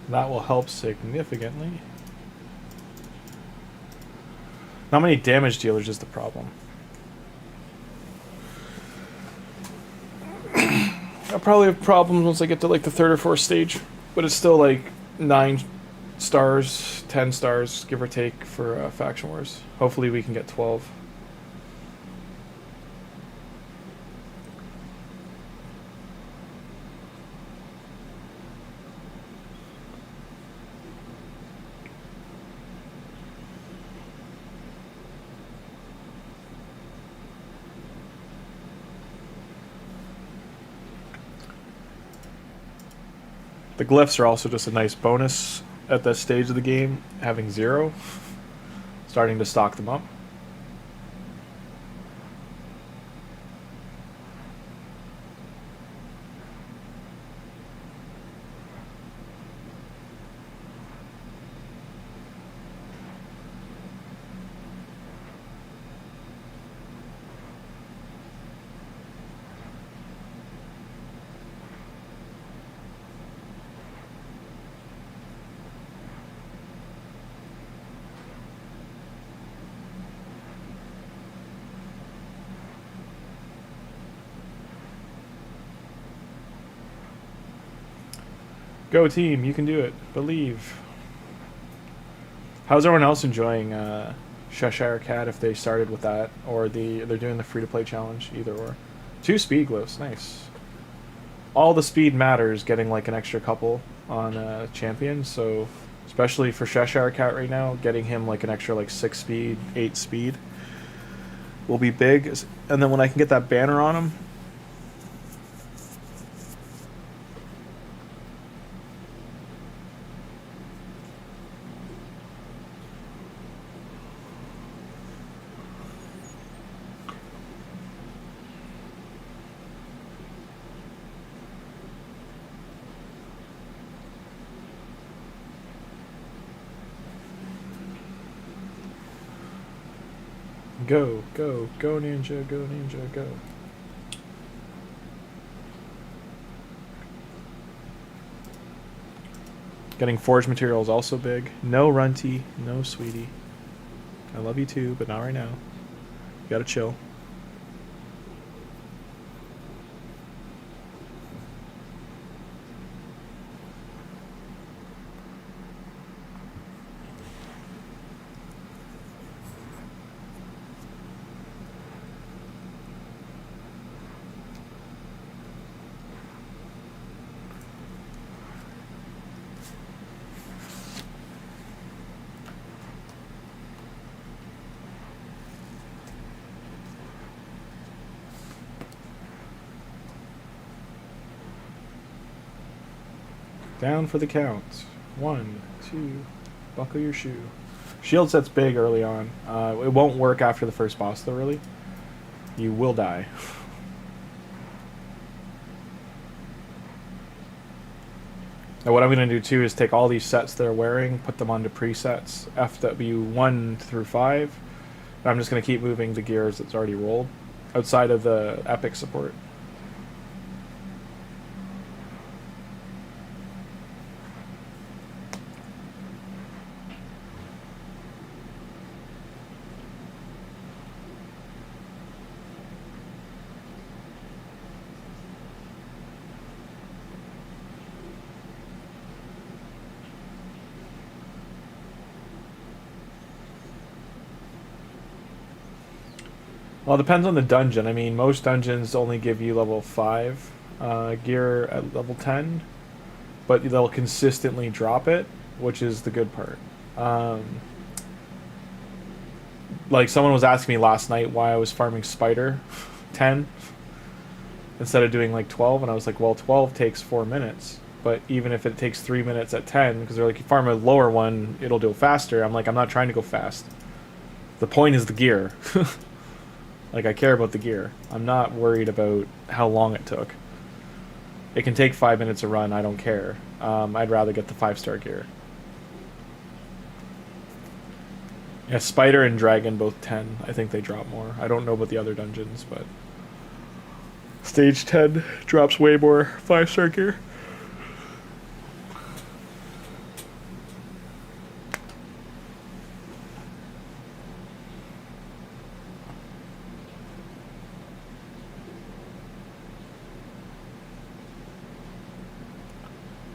B: that will help significantly. Not many damage dealers is the problem. I'll probably have problems once I get to like the 3rd or 4th stage, but it's still like 9 stars, 10 stars, give or take, for faction wars. Hopefully we can get 12. The glyphs are also just a nice bonus at that stage of the game, having 0. Starting to stock them up. Go team, you can do it. Believe. How's everyone else enjoying Cheshire Cat if they started with that, or they're doing the free-to-play challenge, either or. 2 speed glyphs, nice. All the speed matters, getting like an extra couple on champion, so especially for Cheshire Cat right now, getting him like an extra like 6 speed, 8 speed will be big. And then when I can get that banner on him, go, go, go ninja, go ninja, go. Getting forged material is also big. No runty, no sweetie. I love you too, but not right now. You gotta chill. Down for the count. 1, 2. Buckle your shoe. Shield set's big early on. It won't work after the first boss, though, really. You will die. Now, what I'm going to do, too, is take all these sets they're wearing, put them onto presets, FW1 through 5. And I'm just going to keep moving the gears that's already rolled, outside of the epic support. Well, it depends on the dungeon. I mean, most dungeons only give you level 5 gear at level 10, but they'll consistently drop it, which is the good part. Like, someone was asking me last night why I was farming Spider 10 instead of doing, like, 12, and I was like, well, 12 takes 4 minutes, but even if it takes 3 minutes at 10, because they're like, you farm a lower one, it'll do faster. I'm like, I'm not trying to go fast. The point is the gear. Like, I care about the gear. I'm not worried about how long it took. It can take 5 minutes a run, I don't care. I'd rather get the 5-star gear. Yeah, Spider and Dragon both 10. I think they drop more. I don't know about the other dungeons, but... Stage 10 drops way more 5-star gear.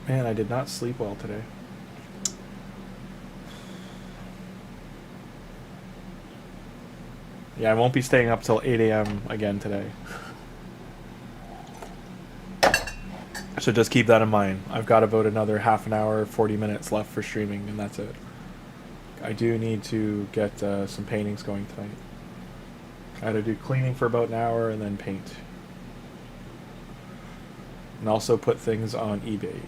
B: Man, I did not sleep well today. Yeah, I won't be staying up till 8 a.m. again today. So just keep that in mind. I've got about another half an hour, 40 minutes left for streaming, and that's it. I do need to get some paintings going tonight. I had to do cleaning for about an hour and then paint. And also put things on eBay.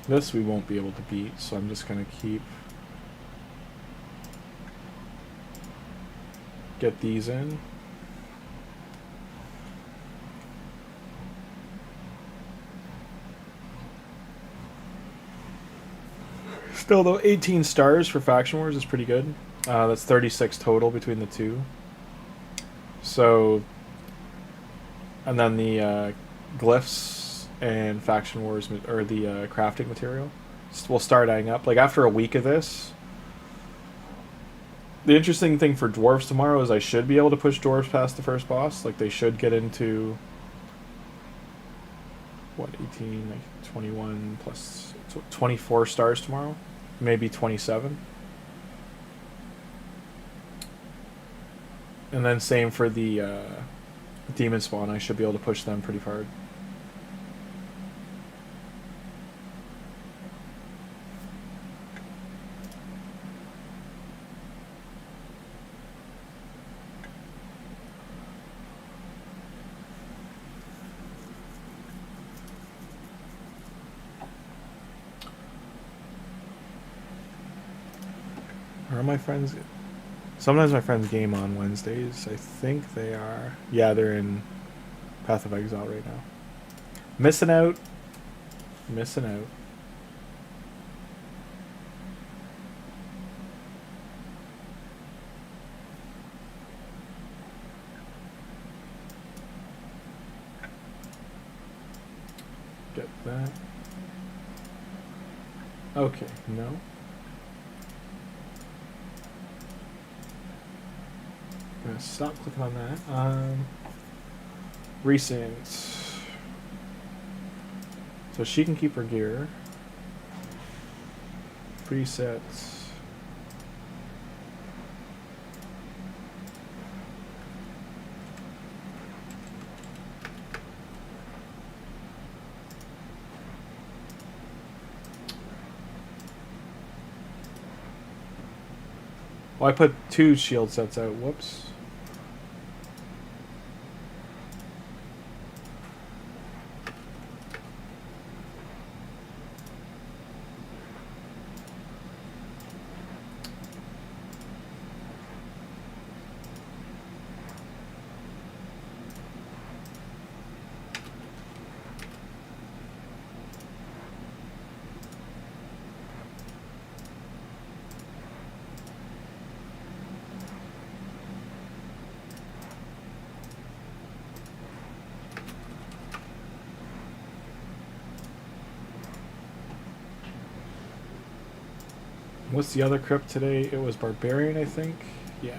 B: This we won't be able to beat, so I'm just going to get these in. Still though, 18 stars for Faction Wars is pretty good. That's 36 total between the two. So, and then the glyphs and Faction Wars, or the crafting material, will start adding up. Like, after a week of this, the interesting thing for dwarves tomorrow is I should be able to push dwarves past the first boss. Like, they should get into, what, 18, like 21 plus 24 stars tomorrow, maybe 27. And then same for the demon spawn. I should be able to push them pretty hard. Are my friends? Sometimes my friends game on Wednesdays. I think they are. Yeah, they're in Path of Exile right now. Missing out. Missing out. Get that. Okay, no. I'm gonna stop clicking on that. Recent. So she can keep her gear. Presets. Well, I put 2 shield sets out. Whoops. What's the other crypt today? It was Barbarian, I think. Yeah.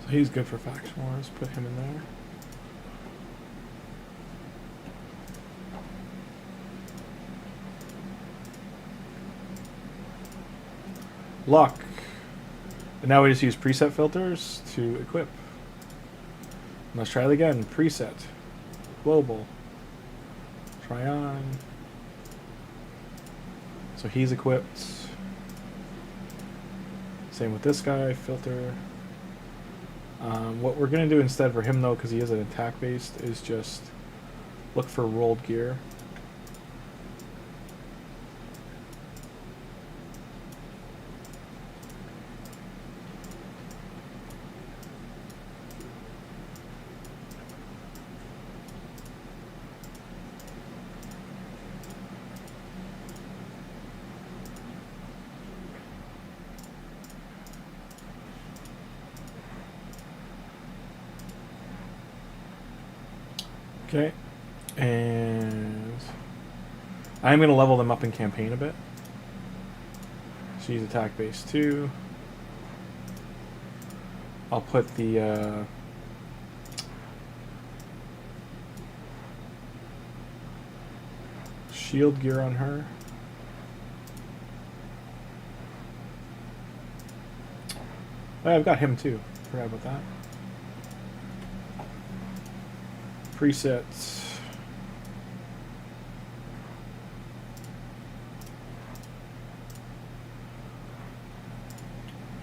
B: So he's good for faction wars. Put him in there. Luck. And now we just use preset filters to equip. Let's try it again. Preset. Global. Try on. So he's equipped. Same with this guy. Filter. What we're going to do instead for him, though, because he is an attack based, is just look for rolled gear. Okay, and I'm going to level them up in campaign a bit. She's attack base 2. I'll put the shield gear on her. Oh, I've got him too. Forgot about that. Presets.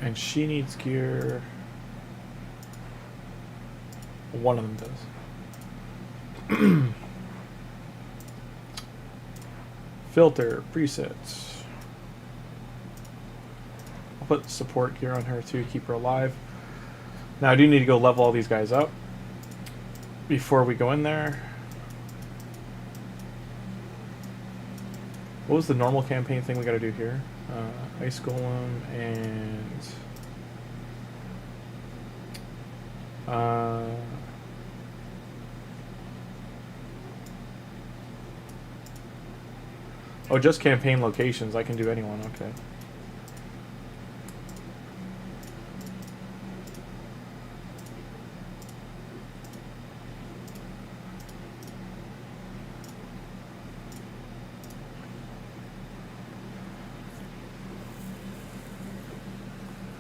B: And she needs gear. One of them does. Filter, presets. I'll put support gear on her too, keep her alive. Now I do need to go level all these guys up before we go in there. What was the normal campaign thing we gotta do here? Ice Golem and oh, just campaign locations. I can do anyone, okay.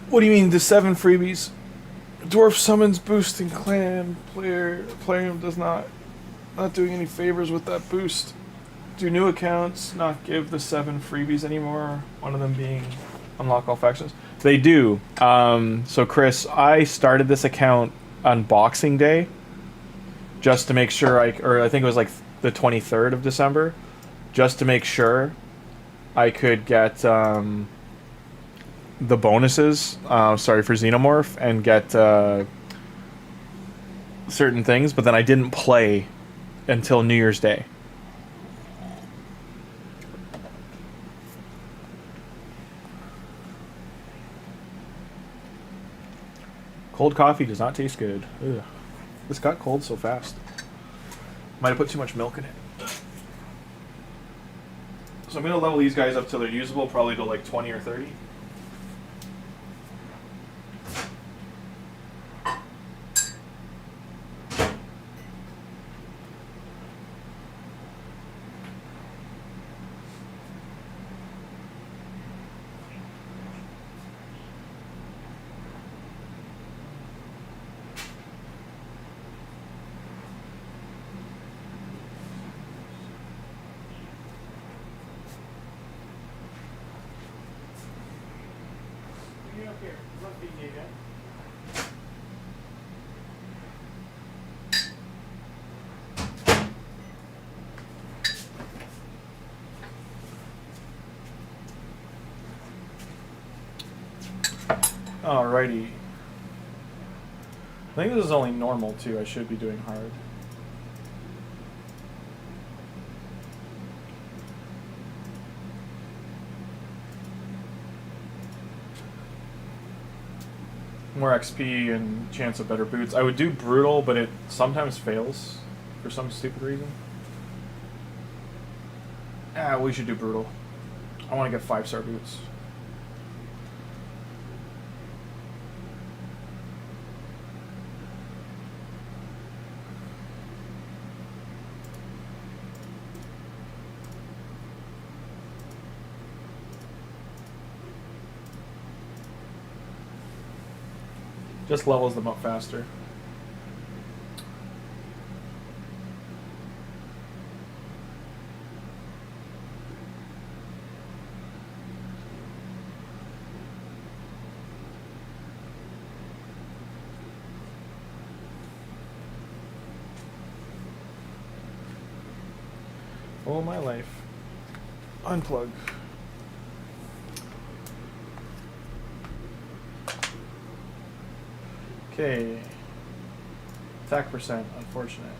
B: What do you mean, the 7 freebies? Dwarf summons boosting clan. Player does not doing any favors with that boost. Do new accounts not give the 7 freebies anymore? One of them being unlock all factions. They do. So Chris, I started this account on Boxing Day just to make sure I think it was like the 23rd of December, just to make sure I could get the bonuses. Sorry for Xenomorph, and get certain things, but then I didn't play until New Year's Day. Cold coffee does not taste good. Ugh. This got cold so fast. Might have put too much milk in it. So I'm going to level these guys up till they're usable, probably to like 20 or 30. Alrighty. I think this is only normal too. I should be doing hard. More XP and chance of better boots. I would do brutal, but it sometimes fails for some stupid reason. We should do brutal. I want to get 5-star boots. Just levels them up faster. All my life. Unplug. Okay. Attack percent, unfortunate.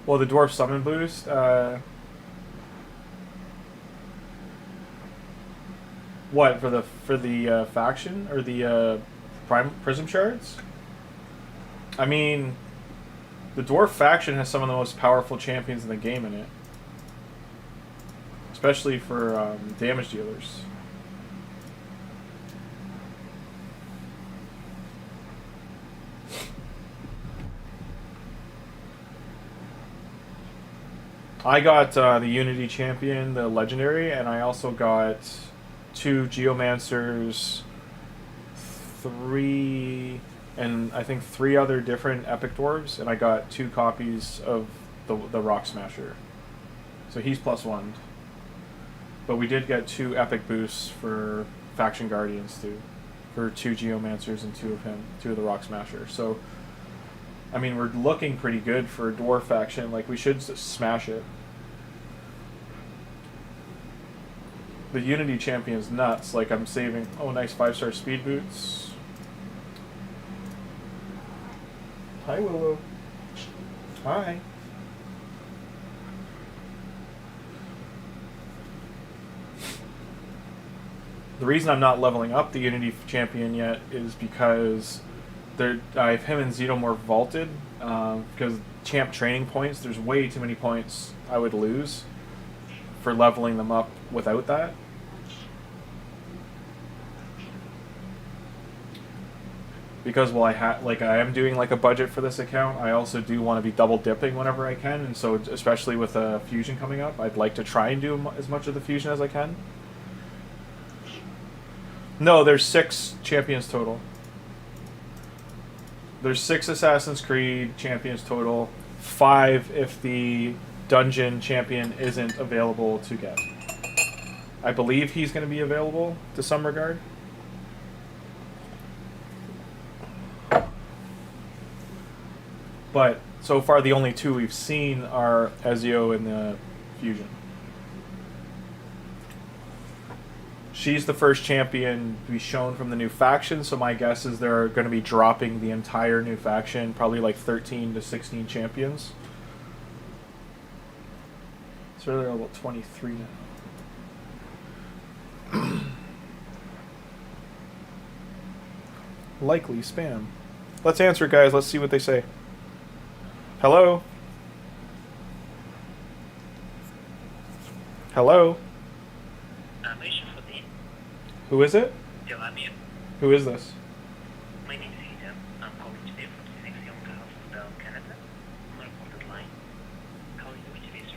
B: Well, the dwarf summon boost, what, for the faction or the prime prism shards? I mean, the dwarf faction has some of the most powerful champions in the game in it, especially for damage dealers. I got the Unity Champion, the Legendary, and I also got 2 Geomancers, 3... and I think 3 other different epic dwarves, and I got 2 copies of the Rock Smasher. So he's +1. But we did get 2 epic boosts for Faction Guardians too. For 2 Geomancers and 2 of him, 2 of the Rock Smasher. So, I mean, we're looking pretty good for a dwarf faction. Like, we should smash it. The Unity Champion's nuts. Like, I'm saving... Oh, nice 5-star speed boots. Hi, Willow. Hi. The reason I'm not leveling up the Unity Champion yet is because I have him and Xenomorph vaulted, because champ training points, there's way too many points I would lose for leveling them up without that. because while I am doing like a budget for this account, I also do want to be double dipping whenever I can, and so especially with a fusion coming up, I'd like to try and do as much of the fusion as I can. No, there's 6 champions total. There's 6 Assassin's Creed champions total. 5 if the dungeon champion isn't available to get. I believe he's going to be available to some regard. But so far, the only 2 we've seen are Ezio and the Fusion. She's the first champion to be shown from the new faction, so my guess is they're going to be dropping the entire new faction, probably like 13 to 16 champions. So they're level 23 now. Likely spam. Let's answer it, guys. Let's see what they say. Hello? Hello? Who is it? Who is this?
F: My name is Ida. I'm calling today from the next young house of Bell, Canada. On a recorded line. How are you doing today, sir?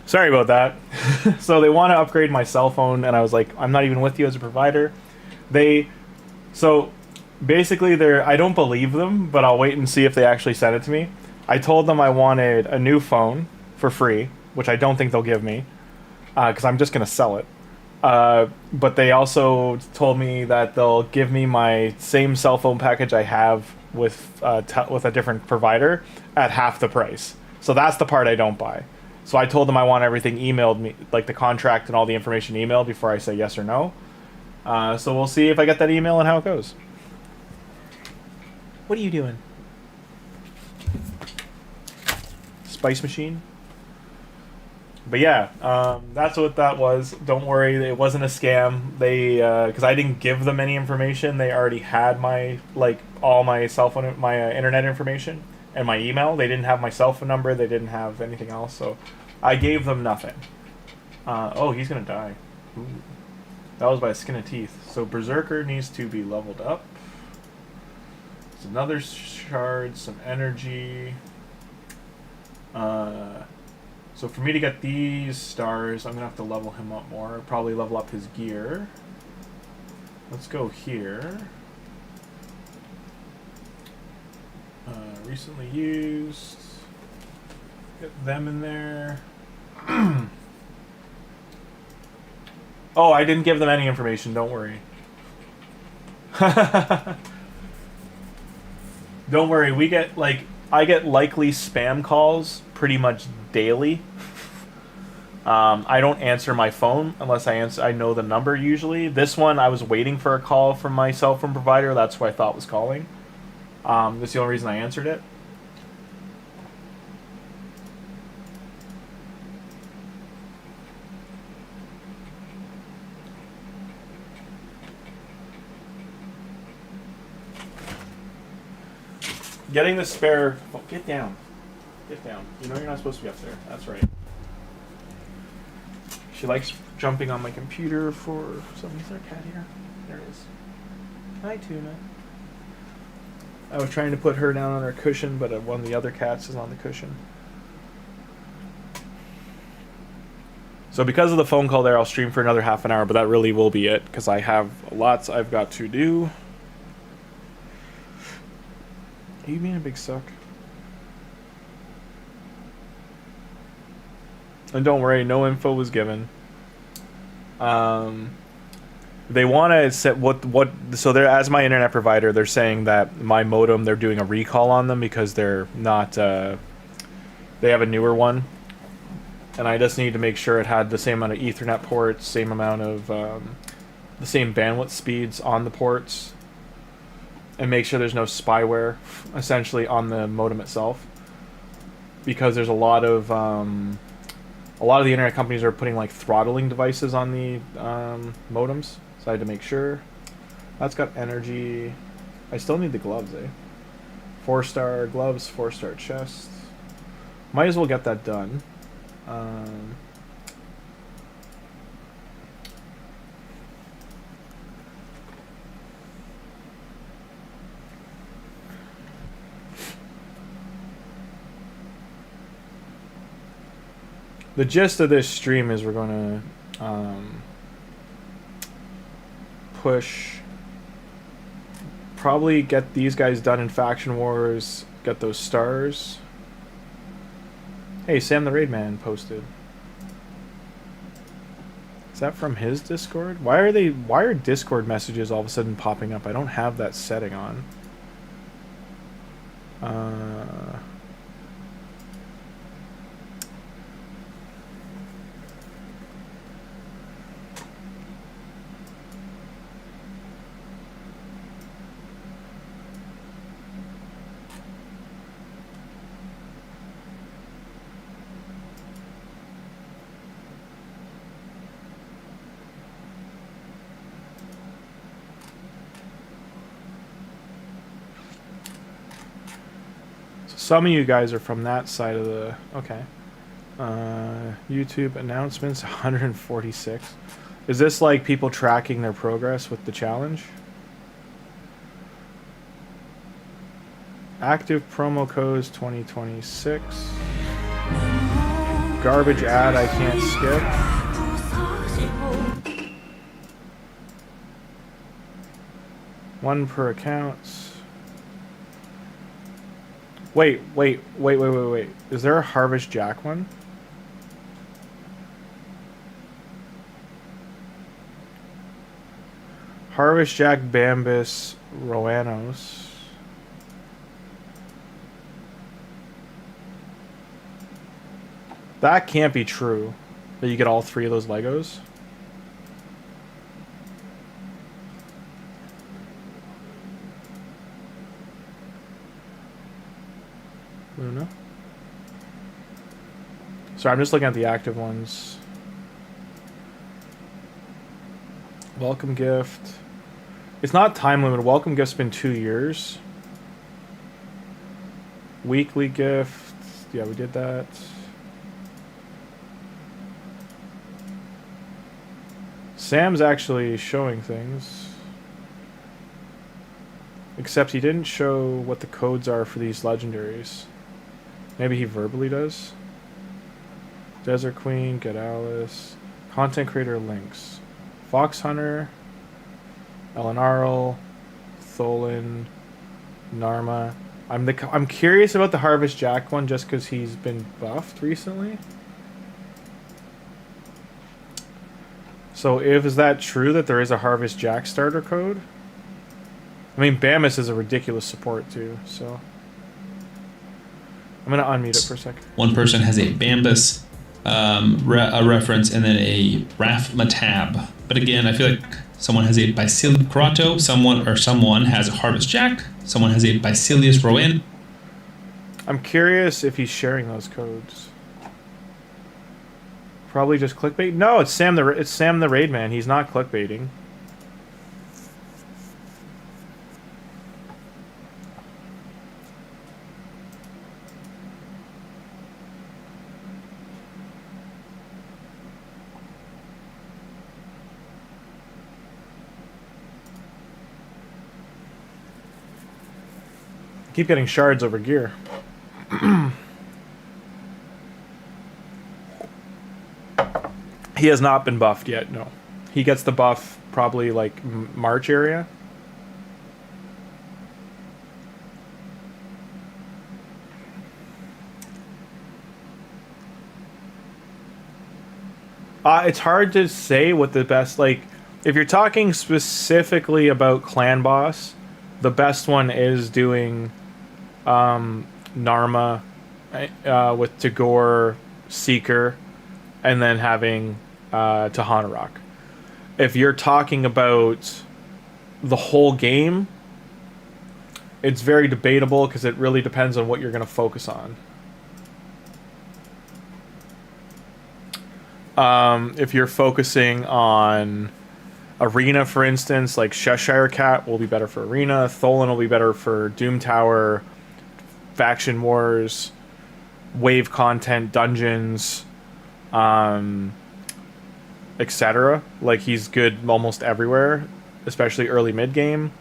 B: Sorry about that. So they want to upgrade my cell phone, and I was like, I'm not even with you as a provider. So basically, I don't believe them, but I'll wait and see if they actually send it to me. I told them I wanted a new phone for free, which I don't think they'll give me, because I'm just going to sell it. But they also told me that they'll give me my same cell phone package I have with a different provider at half the price. So that's the part I don't buy. So I told them I want everything emailed me, like the contract and all the information emailed before I say yes or no. So we'll see if I get that email and how it goes. What are you doing? Spice machine? But yeah, that's what that was. Don't worry, it wasn't a scam. They, because I didn't give them any information. They already had my, all my cell phone, my internet information and my email. They didn't have my cell phone number. They didn't have anything else. So I gave them nothing. Oh, he's gonna die. Ooh. That was by the skin of teeth. So Berserker needs to be leveled up. It's another shard, some energy. So for me to get these stars, I'm gonna have to level him up more. Probably level up his gear. Let's go here. Recently used. Get them in there. Oh, I didn't give them any information. Don't worry. Don't worry. We get I get likely spam calls pretty much daily. I don't answer my phone unless I know the number usually. This one, I was waiting for a call from my cell phone provider. That's who I thought was calling. That's the only reason I answered it. Getting the spare... Oh, get down. Get down. You know you're not supposed to be up there. That's right. She likes jumping on my computer for some reason. Is there a cat here? There it is. Hi, Tuna. I was trying to put her down on her cushion, but one of the other cats is on the cushion. So because of the phone call there, I'll stream for another half an hour, but that really will be it, because I have lots I've got to do. Are you being a big suck? And don't worry, no info was given. They want to set so they're, as my internet provider, they're saying that my modem, they're doing a recall on them because they're not, they have a newer one. And I just need to make sure it had the same amount of Ethernet ports, same amount of, the same bandwidth speeds on the ports. And make sure there's no spyware, essentially, on the modem itself. Because there's a lot of the internet companies are putting throttling devices on the modems. So I had to make sure. That's got energy. I still need the gloves, eh? 4-star gloves, 4-star chest. Might as well get that done. The gist of this stream is we're going to push, probably get these guys done in Faction Wars, get those stars. Hey, Sam the Raid Man posted. Is that from his Discord? Why are Discord messages all of a sudden popping up? I don't have that setting on. Some of you guys are from that side of the... Okay. YouTube announcements, 146. Is this like people tracking their progress with the challenge? Active promo codes 2026. garbage ad I can't skip. One per account. Wait. Is there a Harvest Jack one? Harvest Jack Bambus Roanos. That can't be true. That you get all 3 of those Legos. Luna. Sorry, I'm just looking at the active ones. Welcome gift. It's not time limited. Welcome gift's been 2 years. Weekly gift. Yeah, we did that. Sam's actually showing things. Except he didn't show what the codes are for these legendaries. Maybe he verbally does. Desert Queen, GETALICE. Content creator links. Fox Hunter. Elenaril. Tholin. Narma. I'm curious about the Harvest Jack one just because he's been buffed recently. So is that true that there is a Harvest Jack starter code? I mean, Bamus is a ridiculous support too, so I'm gonna unmute it for a second.
G: One person has a Bambus a reference and then a Raf Matab. But again, I feel like someone has a Basilicrato, someone has a Harvest Jack, someone has a Basilius Rowan.
B: I'm curious if he's sharing those codes. Probably just clickbait. No, it's Sam the Raid Man. He's not clickbaiting. Keep getting shards over gear. He has not been buffed yet, no. He gets the buff probably like March area. It's hard to say what the best, like, if you're talking specifically about Clan Boss, the best one is doing Narma with Tagoar, Seeker, and then having Tuhanarak. If you're talking about the whole game, it's very debatable because it really depends on what you're going to focus on. If you're focusing on Arena, for instance, like CHESHIRE Cat will be better for Arena, Tholin will be better for Doom Tower, Faction Wars, Wave content, Dungeons, etc. Like, he's good almost everywhere, especially early mid game.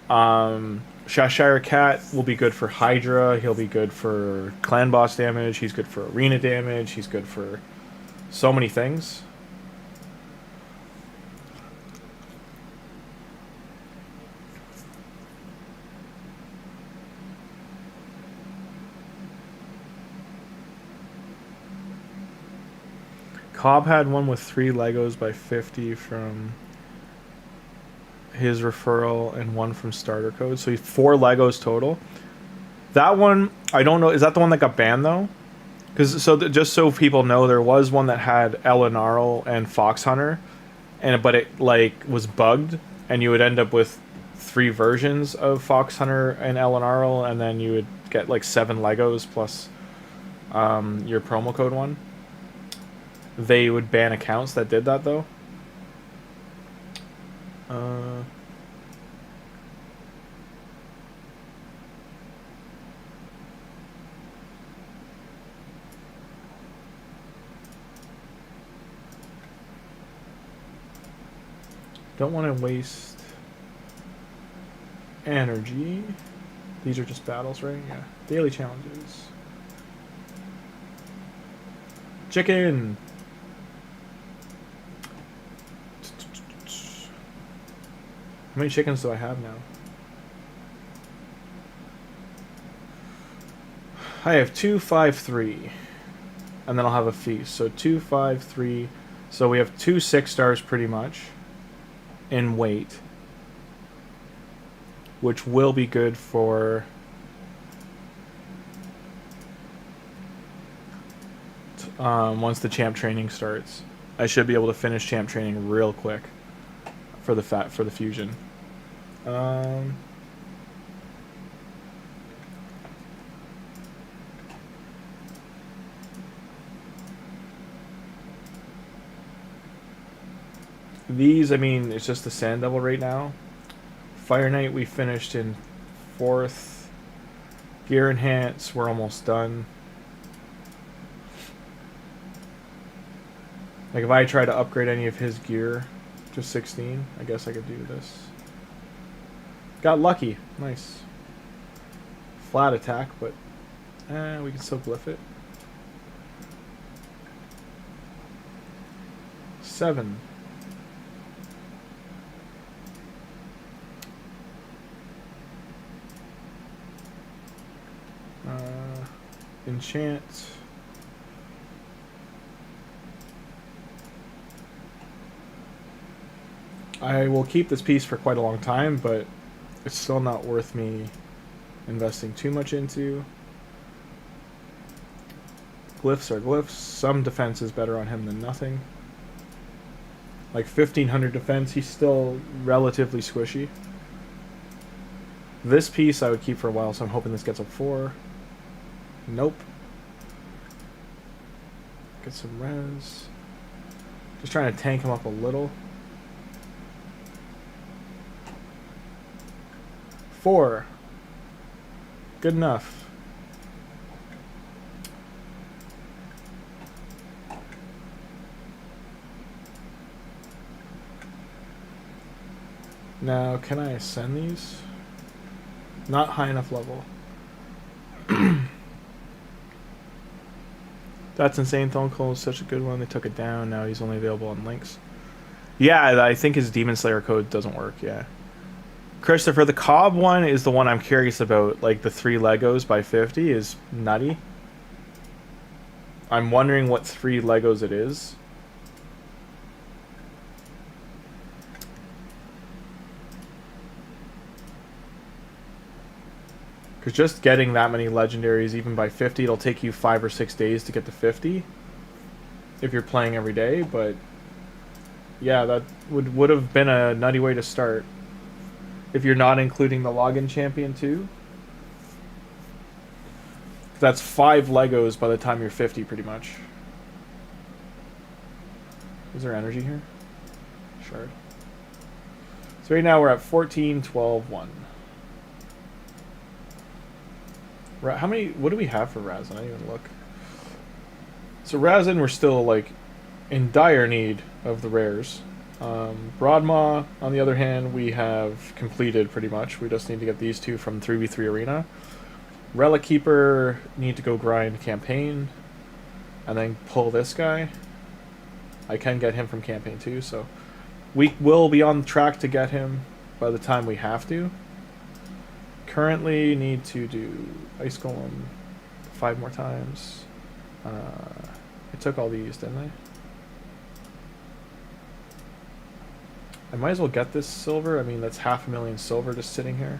B: CHESHIRE Cat will be good for Hydra. He'll be good for clan boss damage. He's good for arena damage. He's good for so many things. Cobb had one with 3 Legos by 50 from his referral and 1 from starter code. So he's 4 Legos total. That one, I don't know. Is that the one that got banned though? Because just so people know, there was one that had Elenaril and Fox Hunter, but it like was bugged, and you would end up with 3 versions of Fox Hunter and Elenaril, and then you would get like 7 Legos plus your promo code one. They would ban accounts that did that though. Don't want to waste energy. These are just battles, right? Yeah. Daily challenges. Chicken. How many chickens do I have now? I have 2, 5, 3. And then I'll have a feast. So 2, 5, 3. So we have 2 6-stars pretty much in weight. Which will be good for once the champ training starts. I should be able to finish champ training real quick for the fusion. These, I mean, it's just the Sand Devil right now. Fire Knight we finished in 4th. Gear Enhance, we're almost done. Like if I try to upgrade any of his gear to 16, I guess I could do this. Got lucky. Nice. Flat attack, but we can still glyph it. 7. Enchant. I will keep this piece for quite a long time, but it's still not worth me investing too much into. Glyphs are glyphs. Some defense is better on him than nothing. Like 1500 defense, he's still relatively squishy. This piece I would keep for a while, so I'm hoping this gets a 4. Nope. Get some res. Just trying to tank him up a little. 4. Good enough. Now, can I ascend these? Not high enough level. That's insane. Thonkel is such a good one. They took it down. Now he's only available on links. Yeah, I think his Demon Slayer code doesn't work. Yeah. Christopher, the Cobb one is the one I'm curious about. Like the 3 Legos by 50 is nutty. I'm wondering what 3 Legos it is. Because just getting that many legendaries, even by 50, it'll take you 5 or 6 days to get to 50. If you're playing every day, but... yeah, that would have been a nutty way to start. If you're not including the login champion too. That's 5 Legos by the time you're 50, pretty much. Is there energy here? Shard. So right now we're at 14, 12, 1. How many... what do we have for Razin? I didn't even look. So Razin, we're still, like, in dire need of the rares. Broadmaw, on the other hand, we have completed pretty much. We just need to get these 2 from 3v3 Arena. Relic Keeper, need to go grind Campaign. And then pull this guy. I can get him from Campaign too, so... we will be on track to get him by the time we have to. Currently need to do Ice Golem 5 more times. I took all these, didn't I? I might as well get this silver. I mean, that's 500,000 silver just sitting here.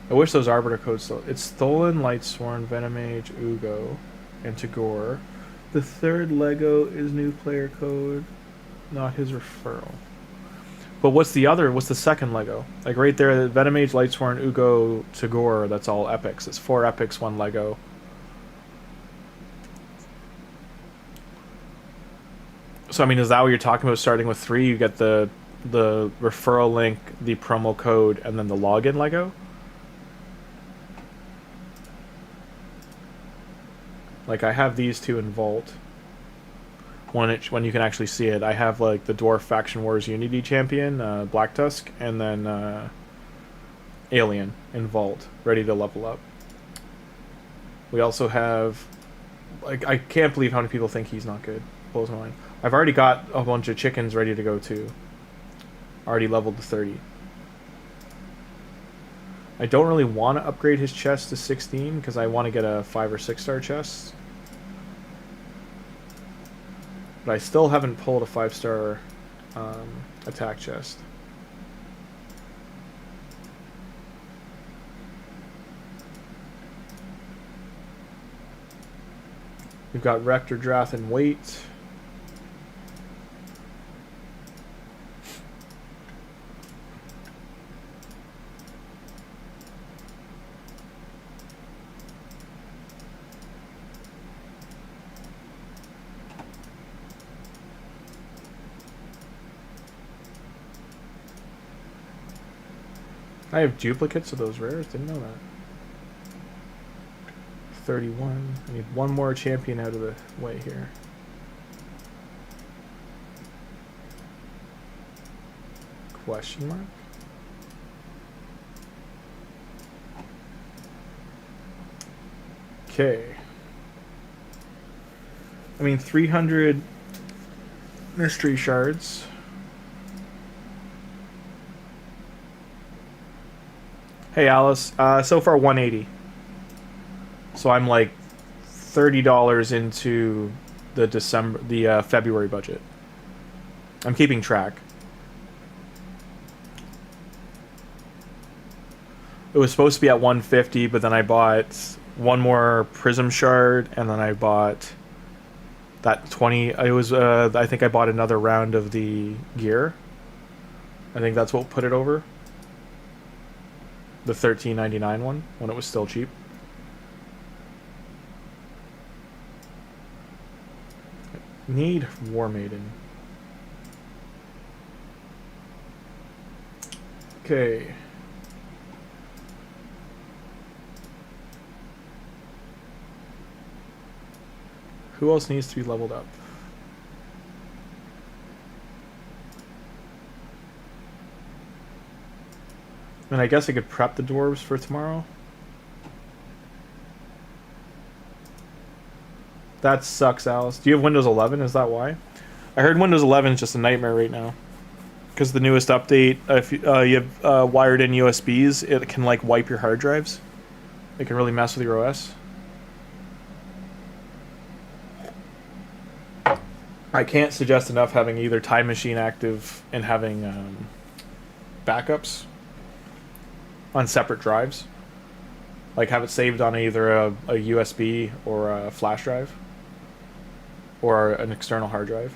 B: I wish those Arbiter codes still... it's Tholin, Lightsworn, Venomage, Ugo, and Tagoar. The 3rd Lego is new player code, not his referral. But what's the other? What's the 2nd Lego? Like right there, Venomage, Lightsworn, Ugo, Tagoar. That's all epics. It's 4 epics, 1 Lego. So I mean, is that what you're talking about? Starting with 3, you get the referral link, the promo code, and then the login Lego. Like I have these 2 in Vault. When you can actually see it, I have like the Dwarf Faction Wars Unity Champion, Black Tusk, and then Alien in Vault, ready to level up. We also have Like, I can't believe how many people think he's not good. Blows my mind. I've already got a bunch of chickens ready to go too. Already leveled to 30. I don't really want to upgrade his chest to 16 because I want to get a 5 or 6 star chest. But I still haven't pulled a 5 star attack chest. We've got Rector Drath and Wait. I have duplicates of those rares. Didn't know that. 31. I need one more champion out of the way here. Question mark? Okay. I mean, 300 mystery shards. Hey Alice, so far 180. So I'm like $30 into the February budget. I'm keeping track. It was supposed to be at 150, but then I bought one more prism shard, and then I bought that 20. It was I think I bought another round of the gear. I think that's what put it over. The $13.99 one, when it was still cheap. Need War Maiden. Okay. Who else needs to be leveled up? And I guess I could prep the dwarves for tomorrow. That sucks, Alice. Do you have Windows 11? Is that why? I heard Windows 11 is just a nightmare right now. Because the newest update, if you have wired in USBs, it can like wipe your hard drives. It can really mess with your OS. I can't suggest enough having either Time Machine active and having backups on separate drives. Like have it saved on either a USB or a flash drive or an external hard drive.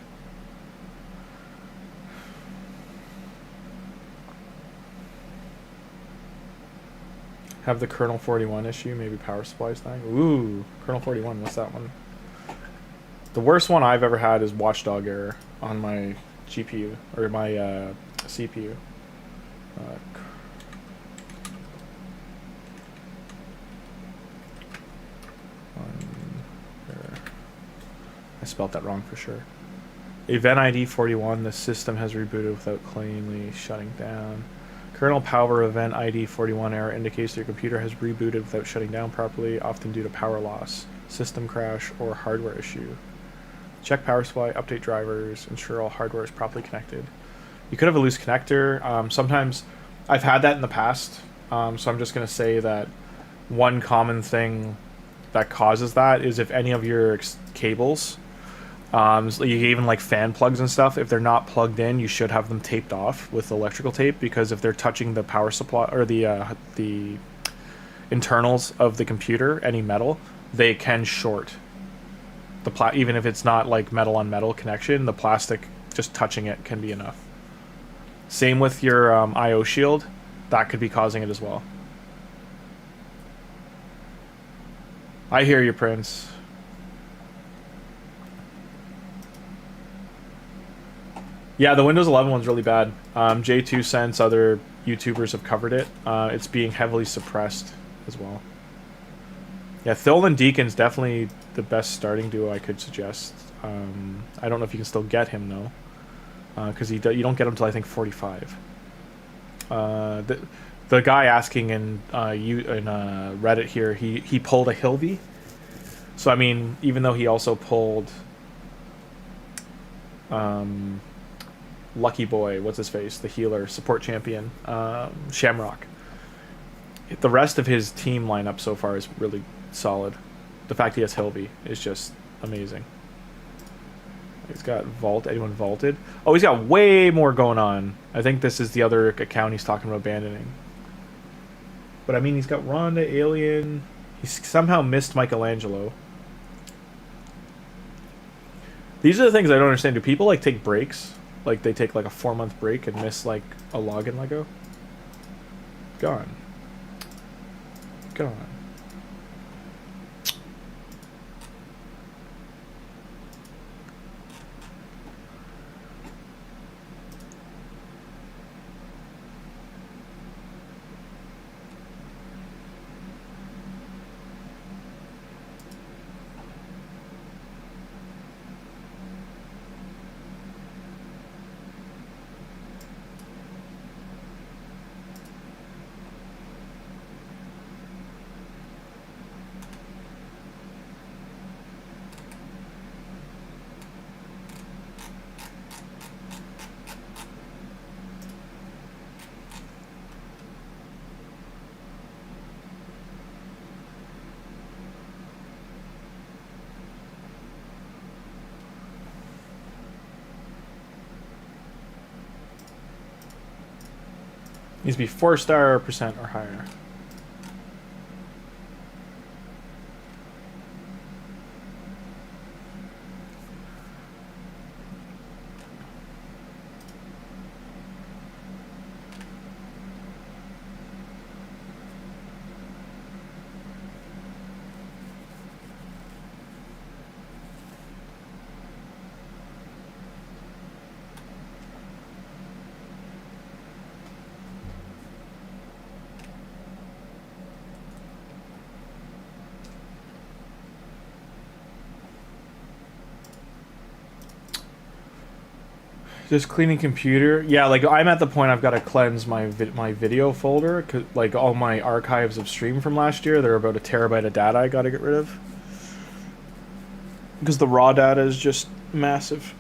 B: Have the kernel 41 issue, maybe power supply's dying. Ooh, kernel 41, what's that one? The worst one I've ever had is watchdog error on my GPU or my CPU. I spelled that wrong for sure. Event ID 41, the system has rebooted without cleanly shutting down. Kernel power event ID 41 error indicates your computer has rebooted without shutting down properly, often due to power loss, system crash, or hardware issue. Check power supply, update drivers, ensure all hardware is properly connected. You could have a loose connector. Sometimes I've had that in the past, so I'm just going to say that one common thing that causes that is if any of your cables, so you even like fan plugs and stuff, if they're not plugged in, you should have them taped off with electrical tape, because if they're touching the power supply or the internals of the computer, any metal, they can short. Even if it's not like metal on metal connection, the plastic just touching it can be enough. Same with your I/O shield, that could be causing it as well. I hear you, Prince. Yeah, the Windows 11 one's really bad. J2 Sense, other YouTubers have covered it. It's being heavily suppressed as well. Yeah, Tholin Deacon's definitely the best starting duo I could suggest. I don't know if you can still get him though, because you don't get him until I think 45. The guy asking in Reddit here, he pulled a Hilby, So I mean, even though he also pulled Lucky Boy, what's his face, the healer, support champion, Shamrock. The rest of his team lineup so far is really solid. The fact he has Hilvy is just amazing. He's got Vault. Anyone vaulted? Oh, he's got way more going on. I think this is the other account he's talking about abandoning. But I mean, he's got Rhonda, Alien. He's somehow missed Michelangelo. These are the things I don't understand. Do people like take breaks? Like they take like a 4-month break and miss like a login Lego? Gone. Gone. Needs to be 4-star % or higher. Just cleaning computer. Yeah, like I'm at the point I've got to cleanse my video folder, 'cause, like all my archives of stream from last year. They're about 1 terabyte of data I got to get rid of because the raw data is just massive.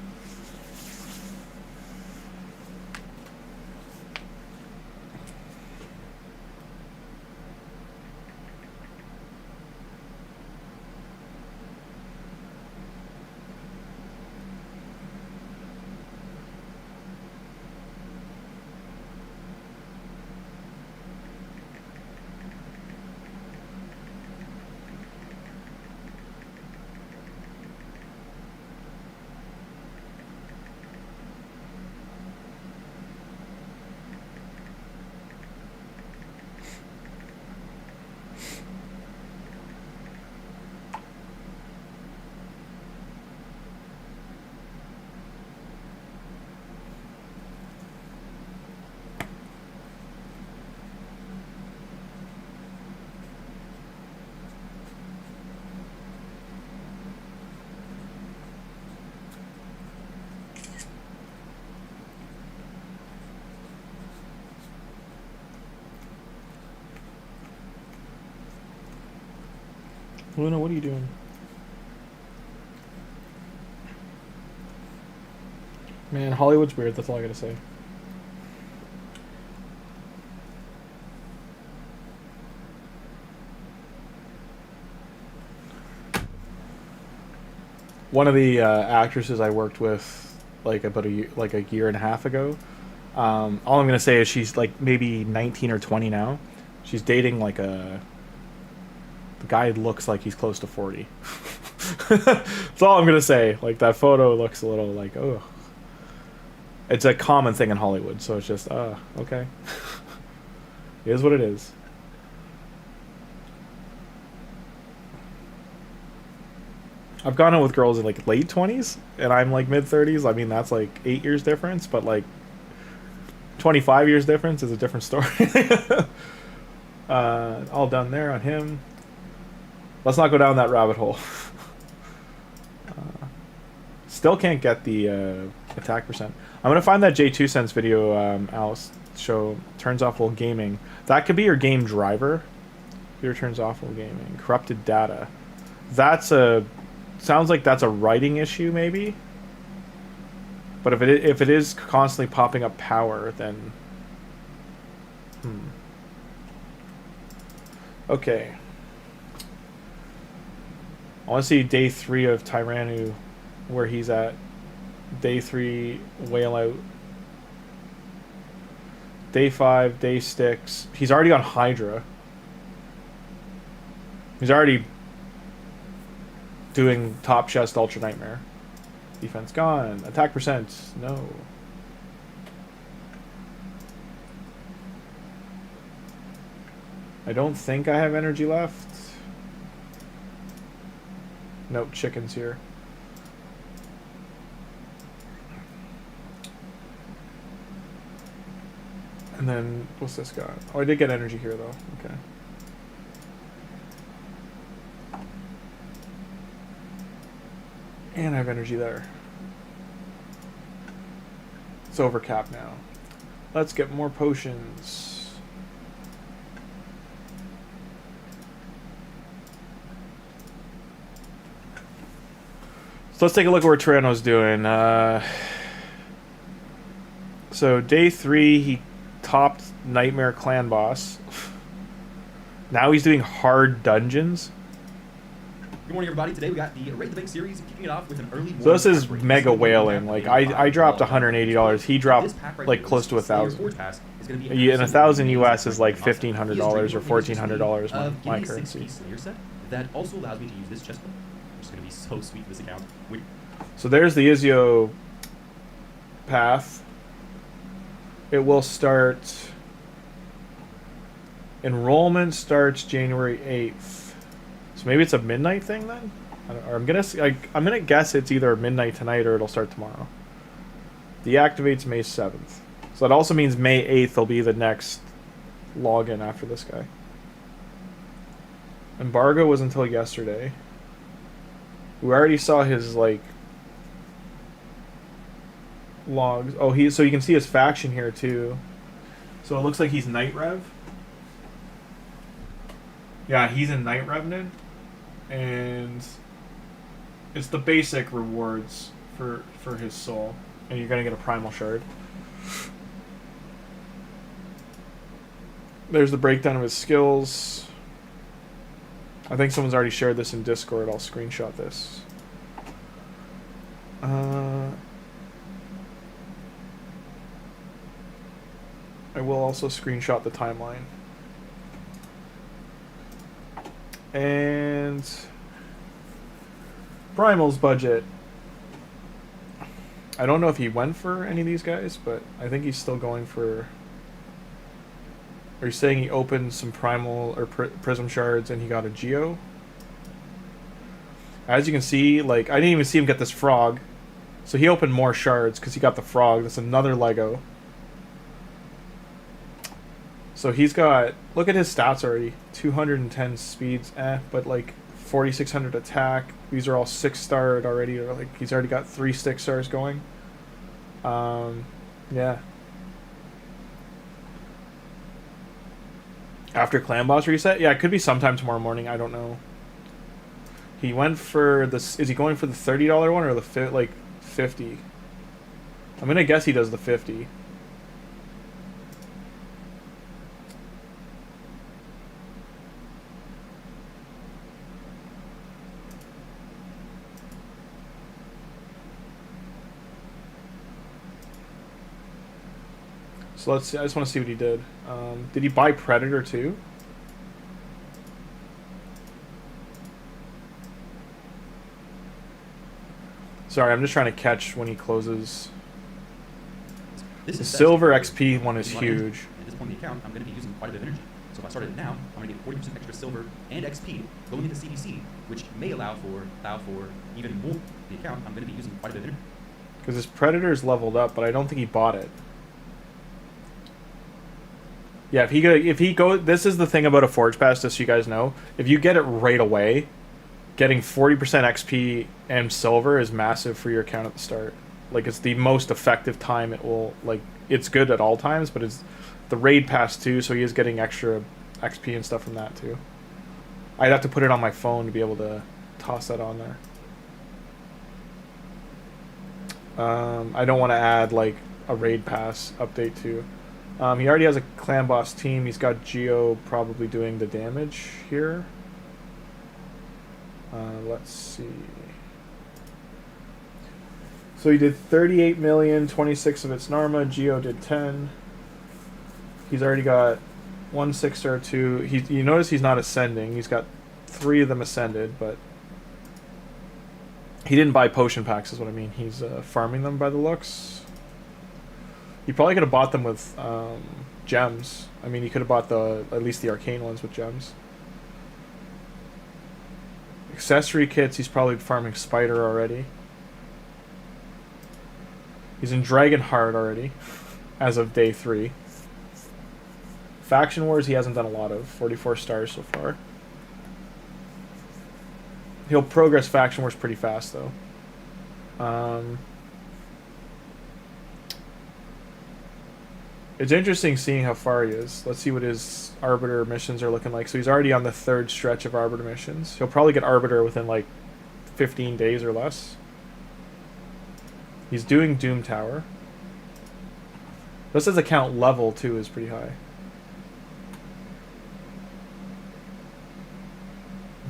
B: Luna, what are you doing? Man, Hollywood's weird, that's all I gotta say. One of the actresses I worked with like about a year and a half ago, all I'm gonna say is she's like maybe 19 or 20 now. She's dating like the guy looks like he's close to 40. That's all I'm gonna say. Like that photo looks a little like, oh. It's a common thing in Hollywood, so it's just okay. It is what it is. I've gone out with girls in like late 20s and I'm like mid 30s. I mean, that's like 8 years difference, but like 25 years difference is a different story. All done there on him. Let's not go down that rabbit hole. Still can't get the attack percent. I'm gonna find that J2 Sense video Alice show turns off while gaming. That could be your game driver. Computer turns off while gaming. Corrupted data. That's a... Sounds like that's a writing issue, maybe? But if it is constantly popping up power, then... Okay. I want to see day 3 of Tyrannu, where he's at. Day 3, whale out. Day 5, day 6. He's already on Hydra. He's already doing top chest Ultra Nightmare. Defense gone. Attack percent. No. I don't think I have energy left. Nope, chicken's here. And then, what's this guy? Oh, I did get energy here, though. Okay. And I have energy there. It's over cap now. Let's get more potions. So let's take a look at where Tyranno's doing. So day 3, he topped Nightmare Clan Boss. Now he's doing hard dungeons.
H: Good morning, everybody. Today we got the Rate the Bank series, kicking it off with an early.
B: So this is mega whaling. Like I dropped $180. He dropped like close to $1,000. And 1,000 US is like $1,500 or $1,400 my currency.
H: That also allows me to use this chest plate, which is going to be so sweet for this account.
B: So there's the Izio path. It will start. Enrollment starts January 8th. So maybe it's a midnight thing then? I'm gonna guess it's either midnight tonight or it'll start tomorrow. Deactivates May 7th. So that also means May 8th will be the next login after this guy. Embargo was until yesterday. We already saw his like logs. Oh, so you can see his faction here too. So it looks like he's Night Rev. Yeah, he's in Night Revenant. And it's the basic rewards for his soul. And you're gonna get a primal shard. There's the breakdown of his skills. I think someone's already shared this in Discord. I'll screenshot this. I will also screenshot the timeline. And Primal's budget. I don't know if he went for any of these guys, but I think he's still going for... Are you saying he opened some Primal or Prism Shards and he got a Geo? As you can see, like, I didn't even see him get this frog. So he opened more shards because he got the frog. That's another Lego. So he's got... Look at his stats already. 210 speeds, but like 4,600 attack. These are all 6-starred already. Or like he's already got 3 6 stars going. Yeah. After Clan Boss reset? Yeah, it could be sometime tomorrow morning. I don't know. He went for this. Is he going for the $30 one or the like 50? I'm gonna guess he does the 50. So let's see. I just want to see what he did. Did he buy Predator too? Sorry, I'm just trying to catch when he closes. The silver XP one is huge.
H: At this point in the account, I'm going to be using quite a bit of energy. So if I started it now, I'm going to get 40% extra silver and XP going into CDC, which may allow for even more the account. I'm going to be using quite a bit of energy.
B: Because his Predator is leveled up, but I don't think he bought it. Yeah, if he go, this is the thing about a Forge Pass, just so you guys know. If you get it right away, getting 40% XP and silver is massive for your account at the start. Like, it's the most effective time it will, like, it's good at all times, but it's the raid pass too, so he is getting extra XP and stuff from that too. I'd have to put it on my phone to be able to toss that on there. I don't want to add like a raid pass update too. He already has a clan boss team. He's got Geo probably doing the damage here. Let's see. So he did 38 million, 26 of its Narma. Geo did 10. He's already got 1 6-star, 2. You notice he's not ascending. He's got 3 of them ascended, but he didn't buy potion packs is what I mean. He's farming them by the looks. He probably could have bought them with gems. I mean, he could have bought at least the arcane ones with gems. Accessory kits, he's probably farming Spider already. He's in Dragonheart already, as of day 3. Faction Wars, he hasn't done a lot of. 44 stars so far. He'll progress Faction Wars pretty fast, though. It's interesting seeing how far he is. Let's see what his Arbiter missions are looking like. So he's already on the 3rd stretch of Arbiter missions. He'll probably get Arbiter within like 15 days or less. He's doing Doom Tower. This says account level too is pretty high.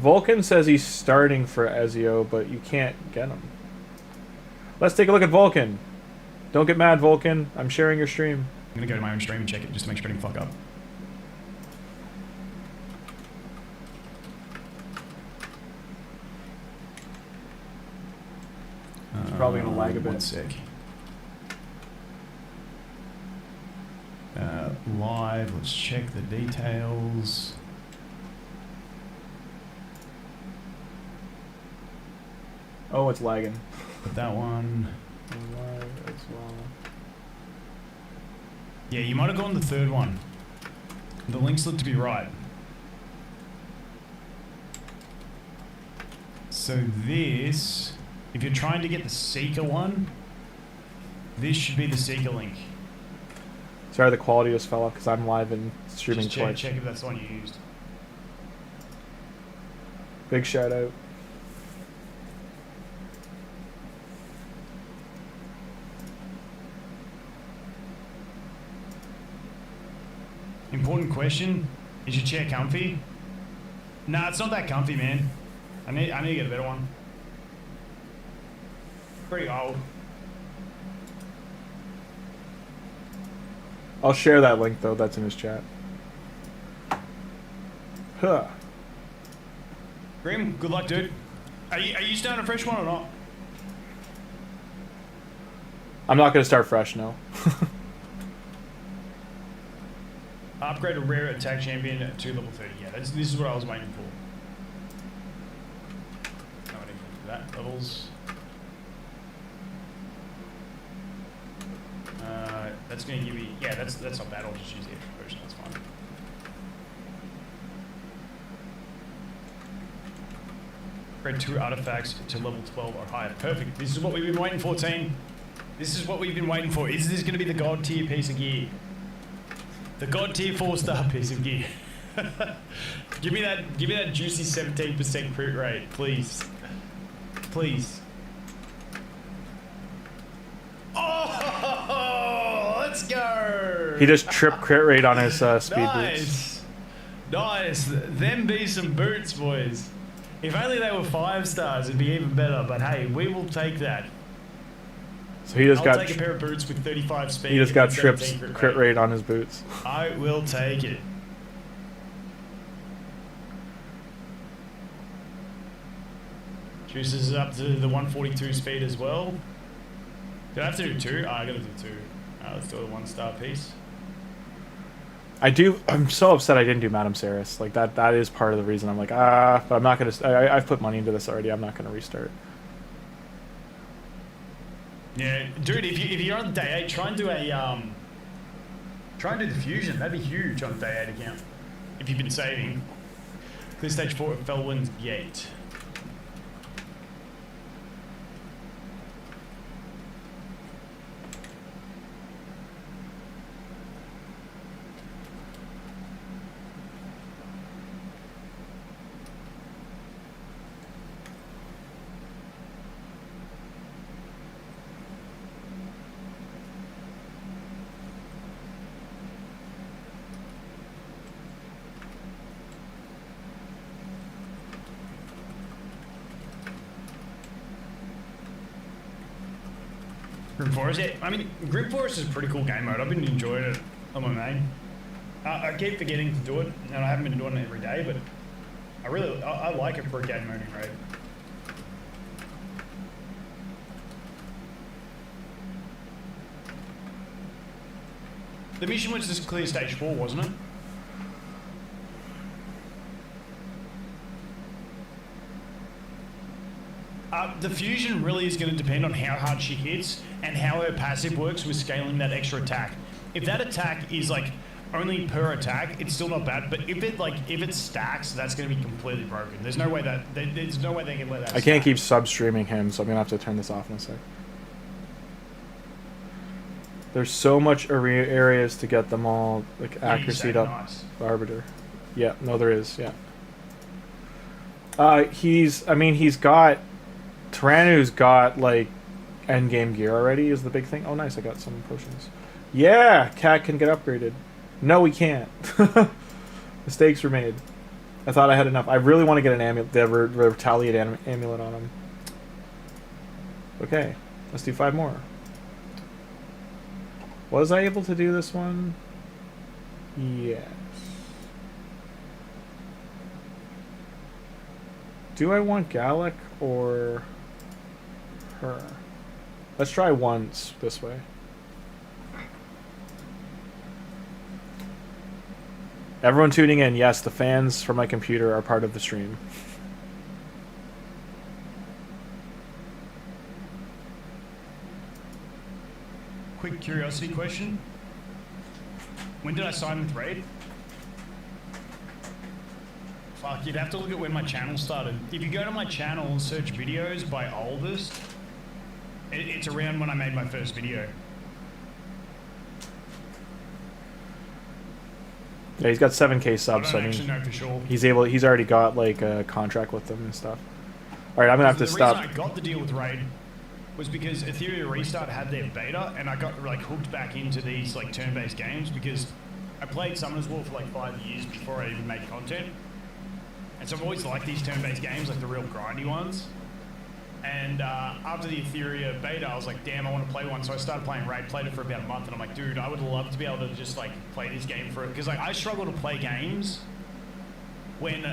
B: Volkin says he's starting for Ezio, but you can't get him. Let's take a look at Volkin. Don't get mad, Volkin. I'm sharing your stream.
I: I'm gonna go to my own stream and check it just to make sure I didn't fuck up.
B: It's probably gonna lag a bit.
I: 1 sec. Live, let's check the details.
B: Oh, it's lagging.
I: Put that one.
B: Live as well.
I: Yeah, you might have gone the 3rd one. The links look to be right. So this, if you're trying to get the Seeker one, this should be the Seeker link.
B: Sorry, the quality just fell off because I'm live and streaming
I: Just check,
B: twice.
I: check if that's the one you used.
B: Big shout out.
I: Important question, is your chair comfy? Nah, it's not that comfy, man. I need to get a better one. Pretty old.
B: I'll share that link though. That's in his chat. Huh.
I: Grim, good luck, dude. Are you starting a fresh one or not?
B: I'm not gonna start fresh, no.
I: Upgrade a rare attack champion to level 30. Yeah, this is what I was waiting for. No, I didn't do that. Levels. That's going to give me... Yeah, that's not bad. I'll just use the extra potion. That's fine. Upgrade 2 artifacts to level 12 or higher. Perfect. This is what we've been waiting for, team. This is what we've been waiting for. Is this going to be the god tier piece of gear? The god tier 4-star piece of gear. give me that juicy 17% crit rate, please. Please. Oh, let's go.
B: He just tripped crit rate on his speed
I: nice.
B: boots.
I: Nice. Them be some boots, boys. If only they were 5 stars, it'd be even better. But hey, we will take that.
B: So he just
I: I'll
B: got
I: take a pair of boots with 35 speed.
B: he just got
I: and
B: tripped
I: 17
B: crit rate on his boots.
I: I will take it. Juices up to the 142 speed as well. Do I have to do 2? I gotta do 2. Let's do a 1-star piece.
B: I'm so upset I didn't do Madam Serris. Like that is part of the reason I'm like, but I'm not gonna I've put money into this already. I'm not gonna restart.
I: Yeah, dude, if you're on day 8, try and do a try and do the fusion. That'd be huge on day 8 account. If you've been saving. Clear stage 4 at Felwyn's Gate. Grim Forest, yeah. I mean, Grim Forest is a pretty cool game mode. I've been enjoying it on my main. I keep forgetting to do it, and I haven't been doing it every day, but I like it for a game mode in raid. The mission was just clear stage 4, wasn't it? The fusion really is going to depend on how hard she hits and how her passive works with scaling that extra attack. If that attack is like only per attack, it's still not bad. But if it stacks, that's going to be completely broken. There's no way there's no way they can let that.
B: I can't keep sub-streaming him, so I'm gonna have to turn this off in a sec. There's so much areas to get them all like accuracy up.
I: Nice.
B: Arbiter. Yeah, no, there is. Yeah. He's got Tyrannu's got like end game gear already is the big thing. Oh, nice! I got some potions. Yeah, Cat can get upgraded. No, we can't. Mistakes were made. I thought I had enough. I really want to get an amulet, the retaliate amulet on him. Okay, let's do 5 more. Was I able to do this one? Yes. Do I want Gallic or her? Let's try once this way. Everyone tuning in, yes, the fans from my computer are part of the stream.
I: Quick curiosity question. When did I sign with Raid? Fuck, you'd have to look at when my channel started. If you go to my channel and search videos by oldest, it's around when I made my first video.
B: Yeah, he's got 7K subs.
I: I don't actually know for sure.
B: He's already got like a contract with them and stuff. All right, I'm gonna have to stop.
I: The reason I got the deal with Raid was because Ethereum Restart had their beta, and I got like hooked back into these like turn-based games because I played Summoners War for like 5 years before I even made content, and so I've always liked these turn-based games, like the real grindy ones. And after the Ethereum beta, I was like, damn, I want to play one. So I started playing Raid, played it for about a month, and I'm like, dude, I would love to be able to just like play this game for it. Because like I struggle to play games when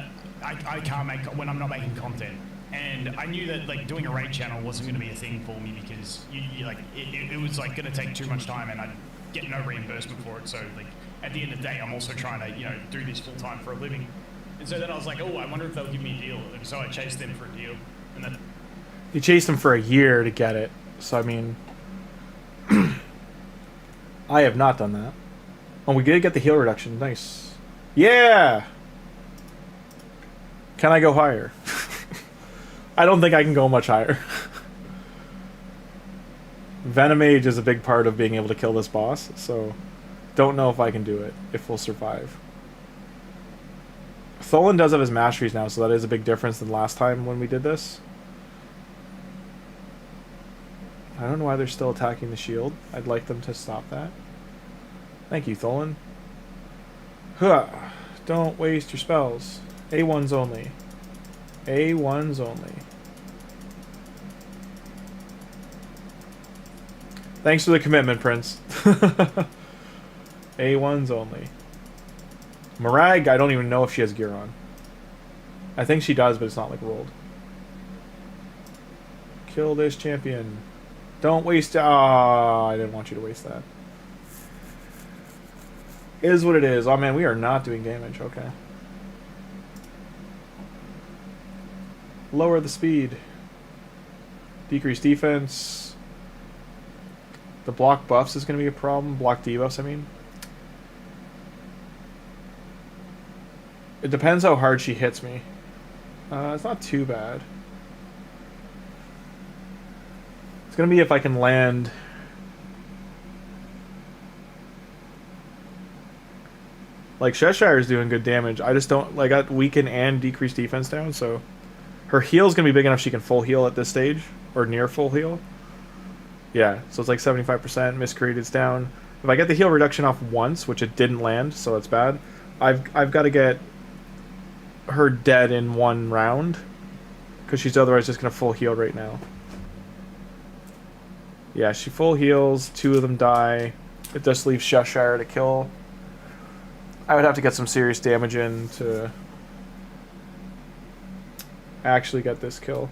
I: I can't make, when I'm not making content. And I knew that like doing a Raid channel wasn't going to be a thing for me because you like it was like going to take too much time and I'd get no reimbursement for it. So like at the end of the day, I'm also trying to do this full time for a living. And so then I was like, oh, I wonder if they'll give me a deal. And so I chased them for a deal, and then.
B: You chased him for a year to get it, so I mean, I have not done that. Oh, we did get the heal reduction. Nice. Yeah. Can I go higher? I don't think I can go much higher. Venom Mage is a big part of being able to kill this boss, so don't know if I can do it, if we'll survive. Tholin does have his masteries now, so that is a big difference than last time when we did this. I don't know why they're still attacking the shield. I'd like them to stop that. Thank you, Tholin. Huh. Don't waste your spells. A1s only. A1s only. Thanks for the commitment, Prince. A1s only. Marag, I don't even know if she has gear on. I think she does, but it's not like rolled. Kill this champion. Don't waste. Ah, I didn't want you to waste that. Is what it is. Oh man, we are not doing damage. Okay. Lower the speed. Decrease defense. The block buffs is going to be a problem. Block debuffs, I mean. It depends how hard she hits me. It's not too bad. It's going to be if I can land. Like, Cheshire is doing good damage. I just don't... Like, I got weaken and decrease defense down, so... Her heal's going to be big enough she can full heal at this stage. Or near full heal. Yeah, so it's like 75%. Miscreated's down. If I get the heal reduction off once, which it didn't land, so it's bad, I've got to get her dead in one round. Because she's otherwise just going to full heal right now. Yeah, she full heals. 2 of them die. It just leaves Cheshire to kill. I would have to get some serious damage in to actually get this kill.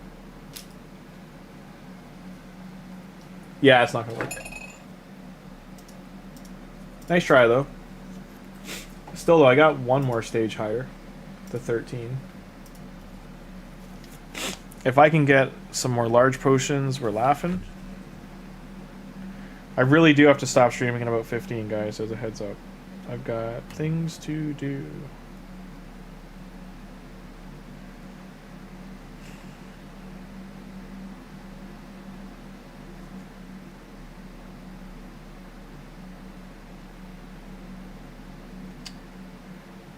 B: Yeah, it's not gonna work. Nice try though. Still though, I got one more stage higher to 13. If I can get some more large potions, we're laughing. I really do have to stop streaming in about 15, guys, as a heads up. I've got things to do.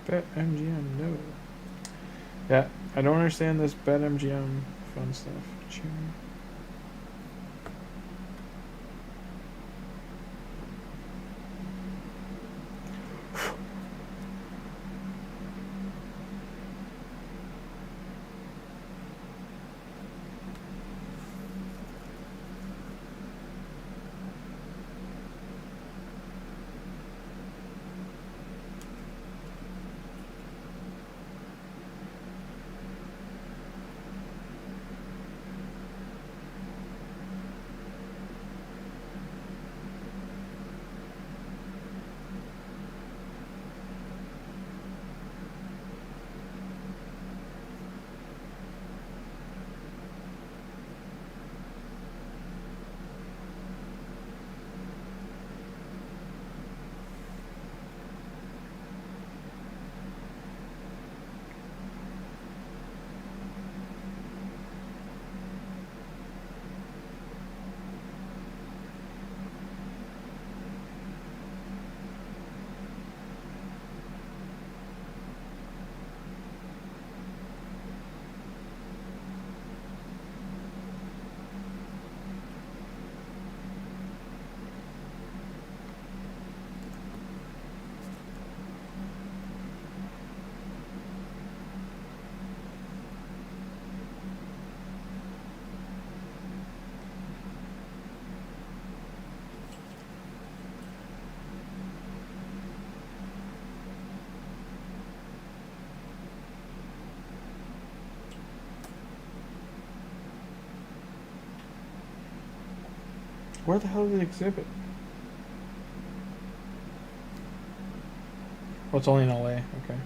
B: Bet MGM, no. Yeah, I don't understand this Bet MGM fun stuff. Cheer. Where the hell is the exhibit? Oh, it's only in LA. Okay.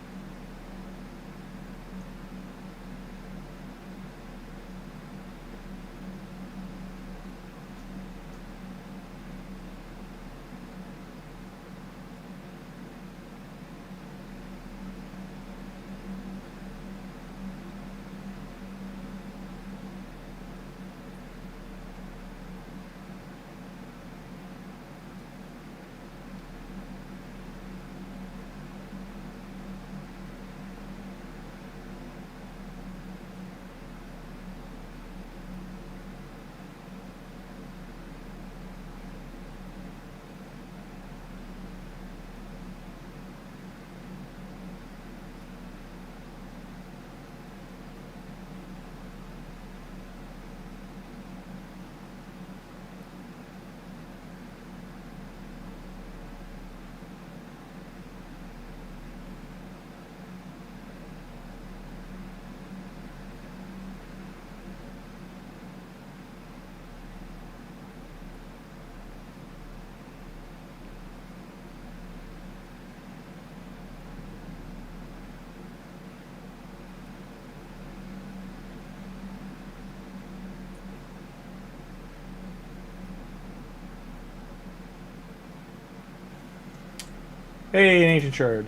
B: Hey, an ancient shard.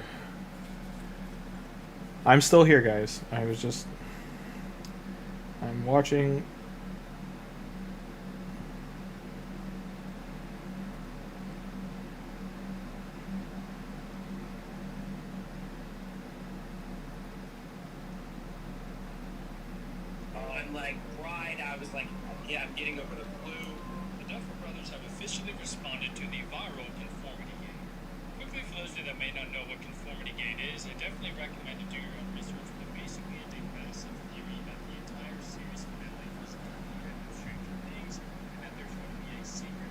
B: I'm still here, guys. I'm watching.
A: I'm like, right, I was like, yeah, I'm getting over the flu. The Duffer Brothers have officially responded to the viral conformity gate. Quickly, for those of you that may not know what conformity gate is, I definitely recommend to do your own research, but basically it's a massive theory that the entire series finale was a random Stranger Things, and that there's going to be a secret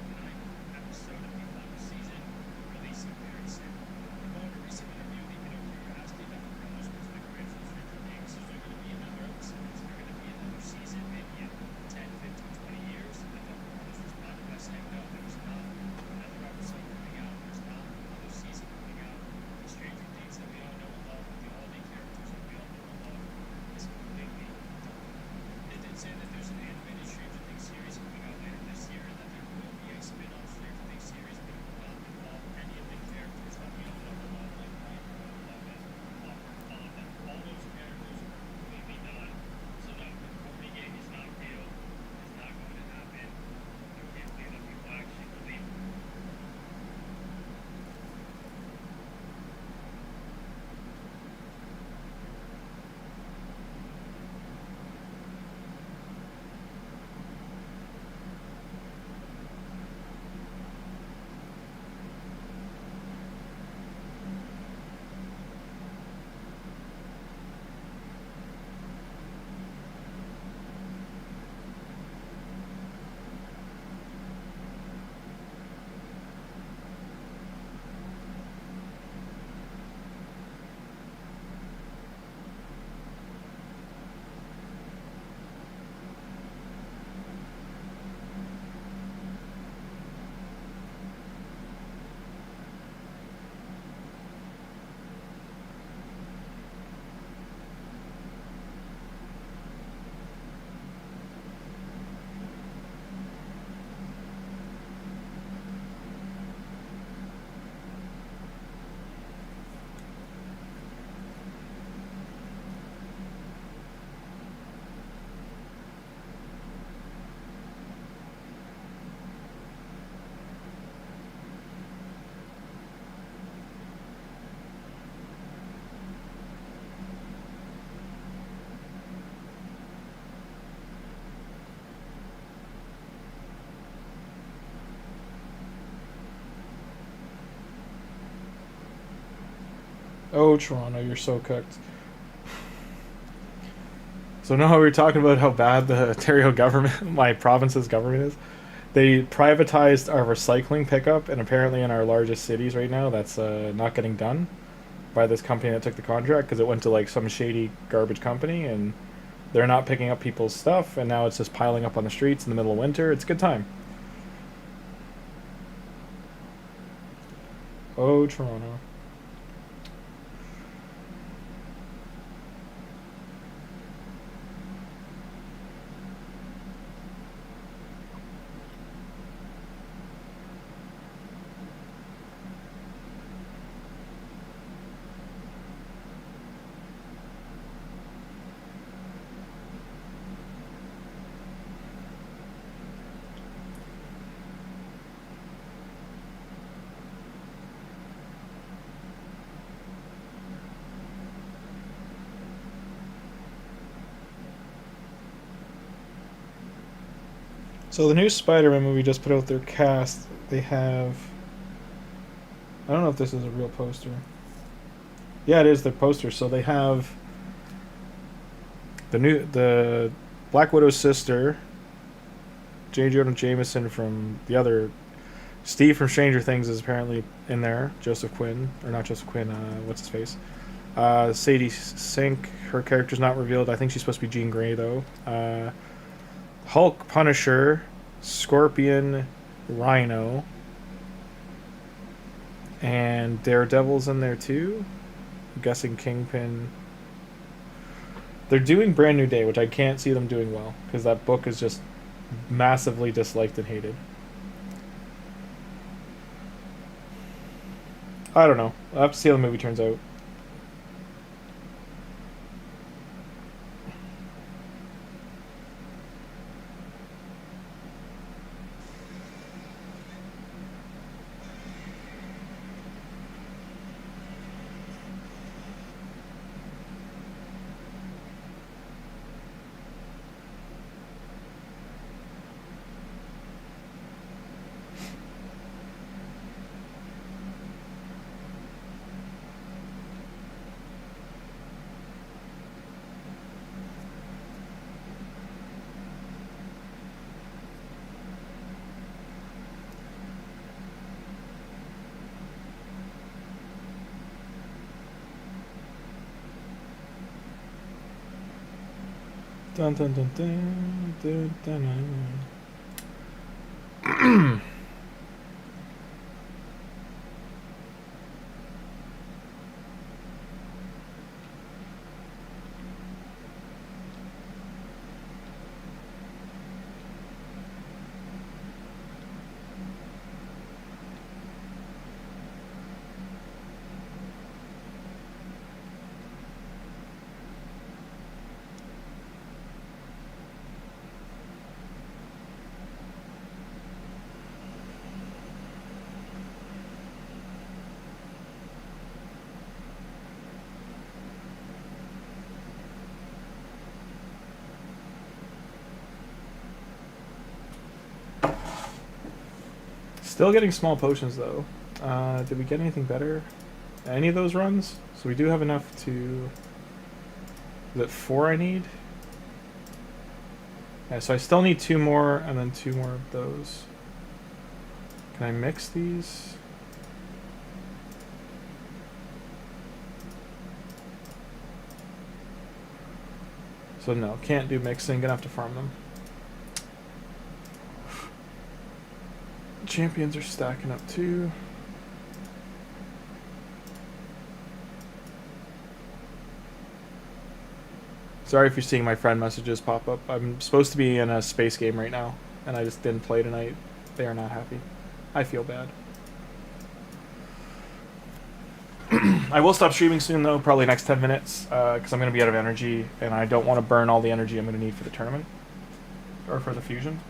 B: Oh, Toronto, you're so cooked. So now we were talking about how bad the Ontario government, my province's government is. They privatized our recycling pickup, and apparently in our largest cities right now, that's not getting done by this company that took the contract because it went to like some shady garbage company, and they're not picking up people's stuff, and now it's just piling up on the streets in the middle of winter. It's a good time. Oh, Toronto. So the new Spider-Man movie just put out their cast. They have... I don't know if this is a real poster. Yeah, it is their poster. So they have the Black Widow's sister, J. Jonah Jameson from the other... Steve from Stranger Things is apparently in there. Joseph Quinn. Or not Joseph Quinn, what's his face? Sadie Sink, her character's not revealed. I think she's supposed to be Jean Grey, though. Hulk, Punisher, Scorpion, Rhino, and Daredevil's in there too. I'm guessing Kingpin. They're doing Brand New Day, which I can't see them doing well, because that book is just massively disliked and hated. I don't know. I'll have to see how the movie turns out. Dun, dun, dun, dun, dun, dun, dun. Still getting small potions though. Did we get anything better? Any of those runs? So we do have enough to... Is it 4 I need? Yeah, so I still need 2 more and then 2 more of those. Can I mix these? So no, can't do mixing, gonna have to farm them. Champions are stacking up too. Sorry if you're seeing my friend messages pop up. I'm supposed to be in a space game right now, and I just didn't play tonight. They are not happy. I feel bad. I will stop streaming soon though, probably next 10 minutes, because I'm going to be out of energy, and I don't want to burn all the energy I'm going to need for the tournament, or for the fusion.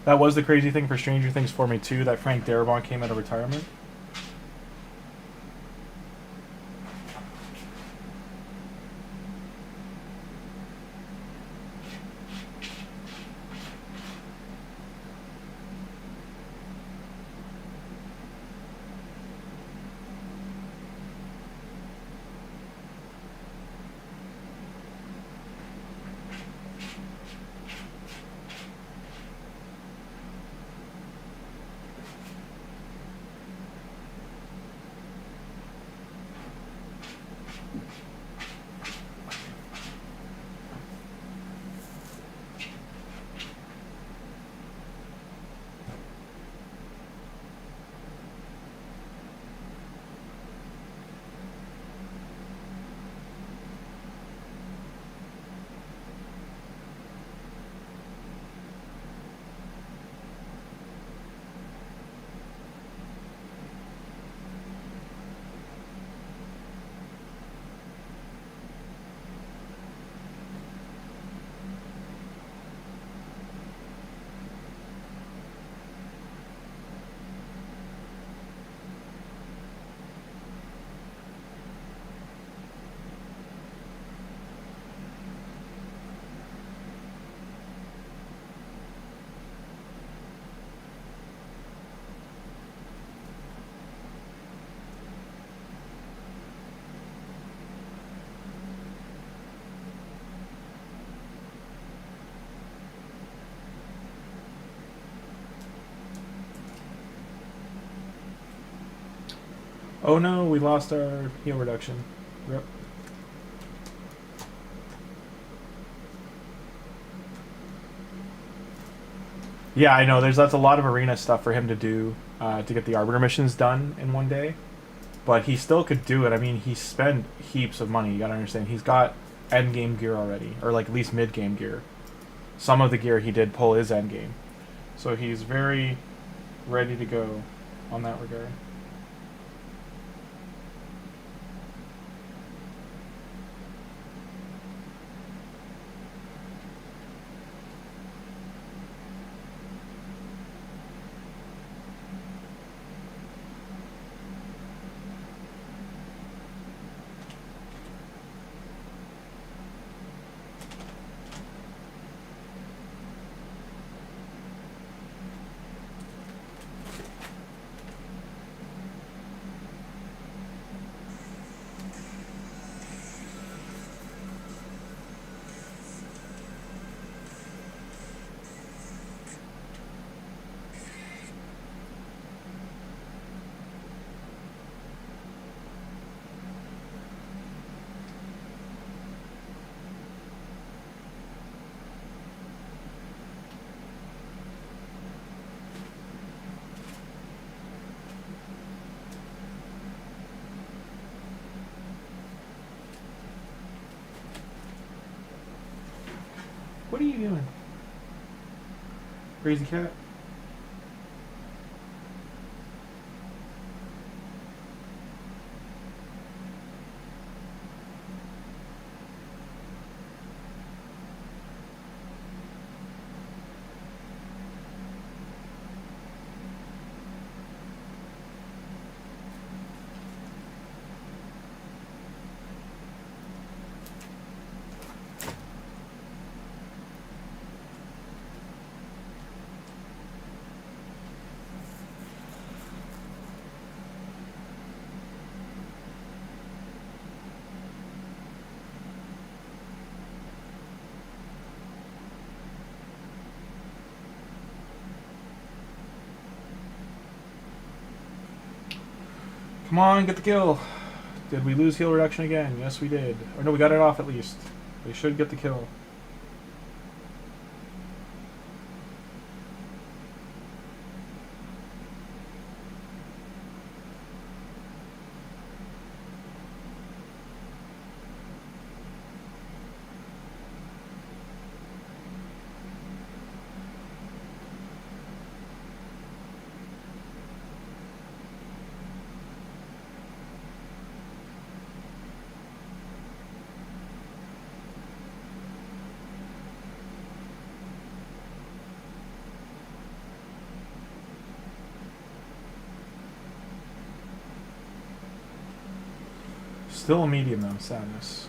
B: That was the crazy thing for Stranger Things for me too, that Frank Darabont came out of retirement. Oh no, we lost our heal reduction. Rip. Yeah, I know. That's a lot of arena stuff for him to do to get the Arbiter missions done in one day. But he still could do it. I mean, he spent heaps of money. You gotta understand. He's got end game gear already, or like at least mid game gear. Some of the gear he did pull is end game, so he's very ready to go on that regard. What are you doing? Crazy cat? Come on, get the kill. Did we lose heal reduction again? Yes, we did. Or no, we got it off at least. We should get the kill. Still a medium though, sadness.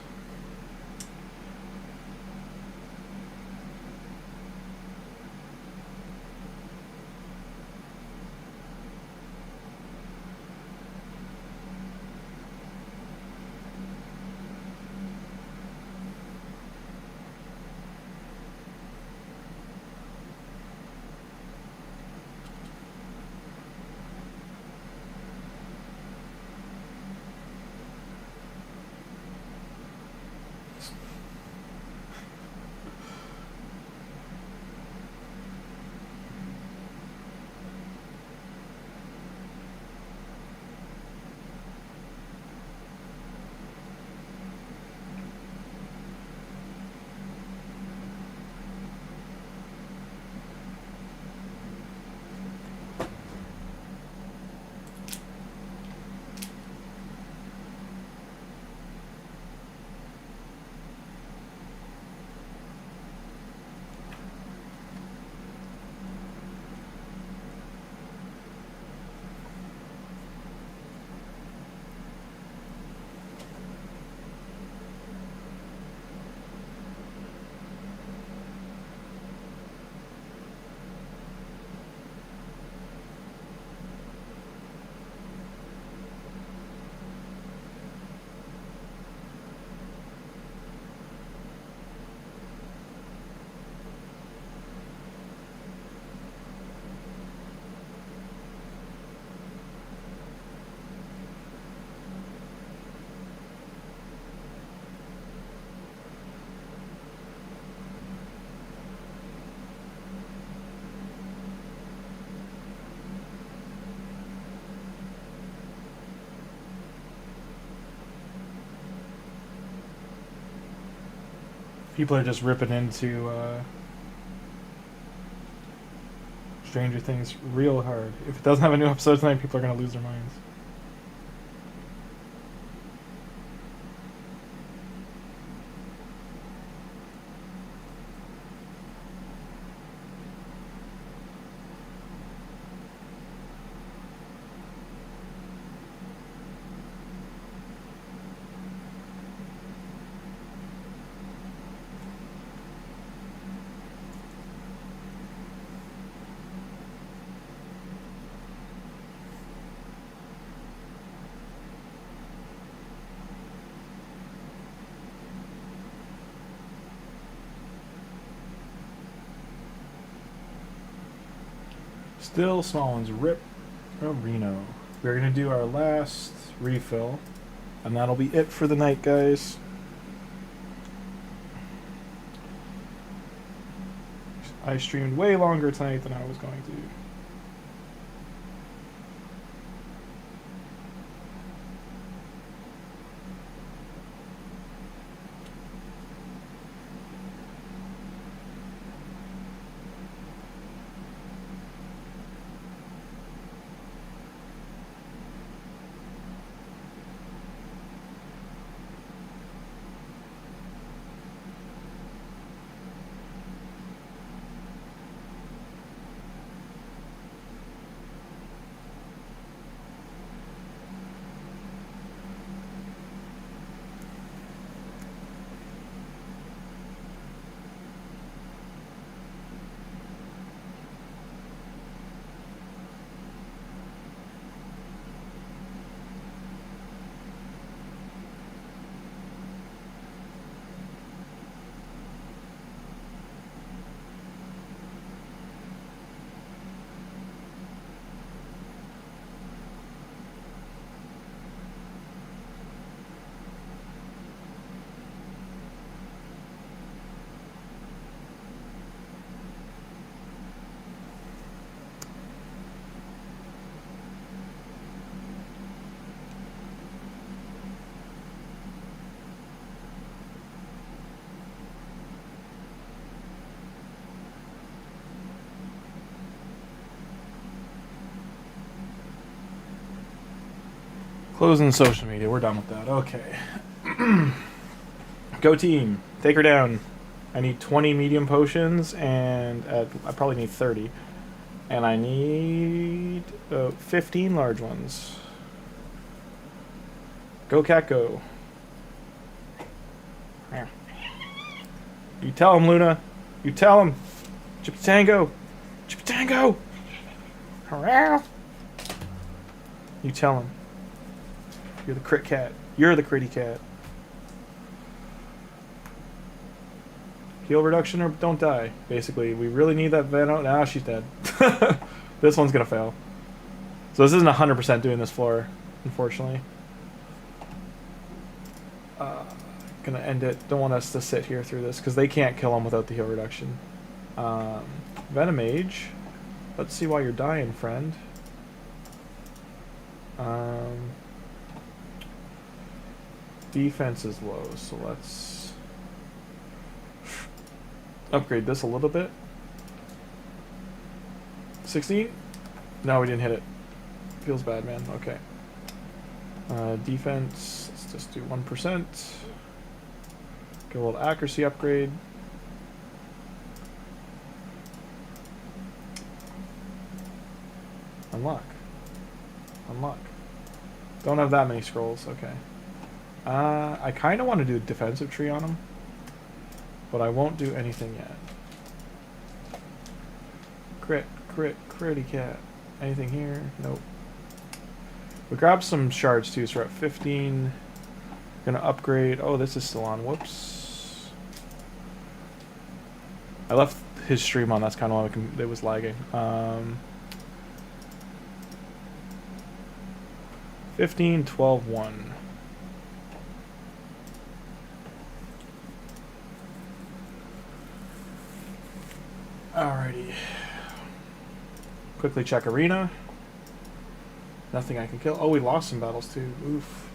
B: People are just ripping into Stranger Things real hard. If it doesn't have a new episode tonight, people are going to lose their minds. Still small ones. Rip Reno. We're going to do our last refill, and that'll be it for the night, guys. I streamed way longer tonight than I was going to. Closing social media. We're done with that. Okay. Go team. Take her down. I need 20 medium potions, and I probably need 30. And I need 15 large ones. Go cat go. You tell him, Luna. You tell him. Chipitango. Chipitango. Hurrah. You tell him. You're the crit cat. You're the critty cat. Heal reduction or don't die. Basically, we really need that Venom. Nah, she's dead. This one's gonna fail. So this isn't 100% doing this floor, unfortunately. Gonna end it. Don't want us to sit here through this because they can't kill him without the heal reduction. Venom Mage. Let's see why you're dying, friend. Defense is low, so let's upgrade this a little bit. 16? No, we didn't hit it. Feels bad, man. Okay. Defense, let's just do 1%. Get a little accuracy upgrade. Unlock. Unlock. Don't have that many scrolls, okay. I kind of want to do a defensive tree on him, but I won't do anything yet. Crit, critty cat. Anything here? Nope. We grabbed some shards too, so we're at 15. Gonna upgrade. Oh, this is still on. Whoops. I left his stream on. That's kind of why it was lagging. 15, 12, 1. Alrighty. Quickly check arena. Nothing I can kill. Oh, we lost some battles too. Oof.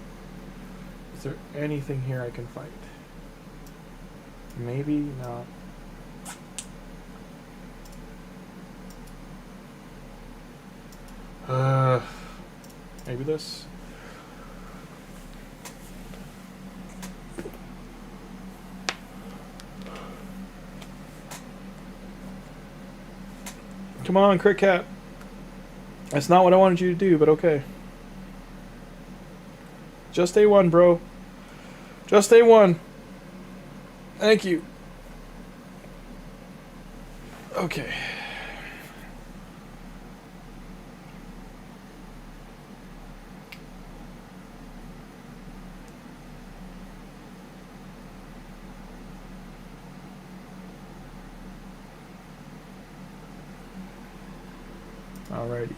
B: Is there anything here I can fight? Maybe not. Maybe this. Come on, Crit Cat. That's not what I wanted you to do, but okay. Just A1, bro. Just A1. Thank you. Okay. Alrighty.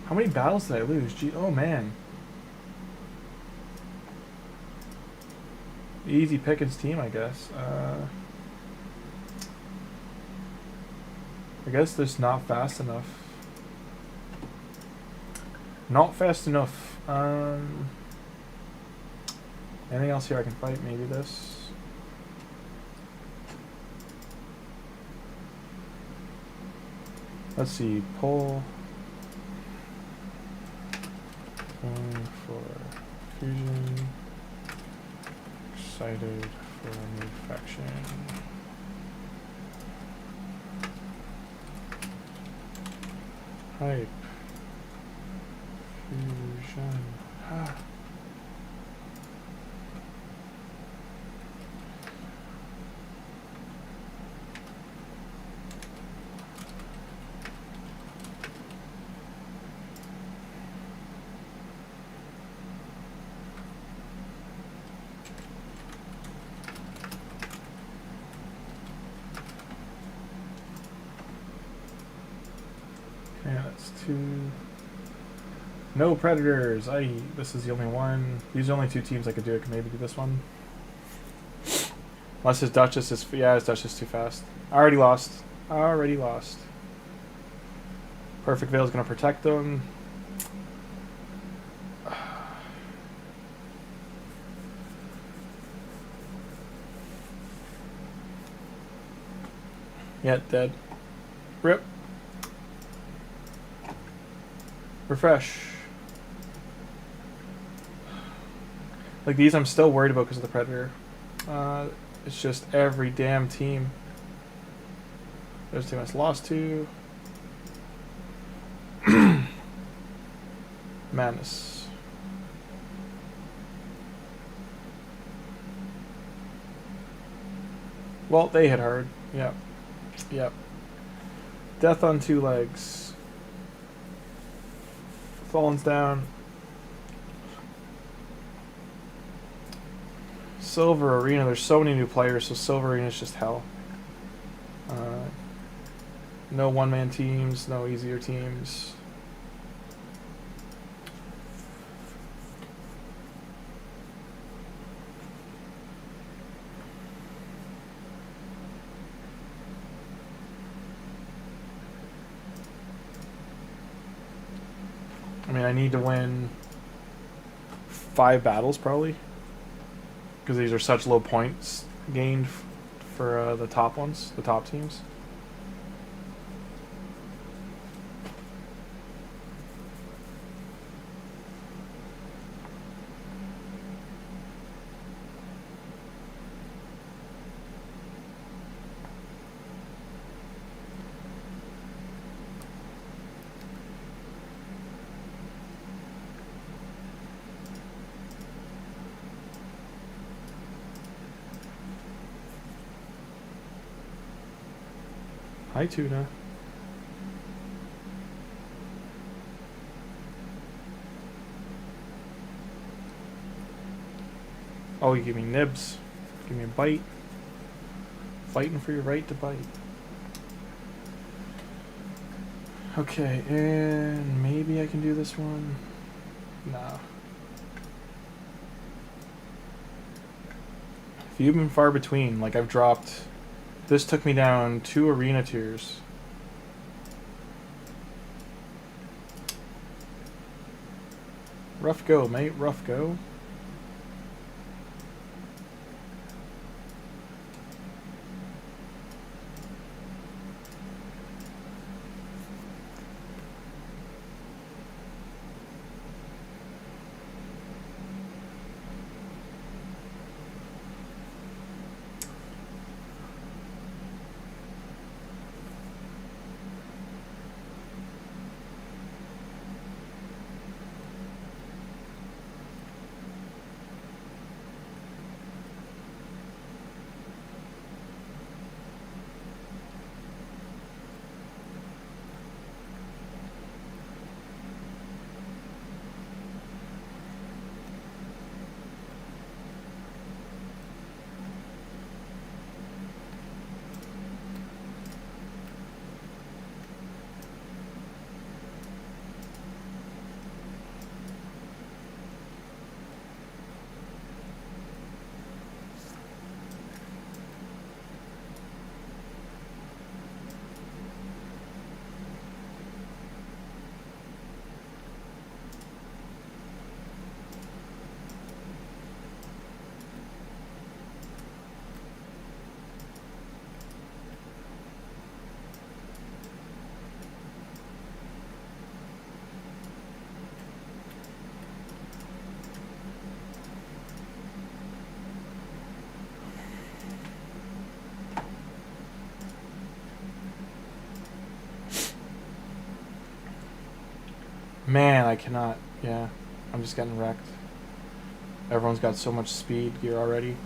B: How many battles did I lose? Gee, oh man. Easy pickings team, I guess. I guess this not fast enough. Not fast enough. Anything else here I can fight? Maybe this. Let's see, pull. Going for fusion. Excited for a new faction. Hype. Fusion. Ah. Yeah, that's 2. No predators. This is the only one. These are only 2 teams I could do. I could maybe do this one. Unless his Duchess is... Yeah, his Duchess is too fast. I already lost. Already lost. Perfect Veil is going to protect them. Yeah, dead. Rip. Refresh. Like these I'm still worried about because of the Predator. It's just every damn team. There's 2 I lost to. Madness. Well, they hit hard. Yep. Yep. Death on 2 legs. Tholin's down. Silver Arena. There's so many new players, so Silver Arena is just hell. No one-man teams, no easier teams. I mean, I need to win 5 battles probably, because these are such low points gained for the top ones, the top teams. Hi, Tuna. Oh, you give me nibs. Give me a bite. Fighting for your right to bite. Okay, and maybe I can do this one. Nah. Few and far between. Like, I've dropped... This took me down 2 arena tiers. Rough go, mate. Rough go. Man, I cannot. Yeah, I'm just getting wrecked. Everyone's got so much speed gear already.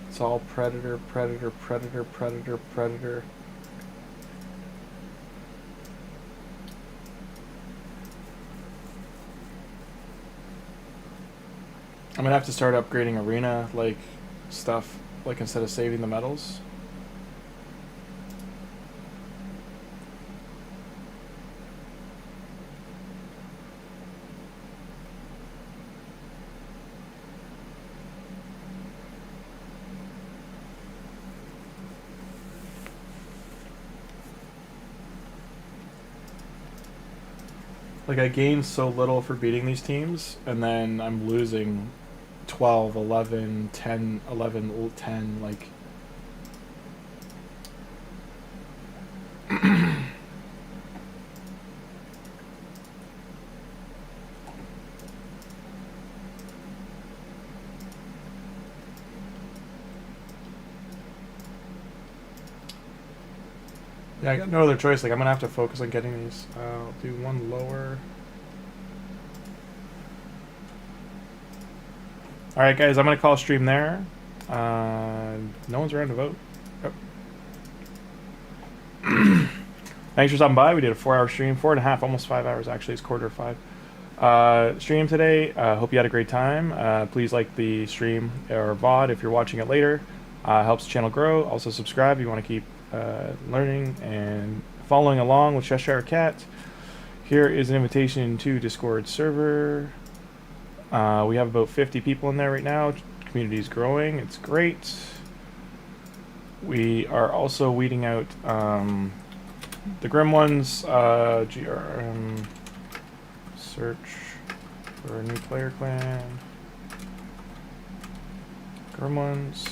B: It's all predator, predator, predator, predator, predator. I'm gonna have to start upgrading arena, like, stuff, like, instead of saving the medals. Like, I gained so little for beating these teams, and then I'm losing 12, 11, 10, 11, 10, like... Yeah, I got no other choice. Like, I'm gonna have to focus on getting these. I'll do one lower. All right, guys, I'm gonna call stream there. No one's around to vote. Yep. Thanks for stopping by. We did a 4-hour stream, 4.5, almost 5 hours actually. It's 4:45. Stream today. Hope you had a great time. Please like the stream or VOD if you're watching it later. Helps the channel grow. Also subscribe if you want to keep learning and following along with Cheshire Cat. Here is an invitation to Discord server. We have about 50 people in there right now. Community is growing. It's great. We are also weeding out the Grim ones. GRM. Search for a new player clan. Grim ones.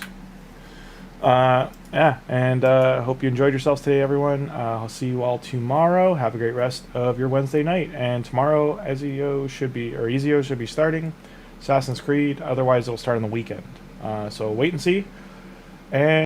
B: Yeah, and hope you enjoyed yourselves today, everyone. I'll see you all tomorrow. Have a great rest of your Wednesday night. And tomorrow, Ezio should be starting Assassin's Creed. Otherwise, it'll start on the weekend. So wait and see. And